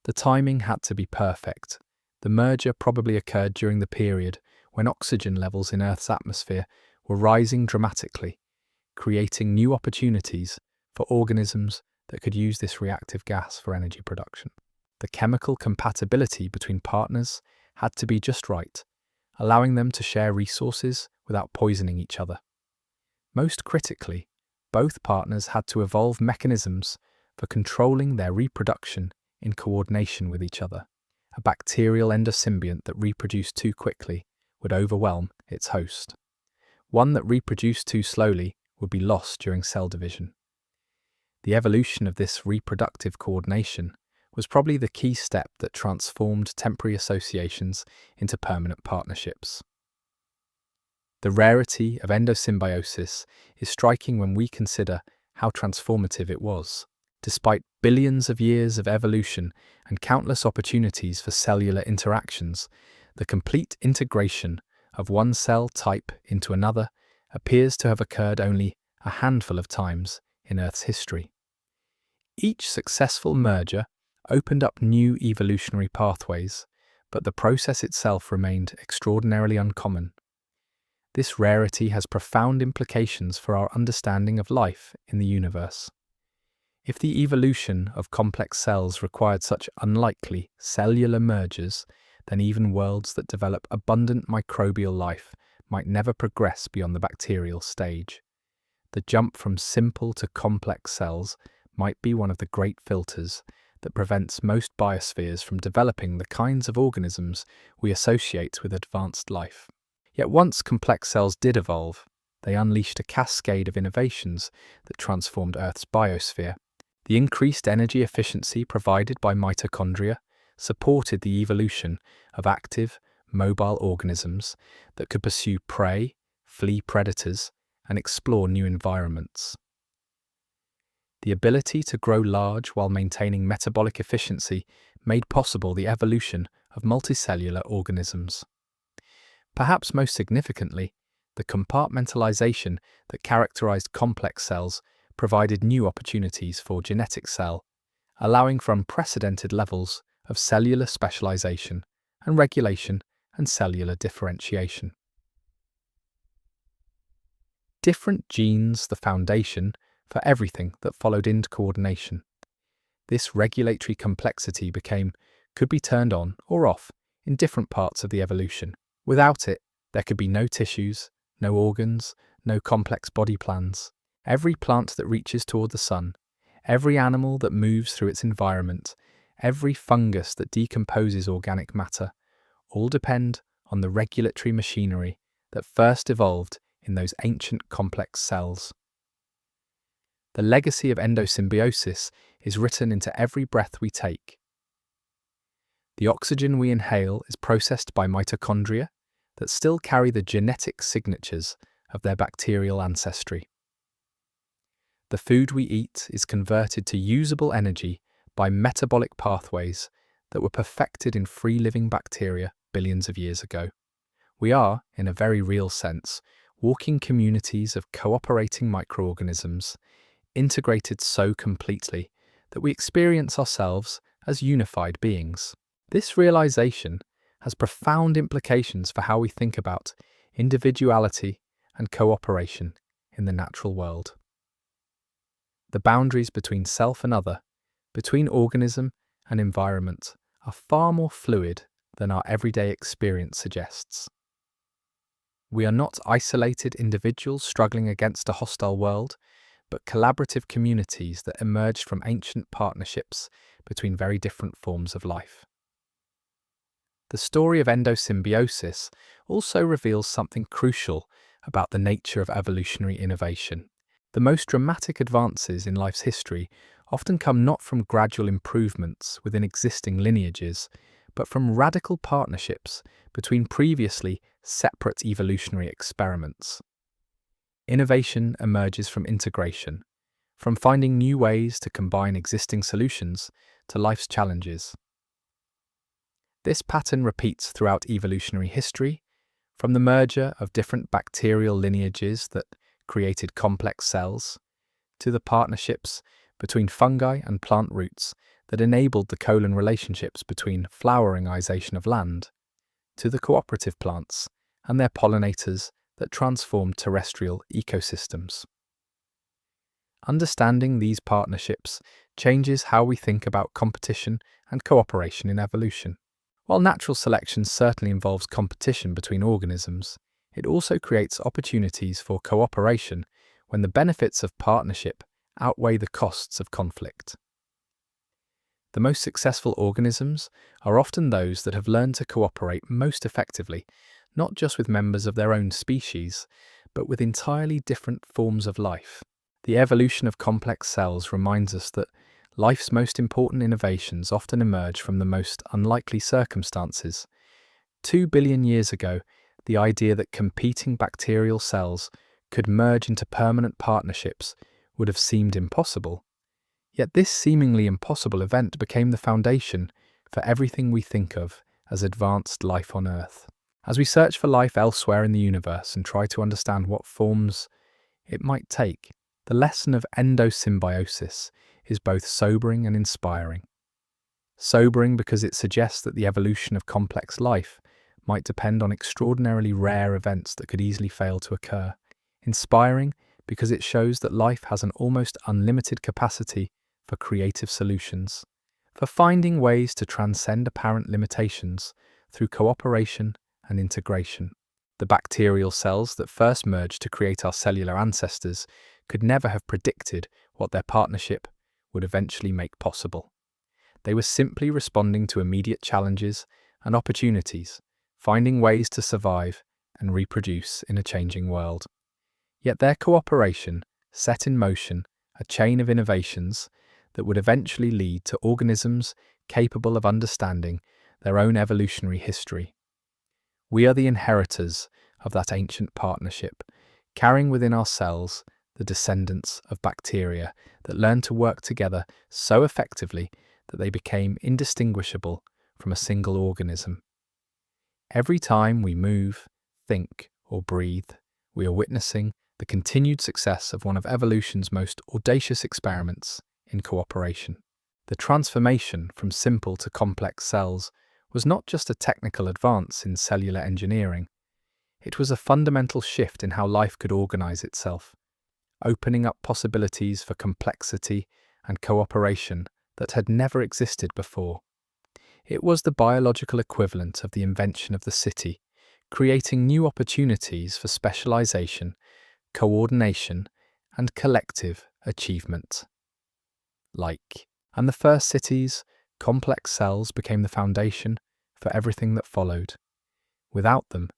The timing had to be perfect. The merger probably occurred during the period when oxygen levels in Earth's atmosphere were rising dramatically, creating new opportunities for organisms that could use this reactive gas for energy production. The chemical compatibility between partners had to be just right, allowing them to share resources without poisoning each other. Most critically, both partners had to evolve mechanisms for controlling their reproduction in coordination with each other. A bacterial endosymbiont that reproduced too quickly would overwhelm its host. One that reproduced too slowly would be lost during cell division. The evolution of this reproductive coordination was probably the key step that transformed temporary associations into permanent partnerships. The rarity of endosymbiosis is striking when we consider how transformative it was. Despite billions of years of evolution and countless opportunities for cellular interactions, the complete integration of one cell type into another appears to have occurred only a handful of times in Earth's history. Each successful merger opened up new evolutionary pathways, but the process itself remained extraordinarily uncommon. This rarity has profound implications for our understanding of life in the universe. If the evolution of complex cells required such unlikely cellular mergers, then even worlds that develop abundant microbial life might never progress beyond the bacterial stage. The jump from simple to complex cells might be one of the great filters that prevents most biospheres from developing the kinds of organisms we associate with advanced life. Yet once complex cells did evolve, they unleashed a cascade of innovations that transformed Earth's biosphere. The increased energy efficiency provided by mitochondria supported the evolution of active, mobile organisms that could pursue prey, flee predators, and explore new environments. The ability to grow large while maintaining metabolic efficiency made possible the evolution of multicellular organisms. Perhaps most significantly, the compartmentalization that characterized complex cells provided new opportunities for genetic cell, allowing for unprecedented levels of cellular specialization and regulation and cellular differentiation. Different genes the foundation for everything that followed into coordination. This regulatory complexity could be turned on or off in different parts of the evolution. Without it, there could be no tissues, no organs, no complex body plans. Every plant that reaches toward the sun, every animal that moves through its environment, every fungus that decomposes organic matter, all depend on the regulatory machinery that first evolved in those ancient complex cells. The legacy of endosymbiosis is written into every breath we take. The oxygen we inhale is processed by mitochondria that still carry the genetic signatures of their bacterial ancestry. The food we eat is converted to usable energy by metabolic pathways that were perfected in free-living bacteria billions of years ago. We are, in a very real sense, walking communities of cooperating microorganisms, integrated so completely that we experience ourselves as unified beings. This realization has profound implications for how we think about individuality and cooperation in the natural world. The boundaries between self and other, between organism and environment, are far more fluid than our everyday experience suggests. We are not isolated individuals struggling against a hostile world, but collaborative communities that emerged from ancient partnerships between very different forms of life. The story of endosymbiosis also reveals something crucial about the nature of evolutionary innovation. The most dramatic advances in life's history often come not from gradual improvements within existing lineages, but from radical partnerships between previously separate evolutionary experiments. Innovation emerges from integration, from finding new ways to combine existing solutions to life's challenges. This pattern repeats throughout evolutionary history, from the merger of different bacterial lineages that created complex cells, to the partnerships between fungi and plant roots that enabled the colon relationships between floweringization of land, to the cooperative plants and their pollinators that transformed terrestrial ecosystems. Understanding these partnerships changes how we think about competition and cooperation in evolution. While natural selection certainly involves competition between organisms, it also creates opportunities for cooperation when the benefits of partnership outweigh the costs of conflict. The most successful organisms are often those that have learned to cooperate most effectively, not just with members of their own species, but with entirely different forms of life. The evolution of complex cells reminds us that life's most important innovations often emerge from the most unlikely circumstances. 2 billion years ago, the idea that competing bacterial cells could merge into permanent partnerships would have seemed impossible. Yet this seemingly impossible event became the foundation for everything we think of as advanced life on Earth. As we search for life elsewhere in the universe and try to understand what forms it might take, the lesson of endosymbiosis is both sobering and inspiring. Sobering because it suggests that the evolution of complex life might depend on extraordinarily rare events that could easily fail to occur. Inspiring because it shows that life has an almost unlimited capacity for creative solutions, for finding ways to transcend apparent limitations through cooperation and integration. The bacterial cells that first merged to create our cellular ancestors could never have predicted what their partnership would eventually make possible. They were simply responding to immediate challenges and opportunities, finding ways to survive and reproduce in a changing world. Yet their cooperation set in motion a chain of innovations that would eventually lead to organisms capable of understanding their own evolutionary history. We are the inheritors of that ancient partnership, carrying within our cells the descendants of bacteria that learned to work together so effectively that they became indistinguishable from a single organism. Every time we move, think, or breathe, we are witnessing the continued success of one of evolution's most audacious experiments in cooperation. The transformation from simple to complex cells was not just a technical advance in cellular engineering, it was a fundamental shift in how life could organize itself, opening up possibilities for complexity and cooperation that had never existed before. It was the biological equivalent of the invention of the city, creating new opportunities for specialization, coordination, and collective achievement. And the first cities, complex cells became the foundation for everything that followed. Without them,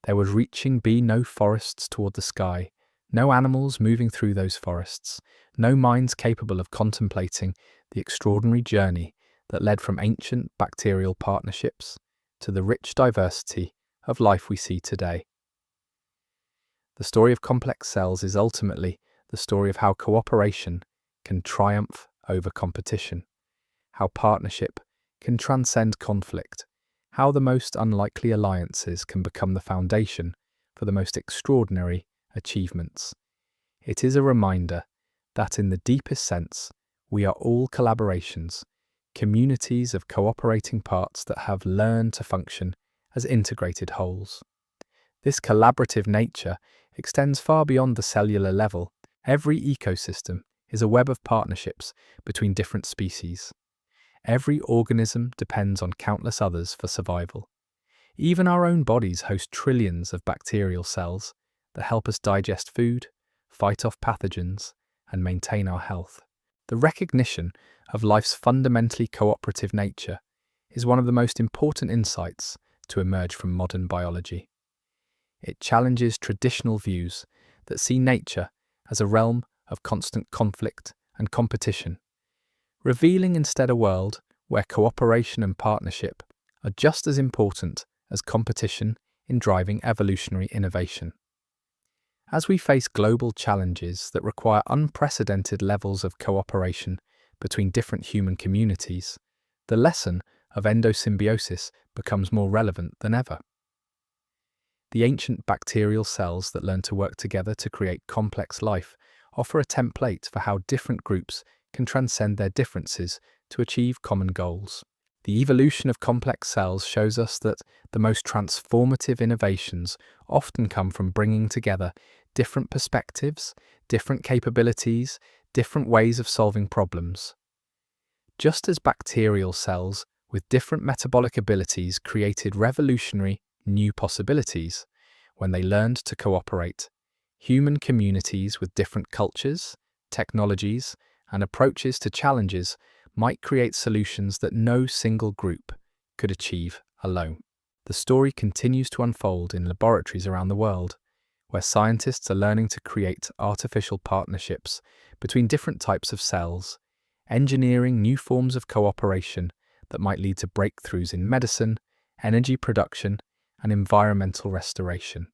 there would be no forests toward the sky, no animals moving through those forests, no minds capable of contemplating the extraordinary journey that led from ancient bacterial partnerships to the rich diversity of life we see today. The story of complex cells is ultimately the story of how cooperation can triumph over competition, how partnership can transcend conflict, how the most unlikely alliances can become the foundation for the most extraordinary achievements. It is a reminder that in the deepest sense, we are all collaborations, communities of cooperating parts that have learned to function as integrated wholes. This collaborative nature extends far beyond the cellular level. Every ecosystem is a web of partnerships between different species. Every organism depends on countless others for survival. Even our own bodies host trillions of bacterial cells that help us digest food, fight off pathogens, and maintain our health. The recognition of life's fundamentally cooperative nature is one of the most important insights to emerge from modern biology. It challenges traditional views that see nature as a realm of constant conflict and competition, revealing instead a world where cooperation and partnership are just as important as competition in driving evolutionary innovation. As we face global challenges that require unprecedented levels of cooperation between different human communities, the lesson of endosymbiosis becomes more relevant than ever. The ancient bacterial cells that learn to work together to create complex life offer a template for how different groups can transcend their differences to achieve common goals. The evolution of complex cells shows us that the most transformative innovations often come from bringing together different perspectives, different capabilities, different ways of solving problems. Just as bacterial cells with different metabolic abilities created revolutionary new possibilities when they learned to cooperate, human communities with different cultures, technologies, and approaches to challenges might create solutions that no single group could achieve alone. The story continues to unfold in laboratories around the world, where scientists are learning to create artificial partnerships between different types of cells, engineering new forms of cooperation that might lead to breakthroughs in medicine, energy production, and environmental restoration.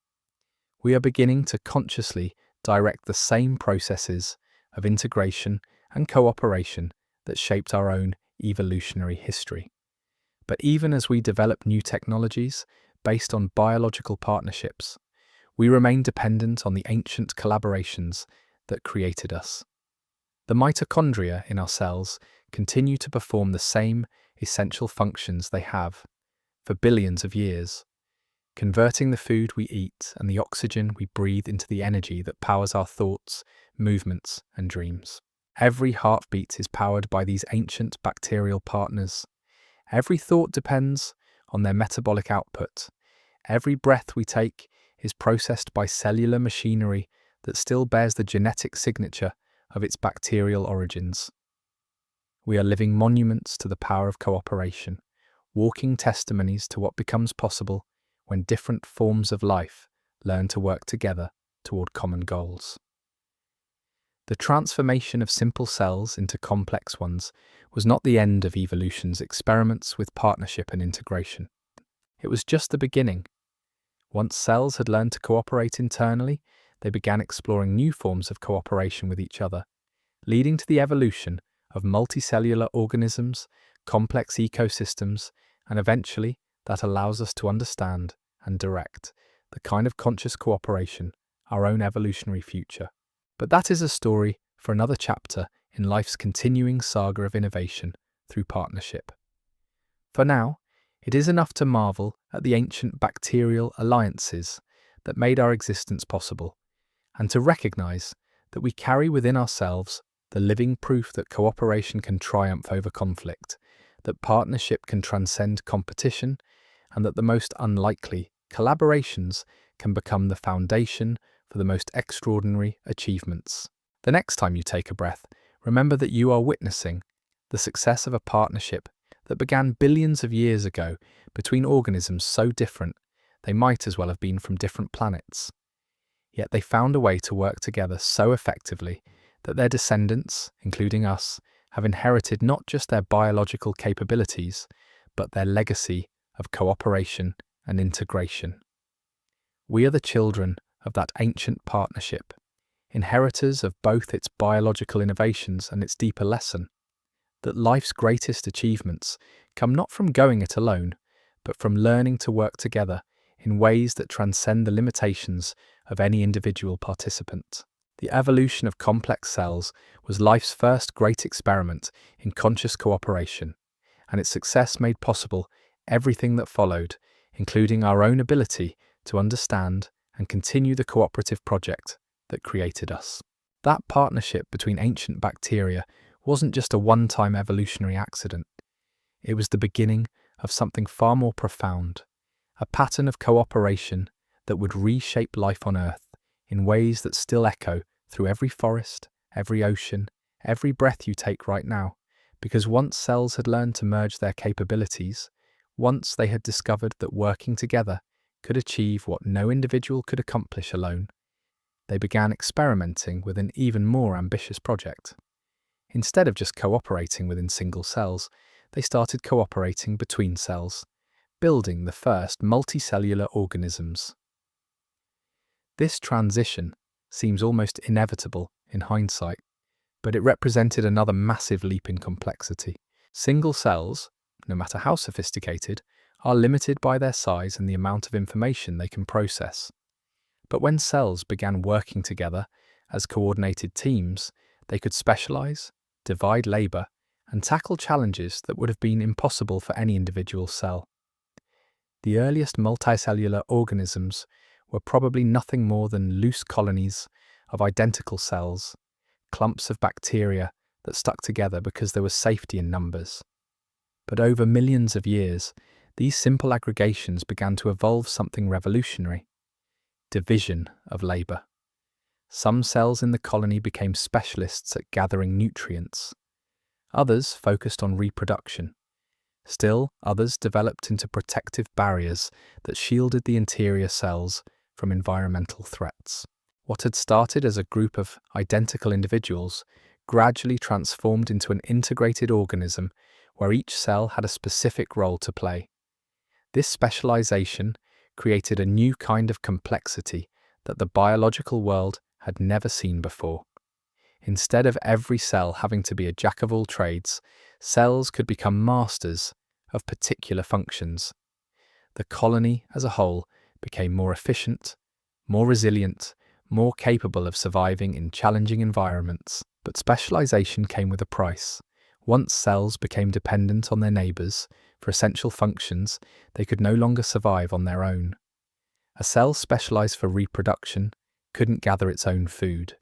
We are beginning to consciously direct the same processes of integration and cooperation that shaped our own evolutionary history. But even as we develop new technologies based on biological partnerships, we remain dependent on the ancient collaborations that created us. The mitochondria in our cells continue to perform the same essential functions they have for billions of years, converting the food we eat and the oxygen we breathe into the energy that powers our thoughts, movements, and dreams. Every heartbeat is powered by these ancient bacterial partners. Every thought depends on their metabolic output. Every breath we take is processed by cellular machinery that still bears the genetic signature of its bacterial origins. We are living monuments to the power of cooperation, walking testimonies to what becomes possible when different forms of life learn to work together toward common goals. The transformation of simple cells into complex ones was not the end of evolution's experiments with partnership and integration. It was just the beginning. Once cells had learned to cooperate internally, they began exploring new forms of cooperation with each other, leading to the evolution of multicellular organisms, complex ecosystems, and eventually that allows us to understand and direct the kind of conscious cooperation, our own evolutionary future. But that is a story for another chapter in life's continuing saga of innovation through partnership. For now, it is enough to marvel at the ancient bacterial alliances that made our existence possible, and to recognize that we carry within ourselves the living proof that cooperation can triumph over conflict, that partnership can transcend competition, and that the most unlikely collaborations can become the foundation for the most extraordinary achievements. The next time you take a breath, remember that you are witnessing the success of a partnership that began billions of years ago between organisms so different they might as well have been from different planets. Yet they found a way to work together so effectively that their descendants, including us, have inherited not just their biological capabilities, but their legacy of cooperation and integration. We are the children of that ancient partnership, inheritors of both its biological innovations and its deeper lesson, that life's greatest achievements come not from going it alone, but from learning to work together in ways that transcend the limitations of any individual participant. The evolution of complex cells was life's first great experiment in conscious cooperation, and its success made possible everything that followed, including our own ability to understand and continue the cooperative project that created us. That partnership between ancient bacteria wasn't just a one-time evolutionary accident. It was the beginning of something far more profound, a pattern of cooperation that would reshape life on Earth in ways that still echo through every forest, every ocean, every breath you take right now, because once cells had learned to merge their capabilities, once they had discovered that working together could achieve what no individual could accomplish alone, they began experimenting with an even more ambitious project. Instead of just cooperating within single cells, they started cooperating between cells, building the first multicellular organisms. This transition seems almost inevitable in hindsight, but it represented another massive leap in complexity. Single cells, no matter how sophisticated, are limited by their size and the amount of information they can process. But when cells began working together as coordinated teams, they could specialize, divide labor, and tackle challenges that would have been impossible for any individual cell. The earliest multicellular organisms were probably nothing more than loose colonies of identical cells, clumps of bacteria that stuck together because there was safety in numbers. But over millions of years, these simple aggregations began to evolve something revolutionary: division of labor. Some cells in the colony became specialists at gathering nutrients. Others focused on reproduction. Still, others developed into protective barriers that shielded the interior cells from environmental threats. What had started as a group of identical individuals gradually transformed into an integrated organism where each cell had a specific role to play. This specialization created a new kind of complexity that the biological world had never seen before. Instead of every cell having to be a jack of all trades, cells could become masters of particular functions. The colony as a whole became more efficient, more resilient, more capable of surviving in challenging environments. But specialization came with a price. Once cells became dependent on their neighbors for essential functions, they could no longer survive on their own. A cell specialized for reproduction couldn't gather its own food.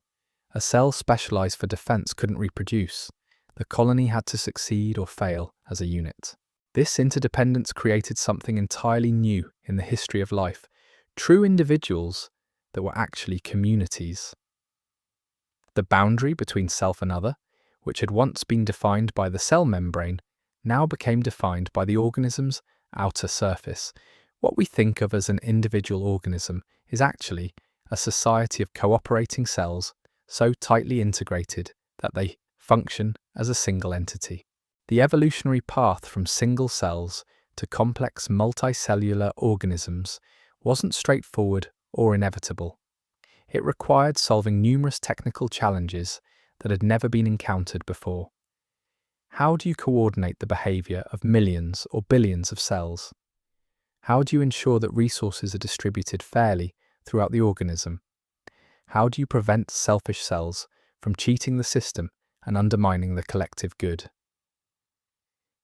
A cell specialized for defense couldn't reproduce. The colony had to succeed or fail as a unit. This interdependence created something entirely new in the history of life: true individuals that were actually communities. The boundary between self and other, which had once been defined by the cell membrane, now became defined by the organism's outer surface. What we think of as an individual organism is actually a society of cooperating cells so tightly integrated that they function as a single entity. The evolutionary path from single cells to complex multicellular organisms wasn't straightforward or inevitable. It required solving numerous technical challenges that had never been encountered before. How do you coordinate the behavior of millions or billions of cells? How do you ensure that resources are distributed fairly throughout the organism? How do you prevent selfish cells from cheating the system and undermining the collective good?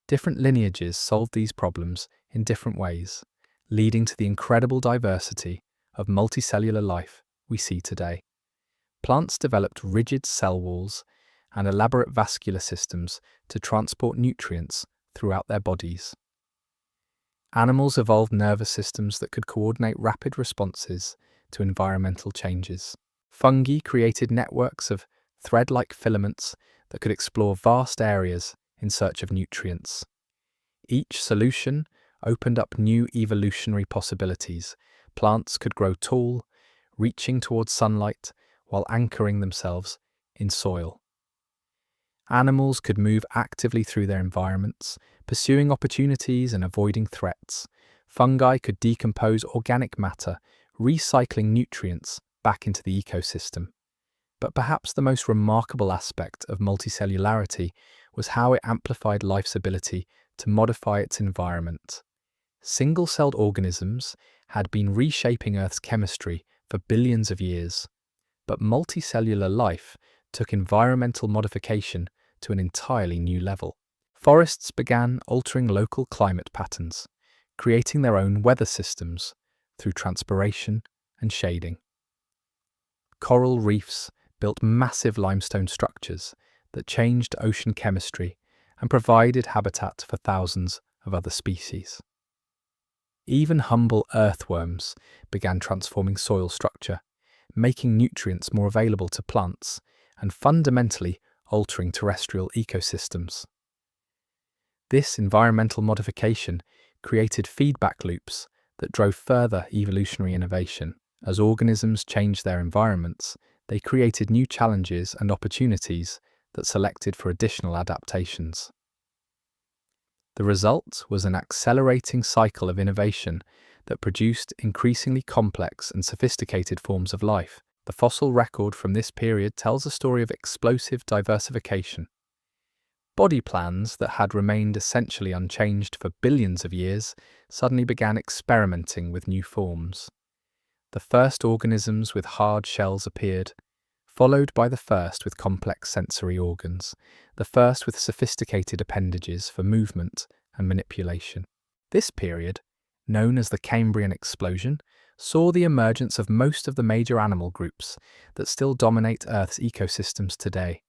Different lineages solved these problems in different ways, leading to the incredible diversity of multicellular life we see today. Plants developed rigid cell walls and elaborate vascular systems to transport nutrients throughout their bodies. Animals evolved nervous systems that could coordinate rapid responses to environmental changes. Fungi created networks of thread-like filaments that could explore vast areas in search of nutrients. Each solution opened up new evolutionary possibilities. Plants could grow tall, reaching towards sunlight while anchoring themselves in soil. Animals could move actively through their environments, pursuing opportunities and avoiding threats. Fungi could decompose organic matter, recycling nutrients back into the ecosystem. But perhaps the most remarkable aspect of multicellularity was how it amplified life's ability to modify its environment. Single-celled organisms had been reshaping Earth's chemistry for billions of years, but multicellular life took environmental modification to an entirely new level. Forests began altering local climate patterns, creating their own weather systems through transpiration and shading. Coral reefs built massive limestone structures that changed ocean chemistry and provided habitat for thousands of other species. Even humble earthworms began transforming soil structure, making nutrients more available to plants and fundamentally altering terrestrial ecosystems. This environmental modification created feedback loops that drove further evolutionary innovation. As organisms changed their environments, they created new challenges and opportunities that selected for additional adaptations. The result was an accelerating cycle of innovation that produced increasingly complex and sophisticated forms of life. The fossil record from this period tells a story of explosive diversification. Body plans that had remained essentially unchanged for billions of years suddenly began experimenting with new forms. The first organisms with hard shells appeared, followed by the first with complex sensory organs, the first with sophisticated appendages for movement and manipulation. This period, known as the Cambrian explosion, saw the emergence of most of the major animal groups that still dominate Earth's ecosystems today.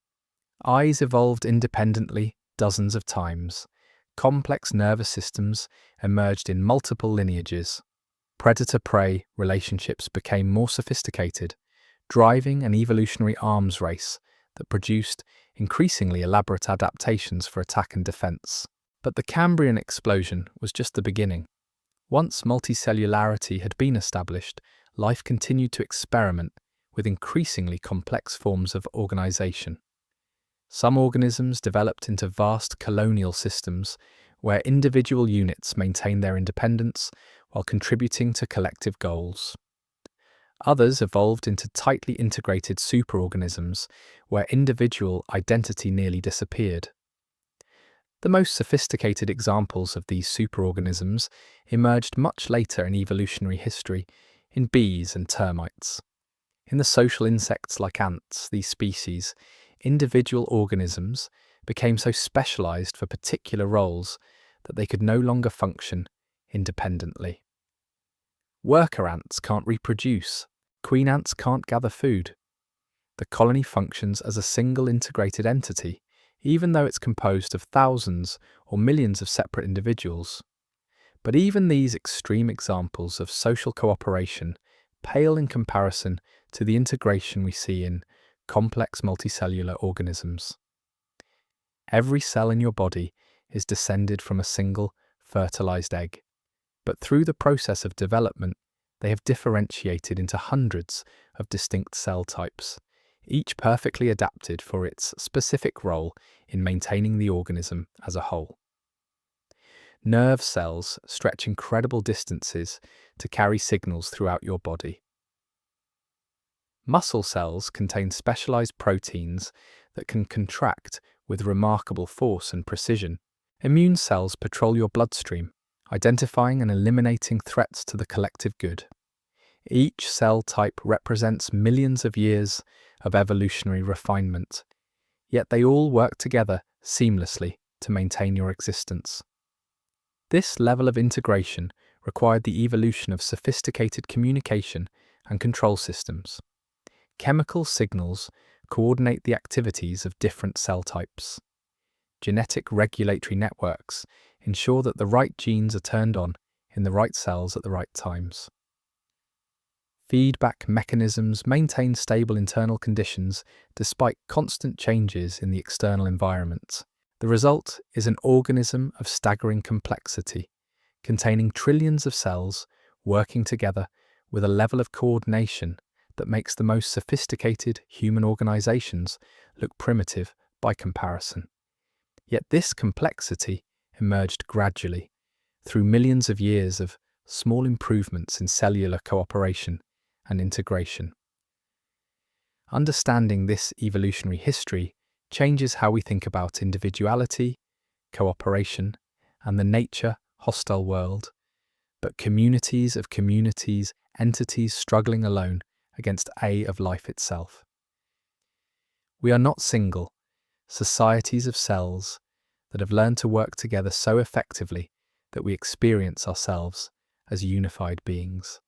Eyes evolved independently dozens of times. Complex nervous systems emerged in multiple lineages. Predator-prey relationships became more sophisticated, driving an evolutionary arms race that produced increasingly elaborate adaptations for attack and defense. But the Cambrian explosion was just the beginning. Once multicellularity had been established, life continued to experiment with increasingly complex forms of organization. Some organisms developed into vast colonial systems where individual units maintained their independence while contributing to collective goals. Others evolved into tightly integrated superorganisms where individual identity nearly disappeared. The most sophisticated examples of these superorganisms emerged much later in evolutionary history in bees and termites. In the social insects like ants, these species, individual organisms became so specialized for particular roles that they could no longer function independently. Worker ants can't reproduce. Queen ants can't gather food. The colony functions as a single integrated entity, even though it's composed of thousands or millions of separate individuals. But even these extreme examples of social cooperation pale in comparison to the integration we see in complex multicellular organisms. Every cell in your body is descended from a single fertilized egg, but through the process of development, they have differentiated into hundreds of distinct cell types, each perfectly adapted for its specific role in maintaining the organism as a whole. Nerve cells stretch incredible distances to carry signals throughout your body. Muscle cells contain specialized proteins that can contract with remarkable force and precision. Immune cells patrol your bloodstream, identifying and eliminating threats to the collective good. Each cell type represents millions of years of evolutionary refinement, yet they all work together seamlessly to maintain your existence. This level of integration required the evolution of sophisticated communication and control systems. Chemical signals coordinate the activities of different cell types. Genetic regulatory networks ensure that the right genes are turned on in the right cells at the right times. Feedback mechanisms maintain stable internal conditions despite constant changes in the external environment. The result is an organism of staggering complexity, containing trillions of cells working together with a level of coordination that makes the most sophisticated human organizations look primitive by comparison. Yet this complexity emerged gradually through millions of years of small improvements in cellular cooperation and integration. Understanding this evolutionary history changes how we think about individuality, cooperation, and the nature-hostile world, but communities of communities, entities struggling alone against of life itself. We are not single, societies of cells that have learned to work together so effectively that we experience ourselves as unified beings.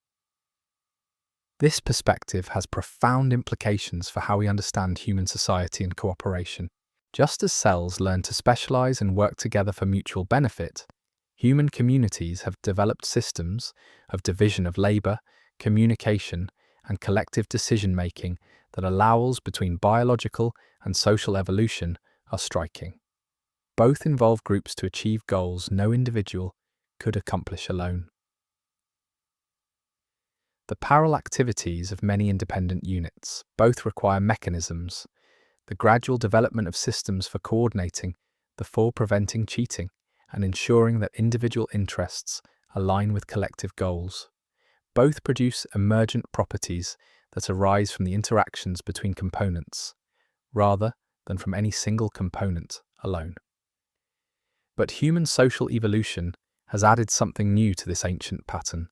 This perspective has profound implications for how we understand human society and cooperation. Just as cells learn to specialize and work together for mutual benefit, human communities have developed systems of division of labor, communication, and collective decision-making that allows between biological and social evolution are striking. Both involve groups to achieve goals no individual could accomplish alone. The parallel activities of many independent units both require mechanisms, the gradual development of systems for coordinating, for preventing cheating, and ensuring that individual interests align with collective goals. Both produce emergent properties that arise from the interactions between components, rather than from any single component alone. But human social evolution has added something new to this ancient pattern: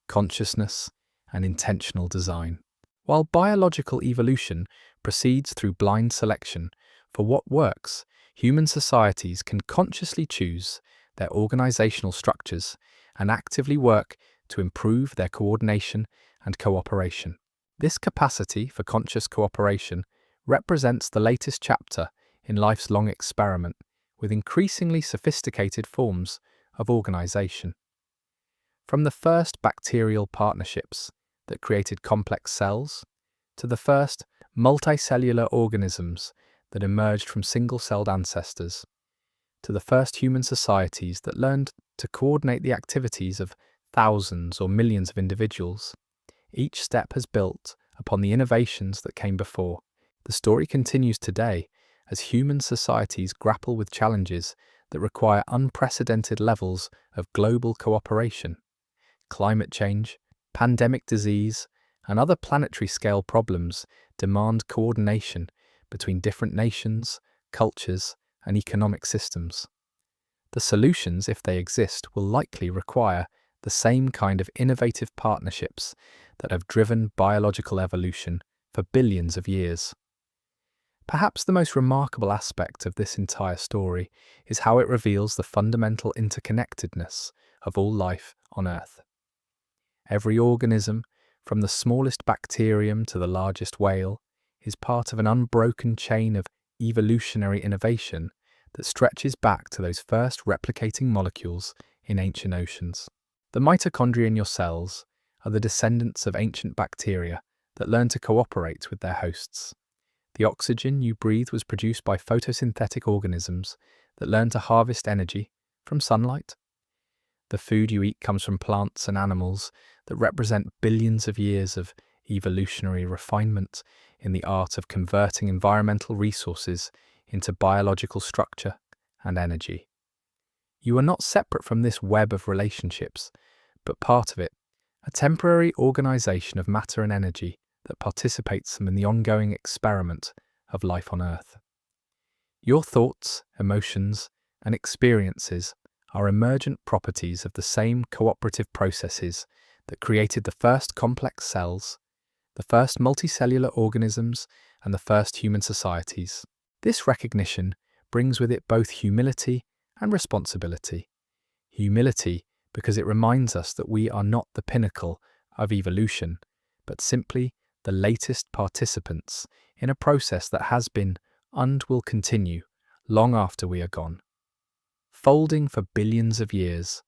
consciousness and intentional design. While biological evolution proceeds through blind selection for what works, human societies can consciously choose their organizational structures and actively work to improve their coordination and cooperation. This capacity for conscious cooperation represents the latest chapter in life's long experiment with increasingly sophisticated forms of organization. From the first bacterial partnerships that created complex cells, to the first multicellular organisms that emerged from single-celled ancestors, to the first human societies that learned to coordinate the activities of thousands or millions of individuals, each step has built upon the innovations that came before. The story continues today as human societies grapple with challenges that require unprecedented levels of global cooperation. Climate change, pandemic disease, and other planetary-scale problems demand coordination between different nations, cultures, and economic systems. The solutions, if they exist, will likely require the same kind of innovative partnerships that have driven biological evolution for billions of years. Perhaps the most remarkable aspect of this entire story is how it reveals the fundamental interconnectedness of all life on Earth. Every organism, from the smallest bacterium to the largest whale, is part of an unbroken chain of evolutionary innovation that stretches back to those first replicating molecules in ancient oceans. The mitochondria in your cells are the descendants of ancient bacteria that learn to cooperate with their hosts. The oxygen you breathe was produced by photosynthetic organisms that learn to harvest energy from sunlight. The food you eat comes from plants and animals that represent billions of years of evolutionary refinement in the art of converting environmental resources into biological structure and energy. You are not separate from this web of relationships, but part of it, a temporary organization of matter and energy that participates in the ongoing experiment of life on Earth. Your thoughts, emotions, and experiences are emergent properties of the same cooperative processes that created the first complex cells, the first multicellular organisms, and the first human societies. This recognition brings with it both humility and responsibility. Humility because it reminds us that we are not the pinnacle of evolution, but simply the latest participants in a process that has been and will continue long after we are gone, folding for billions of years,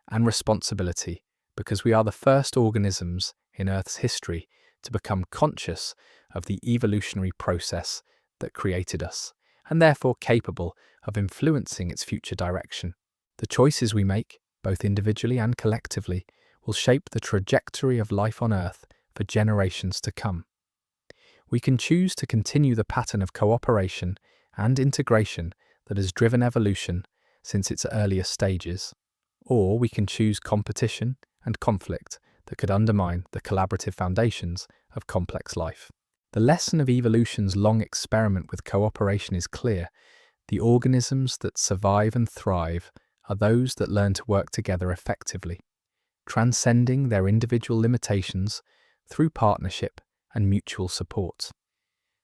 and responsibility because we are the first organisms in Earth's history to become conscious of the evolutionary process that created us, and therefore capable of influencing its future direction. The choices we make, both individually and collectively, will shape the trajectory of life on Earth for generations to come. We can choose to continue the pattern of cooperation and integration that has driven evolution since its earliest stages, or we can choose competition and conflict that could undermine the collaborative foundations of complex life. The lesson of evolution's long experiment with cooperation is clear. The organisms that survive and thrive are those that learn to work together effectively, transcending their individual limitations through partnership and mutual support.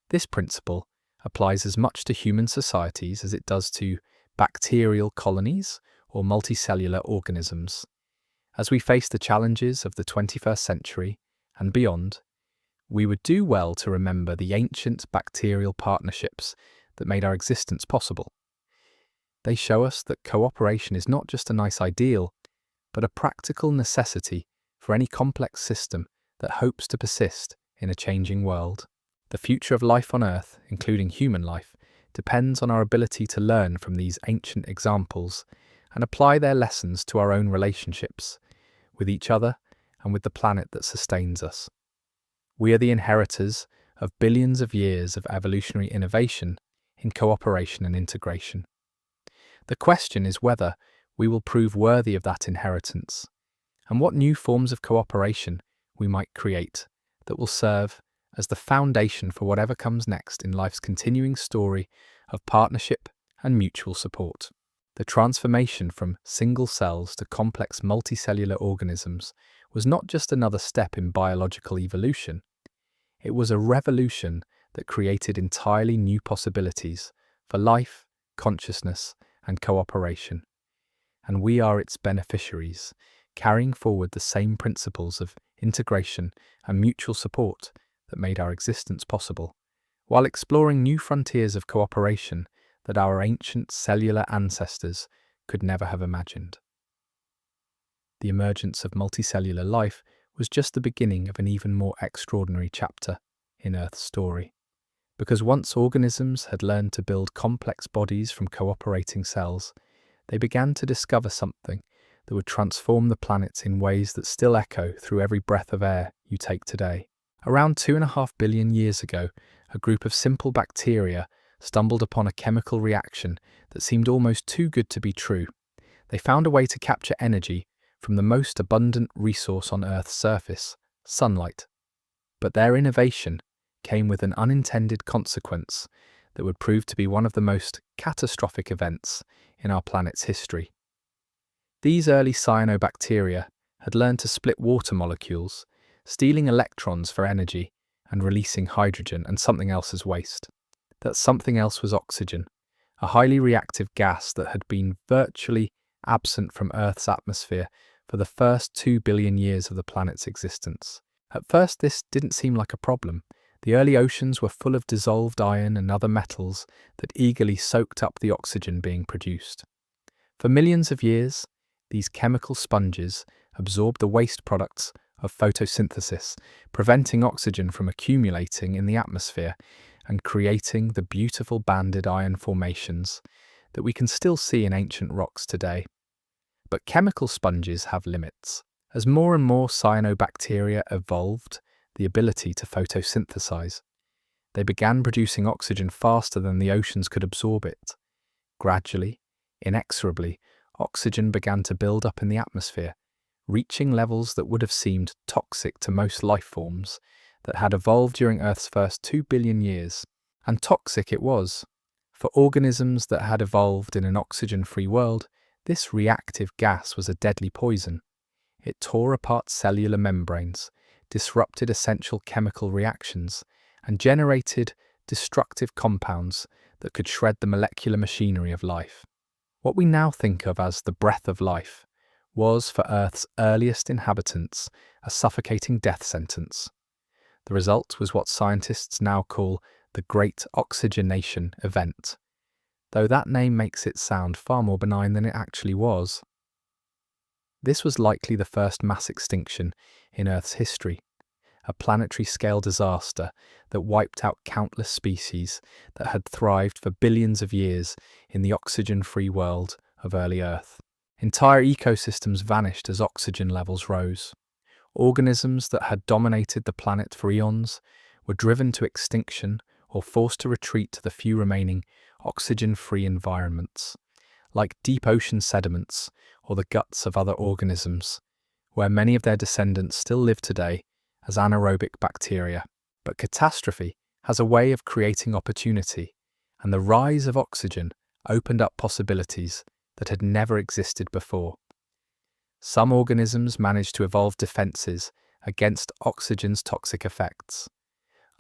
This principle applies as much to human societies as it does to bacterial colonies or multicellular organisms. As we face the challenges of the 21st century and beyond, we would do well to remember the ancient bacterial partnerships that made our existence possible. They show us that cooperation is not just a nice ideal, but a practical necessity for any complex system that hopes to persist in a changing world. The future of life on Earth, including human life, depends on our ability to learn from these ancient examples and apply their lessons to our own relationships, with each other and with the planet that sustains us. We are the inheritors of billions of years of evolutionary innovation in cooperation and integration. The question is whether we will prove worthy of that inheritance, and what new forms of cooperation we might create that will serve as the foundation for whatever comes next in life's continuing story of partnership and mutual support. The transformation from single cells to complex multicellular organisms was not just another step in biological evolution, it was a revolution that created entirely new possibilities for life, consciousness, and cooperation. And we are its beneficiaries, carrying forward the same principles of integration and mutual support that made our existence possible, while exploring new frontiers of cooperation that our ancient cellular ancestors could never have imagined. The emergence of multicellular life was just the beginning of an even more extraordinary chapter in Earth's story. Because once organisms had learned to build complex bodies from cooperating cells, they began to discover something that would transform the planet in ways that still echo through every breath of air you take today. Around 2.5 billion years ago, a group of simple bacteria stumbled upon a chemical reaction that seemed almost too good to be true. They found a way to capture energy from the most abundant resource on Earth's surface, sunlight. But their innovation came with an unintended consequence that would prove to be one of the most catastrophic events in our planet's history. These early cyanobacteria had learned to split water molecules, stealing electrons for energy and releasing hydrogen and something else as waste. That something else was oxygen, a highly reactive gas that had been virtually absent from Earth's atmosphere for the first 2 billion years of the planet's existence. At first, this didn't seem like a problem. The early oceans were full of dissolved iron and other metals that eagerly soaked up the oxygen being produced. For millions of years, these chemical sponges absorbed the waste products of photosynthesis, preventing oxygen from accumulating in the atmosphere and creating the beautiful banded iron formations that we can still see in ancient rocks today. But chemical sponges have limits. As more and more cyanobacteria evolved the ability to photosynthesize, they began producing oxygen faster than the oceans could absorb it. Gradually, inexorably, oxygen began to build up in the atmosphere, reaching levels that would have seemed toxic to most life forms that had evolved during Earth's first 2 billion years. And toxic it was. For organisms that had evolved in an oxygen-free world, this reactive gas was a deadly poison. It tore apart cellular membranes, disrupted essential chemical reactions, and generated destructive compounds that could shred the molecular machinery of life. What we now think of as the breath of life was, for Earth's earliest inhabitants, a suffocating death sentence. The result was what scientists now call the Great Oxygenation Event, though that name makes it sound far more benign than it actually was. This was likely the first mass extinction in Earth's history, a planetary-scale disaster that wiped out countless species that had thrived for billions of years in the oxygen-free world of early Earth. Entire ecosystems vanished as oxygen levels rose. Organisms that had dominated the planet for eons were driven to extinction or forced to retreat to the few remaining oxygen-free environments, like deep ocean sediments or the guts of other organisms, where many of their descendants still live today as anaerobic bacteria. But catastrophe has a way of creating opportunity, and the rise of oxygen opened up possibilities that had never existed before. Some organisms managed to evolve defenses against oxygen's toxic effects.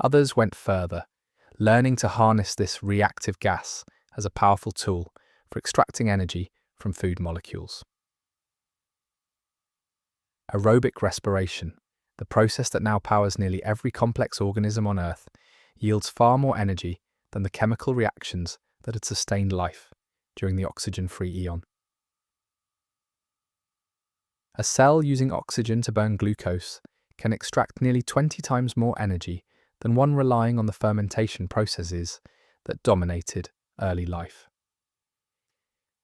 Others went further, learning to harness this reactive gas as a powerful tool for extracting energy from food molecules. Aerobic respiration, the process that now powers nearly every complex organism on Earth, yields far more energy than the chemical reactions that had sustained life during the oxygen-free eon. A cell using oxygen to burn glucose can extract nearly 20 times more energy than one relying on the fermentation processes that dominated early life.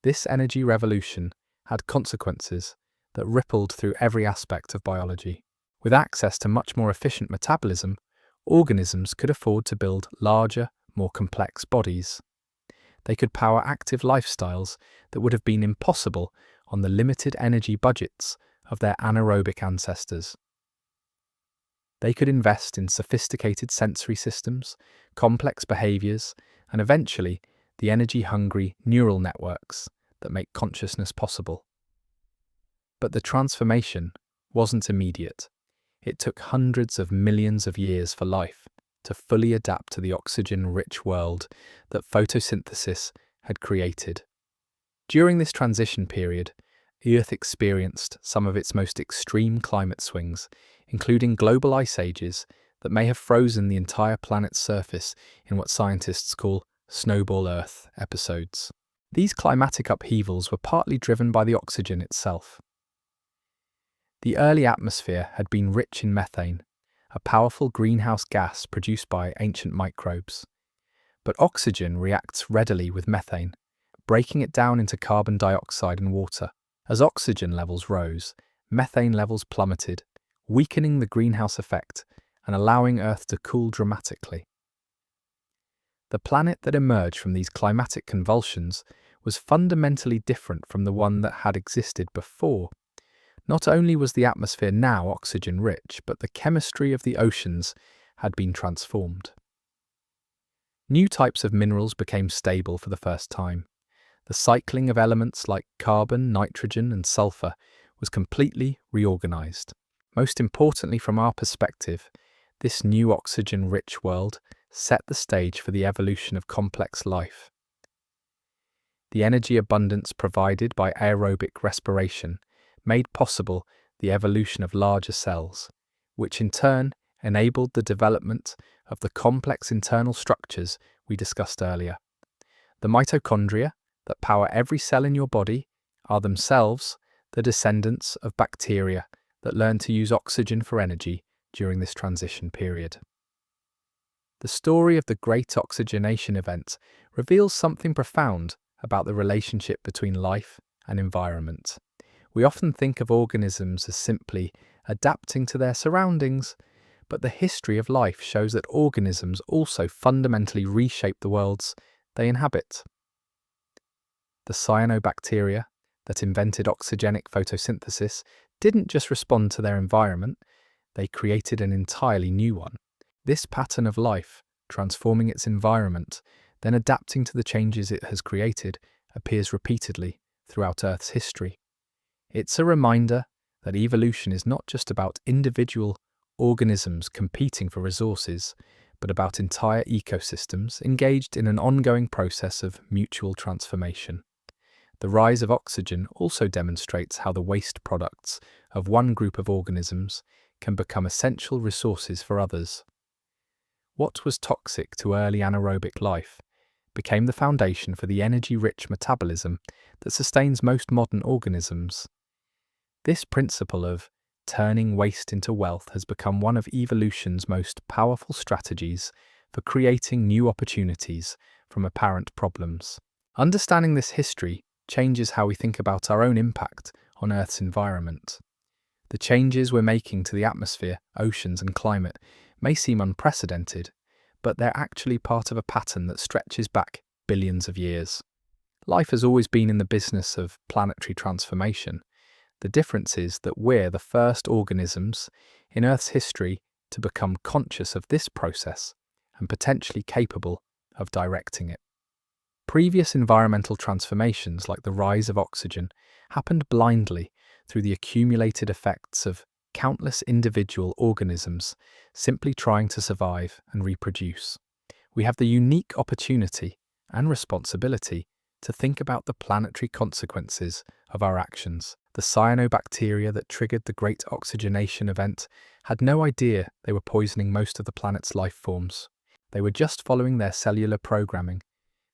This energy revolution had consequences that rippled through every aspect of biology. With access to much more efficient metabolism, organisms could afford to build larger, more complex bodies. They could power active lifestyles that would have been impossible on the limited energy budgets of their anaerobic ancestors. They could invest in sophisticated sensory systems, complex behaviors, and eventually the energy-hungry neural networks that make consciousness possible. But the transformation wasn't immediate. It took hundreds of millions of years for life to fully adapt to the oxygen-rich world that photosynthesis had created. During this transition period, Earth experienced some of its most extreme climate swings, including global ice ages that may have frozen the entire planet's surface in what scientists call snowball Earth episodes. These climatic upheavals were partly driven by the oxygen itself. The early atmosphere had been rich in methane, a powerful greenhouse gas produced by ancient microbes. But oxygen reacts readily with methane, breaking it down into carbon dioxide and water. As oxygen levels rose, methane levels plummeted, weakening the greenhouse effect and allowing Earth to cool dramatically. The planet that emerged from these climatic convulsions was fundamentally different from the one that had existed before. Not only was the atmosphere now oxygen-rich, but the chemistry of the oceans had been transformed. New types of minerals became stable for the first time. The cycling of elements like carbon, nitrogen, and sulfur was completely reorganized. Most importantly, from our perspective, this new oxygen-rich world set the stage for the evolution of complex life. The energy abundance provided by aerobic respiration made possible the evolution of larger cells, which in turn enabled the development of the complex internal structures we discussed earlier. The mitochondria that power every cell in your body are themselves the descendants of bacteria that learn to use oxygen for energy during this transition period. The story of the Great Oxygenation Event reveals something profound about the relationship between life and environment. We often think of organisms as simply adapting to their surroundings, but the history of life shows that organisms also fundamentally reshape the worlds they inhabit. The cyanobacteria that invented oxygenic photosynthesis didn't just respond to their environment, they created an entirely new one. This pattern of life, transforming its environment, then adapting to the changes it has created, appears repeatedly throughout Earth's history. It's a reminder that evolution is not just about individual organisms competing for resources, but about entire ecosystems engaged in an ongoing process of mutual transformation. The rise of oxygen also demonstrates how the waste products of one group of organisms can become essential resources for others. What was toxic to early anaerobic life became the foundation for the energy-rich metabolism that sustains most modern organisms. This principle of turning waste into wealth has become one of evolution's most powerful strategies for creating new opportunities from apparent problems. Understanding this history changes how we think about our own impact on Earth's environment. The changes we're making to the atmosphere, oceans, and climate may seem unprecedented, but they're actually part of a pattern that stretches back billions of years. Life has always been in the business of planetary transformation. The difference is that we're the first organisms in Earth's history to become conscious of this process and potentially capable of directing it. Previous environmental transformations, like the rise of oxygen, happened blindly through the accumulated effects of countless individual organisms simply trying to survive and reproduce. We have the unique opportunity and responsibility to think about the planetary consequences of our actions. The cyanobacteria that triggered the Great Oxygenation Event had no idea they were poisoning most of the planet's life forms. They were just following their cellular programming,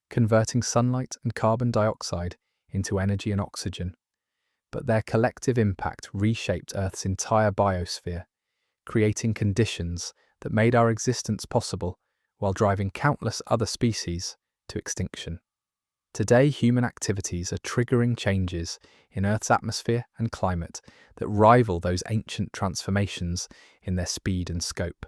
converting sunlight and carbon dioxide into energy and oxygen. But their collective impact reshaped Earth's entire biosphere, creating conditions that made our existence possible while driving countless other species to extinction. Today, human activities are triggering changes in Earth's atmosphere and climate that rival those ancient transformations in their speed and scope.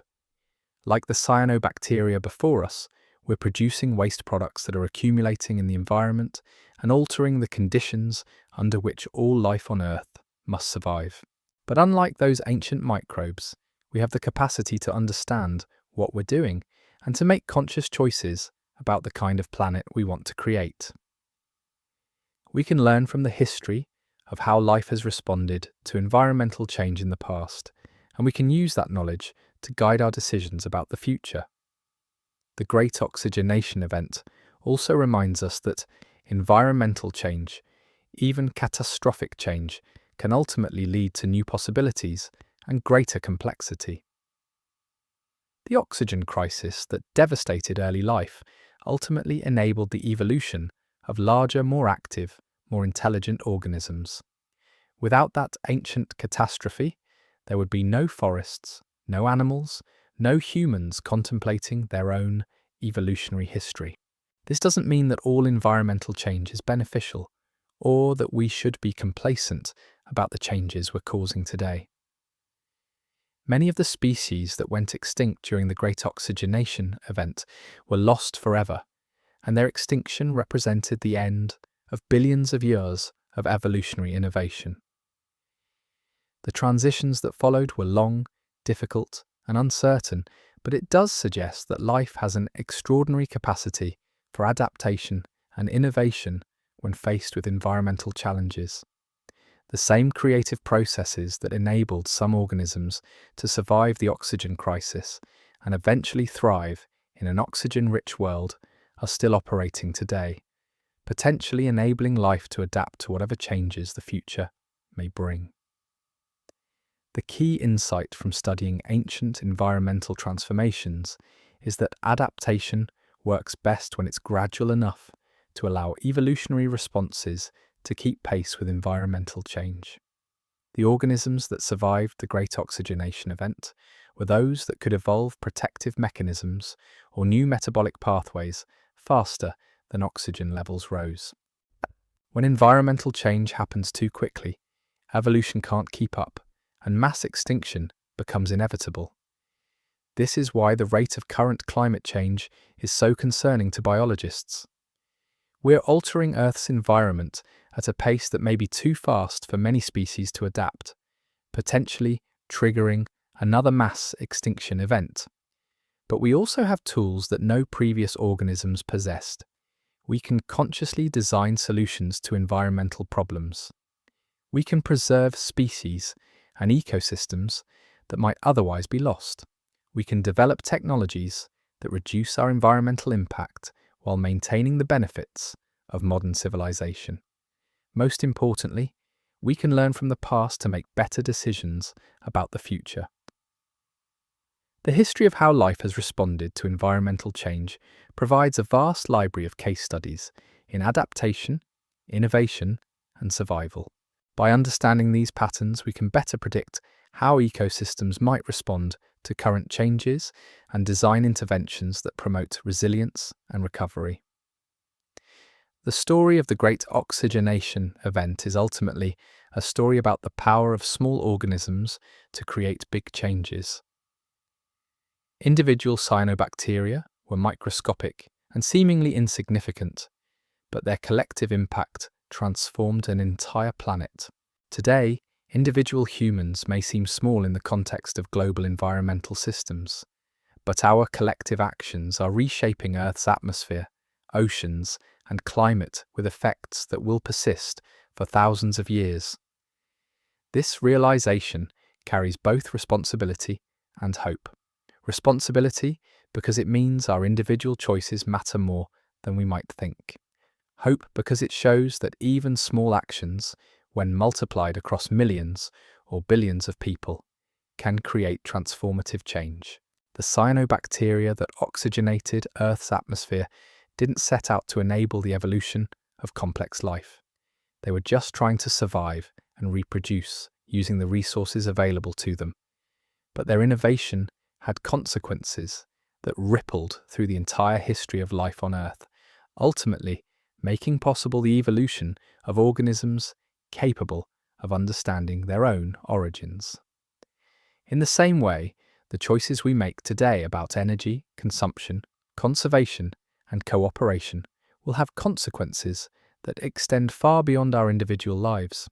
Like the cyanobacteria before us, we're producing waste products that are accumulating in the environment and altering the conditions under which all life on Earth must survive. But unlike those ancient microbes, we have the capacity to understand what we're doing and to make conscious choices about the kind of planet we want to create. We can learn from the history of how life has responded to environmental change in the past, and we can use that knowledge to guide our decisions about the future. The Great Oxygenation Event also reminds us that environmental change, even catastrophic change, can ultimately lead to new possibilities and greater complexity. The oxygen crisis that devastated early life ultimately enabled the evolution of larger, more active, more intelligent organisms. Without that ancient catastrophe, there would be no forests, no animals, no humans contemplating their own evolutionary history. This doesn't mean that all environmental change is beneficial, or that we should be complacent about the changes we're causing today. Many of the species that went extinct during the Great Oxygenation Event were lost forever, and their extinction represented the end of billions of years of evolutionary innovation. The transitions that followed were long, difficult, and uncertain, but it does suggest that life has an extraordinary capacity for adaptation and innovation when faced with environmental challenges. The same creative processes that enabled some organisms to survive the oxygen crisis and eventually thrive in an oxygen-rich world are still operating today, potentially enabling life to adapt to whatever changes the future may bring. The key insight from studying ancient environmental transformations is that adaptation works best when it's gradual enough to allow evolutionary responses to keep pace with environmental change. The organisms that survived the Great Oxygenation Event were those that could evolve protective mechanisms or new metabolic pathways faster than oxygen levels rose. When environmental change happens too quickly, evolution can't keep up, and mass extinction becomes inevitable. This is why the rate of current climate change is so concerning to biologists. We're altering Earth's environment at a pace that may be too fast for many species to adapt, potentially triggering another mass extinction event. But we also have tools that no previous organisms possessed. We can consciously design solutions to environmental problems. We can preserve species and ecosystems that might otherwise be lost. We can develop technologies that reduce our environmental impact while maintaining the benefits of modern civilization. Most importantly, we can learn from the past to make better decisions about the future. The history of how life has responded to environmental change provides a vast library of case studies in adaptation, innovation, and survival. By understanding these patterns, we can better predict how ecosystems might respond to current changes and design interventions that promote resilience and recovery. The story of the Great Oxygenation Event is ultimately a story about the power of small organisms to create big changes. Individual cyanobacteria were microscopic and seemingly insignificant, but their collective impact transformed an entire planet. Today, individual humans may seem small in the context of global environmental systems, but our collective actions are reshaping Earth's atmosphere, oceans, and climate with effects that will persist for thousands of years. This realization carries both responsibility and hope. Responsibility because it means our individual choices matter more than we might think. Hope because it shows that even small actions, when multiplied across millions or billions of people, can create transformative change. The cyanobacteria that oxygenated Earth's atmosphere didn't set out to enable the evolution of complex life. They were just trying to survive and reproduce using the resources available to them. But their innovation had consequences that rippled through the entire history of life on Earth, ultimately making possible the evolution of organisms capable of understanding their own origins. In the same way, the choices we make today about energy, consumption, conservation, and cooperation will have consequences that extend far beyond our individual lives.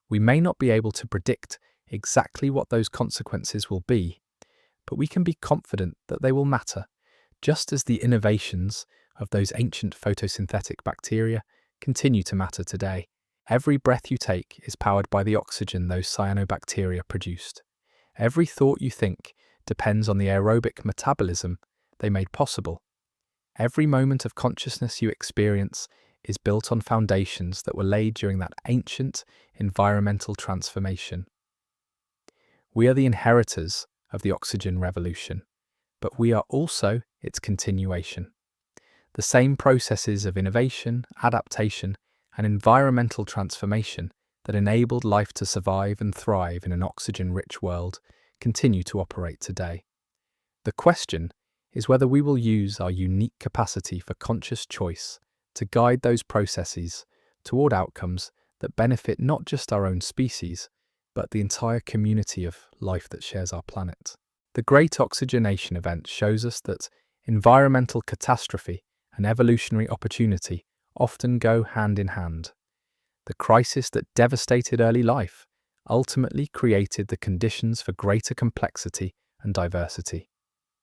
We may not be able to predict exactly what those consequences will be, but we can be confident that they will matter, just as the innovations of those ancient photosynthetic bacteria continue to matter today. Every breath you take is powered by the oxygen those cyanobacteria produced. Every thought you think depends on the aerobic metabolism they made possible. Every moment of consciousness you experience is built on foundations that were laid during that ancient environmental transformation. We are the inheritors of the oxygen revolution, but we are also its continuation. The same processes of innovation, adaptation, and environmental transformation that enabled life to survive and thrive in an oxygen-rich world continue to operate today. The question is whether we will use our unique capacity for conscious choice to guide those processes toward outcomes that benefit not just our own species, but the entire community of life that shares our planet. The Great Oxygenation Event shows us that environmental catastrophe and evolutionary opportunity often go hand in hand. The crisis that devastated early life ultimately created the conditions for greater complexity and diversity.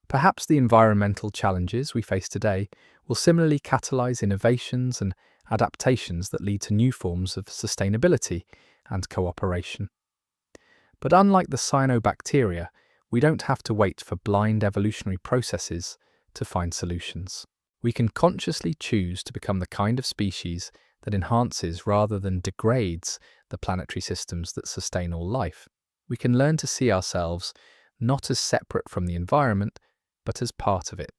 Perhaps the environmental challenges we face today will similarly catalyze innovations and adaptations that lead to new forms of sustainability and cooperation. But unlike the cyanobacteria, we don't have to wait for blind evolutionary processes to find solutions. We can consciously choose to become the kind of species that enhances rather than degrades the planetary systems that sustain all life. We can learn to see ourselves not as separate from the environment, but as part of it,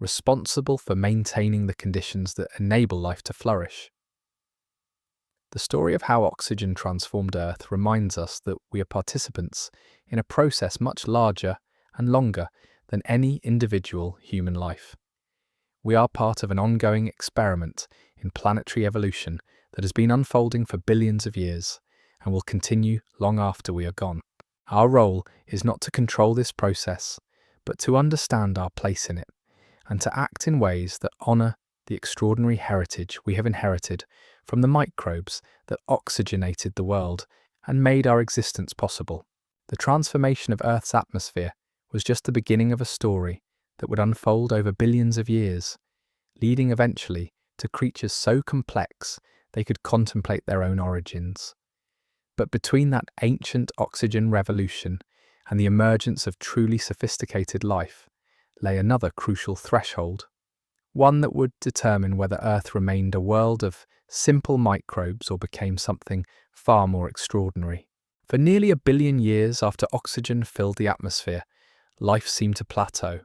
responsible for maintaining the conditions that enable life to flourish. The story of how oxygen transformed Earth reminds us that we are participants in a process much larger and longer than any individual human life. We are part of an ongoing experiment in planetary evolution that has been unfolding for billions of years and will continue long after we are gone. Our role is not to control this process, but to understand our place in it and to act in ways that honour the extraordinary heritage we have inherited from the microbes that oxygenated the world and made our existence possible. The transformation of Earth's atmosphere was just the beginning of a story that would unfold over billions of years, leading eventually to creatures so complex they could contemplate their own origins. But between that ancient oxygen revolution and the emergence of truly sophisticated life lay another crucial threshold, one that would determine whether Earth remained a world of simple microbes or became something far more extraordinary. For nearly 1 billion years after oxygen filled the atmosphere, life seemed to plateau.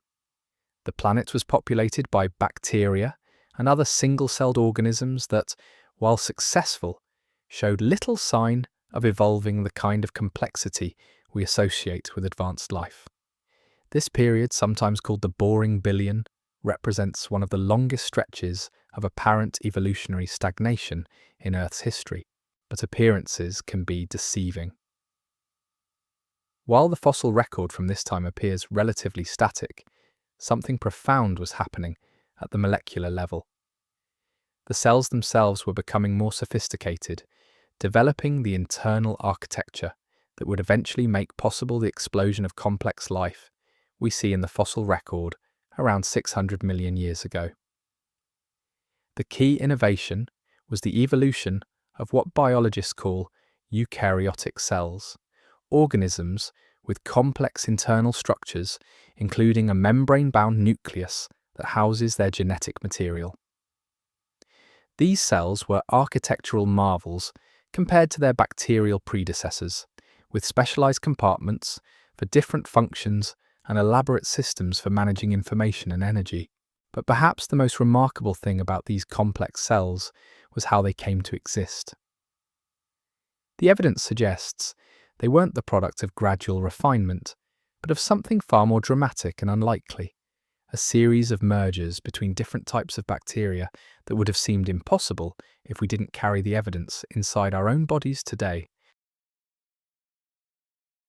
The planet was populated by bacteria and other single-celled organisms that, while successful, showed little sign of evolving the kind of complexity we associate with advanced life. This period, sometimes called the Boring Billion, represents one of the longest stretches of apparent evolutionary stagnation in Earth's history, but appearances can be deceiving. While the fossil record from this time appears relatively static, something profound was happening at the molecular level. The cells themselves were becoming more sophisticated, developing the internal architecture that would eventually make possible the explosion of complex life we see in the fossil record around 600 million years ago. The key innovation was the evolution of what biologists call eukaryotic cells, organisms with complex internal structures, including a membrane-bound nucleus that houses their genetic material. These cells were architectural marvels compared to their bacterial predecessors, with specialized compartments for different functions and elaborate systems for managing information and energy. But perhaps the most remarkable thing about these complex cells was how they came to exist. The evidence suggests they weren't the product of gradual refinement, but of something far more dramatic and unlikely, a series of mergers between different types of bacteria that would have seemed impossible if we didn't carry the evidence inside our own bodies today.